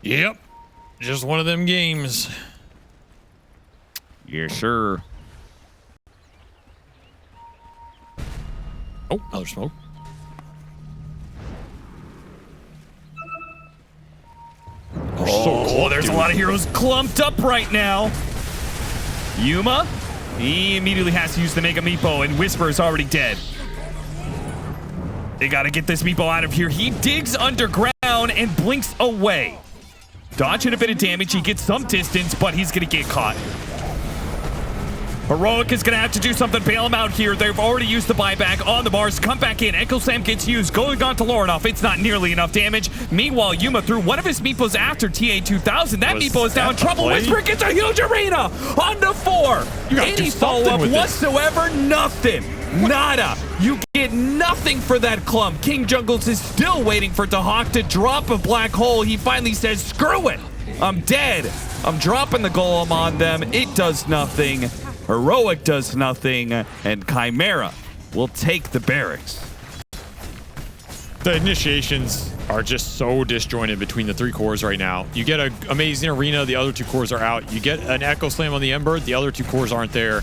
B: Yep. Just one of them games.
F: Yeah, sure.
B: Oh, another smoke.
F: Oh, there's a lot of heroes clumped up right now. Yuma, he immediately has to use the Mega Meepo, and Whisper is already dead. They got to get this Meepo out of here. He digs underground and blinks away. Dodging a bit of damage, he gets some distance, but he's going to get caught. Heroic is going to have to do something, bail him out here. They've already used the buyback on the Mars. Come back in. Echo Slam gets used. Going on to Lornoff. It's not nearly enough damage. Meanwhile, Yuma threw one of his Meepos after TA2000. That Meepo is now in trouble.
B: play?
F: Whisper gets a huge arena on the 4.
B: You gotta do
F: Any
B: something
F: follow-up
B: with this.
F: whatsoever? Nothing. Nada. You get nothing for that clump. King Jungles is still waiting for Dahak to drop a black hole. He finally says, screw it. I'm dead. I'm dropping the golem on them. It does nothing. Heroic does nothing. And Chimera will take the barracks.
B: The initiations are just so disjointed between the 3 cores right now. You get an amazing arena, the other 2 cores are out. You get an Echo Slam on the Ember, the other 2 cores aren't there.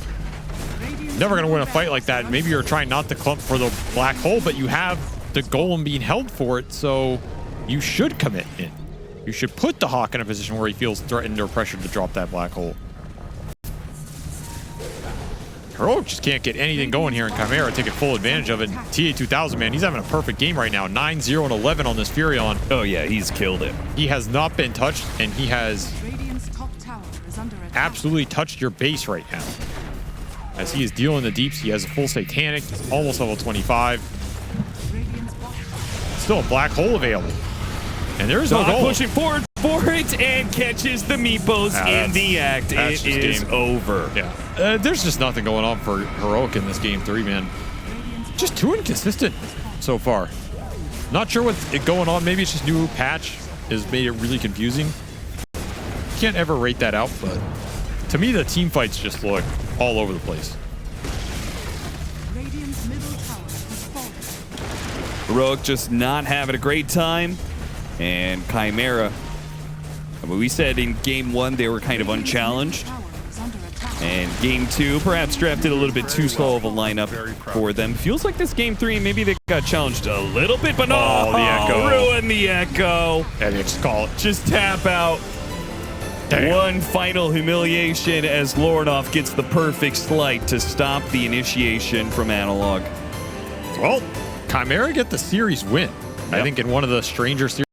B: Never going to win a fight like that. Maybe you're trying not to clump for the black hole, but you have the golem being held for it, so you should commit in. You should put the Hawk in a position where he feels threatened or pressured to drop that black hole. Heroic just can't get anything going here in Chimera, taking full advantage of it. TA2000, man, he's having a perfect game right now. 9-0 and 11 on this Furion.
F: Oh, yeah, he's killed it.
B: He has not been touched, and he has
C: Radiant's top tower is under attack.
B: absolutely touched your base right now. As he is dealing the deeps, he has a full Satanic, almost level 25.
C: Radiant's bottom
B: Still a black hole available. And there's no goal.
F: Pushing forward for it and catches the Meepos in the act.
B: That's
F: It is
B: game
F: over.
B: Yeah. There's just nothing going on for Heroic in this game 3, man. Just too inconsistent so far. Not sure what's going on. Maybe it's just new patch has made it really confusing. Can't ever rate that out, but to me, the team fights just look all over the place.
C: Radiant's middle tower has fallen.
F: Heroic just not having a great time. And Chimera, I mean, we said in game 1 they were kind of unchallenged.
C: Tower is under attack.
F: And game 2 perhaps drafted a little bit too slow of a lineup for them. Feels like this game 3, maybe they got challenged a little bit, but no,
B: Oh, the Echo.
F: ruin the Echo.
B: Yeah, they just call it.
F: Just tap out.
B: Damn.
F: One final humiliation as Lornoff gets the perfect slight to stop the initiation from Analog.
B: Well, Chimera get the series win. I think in one of the stranger series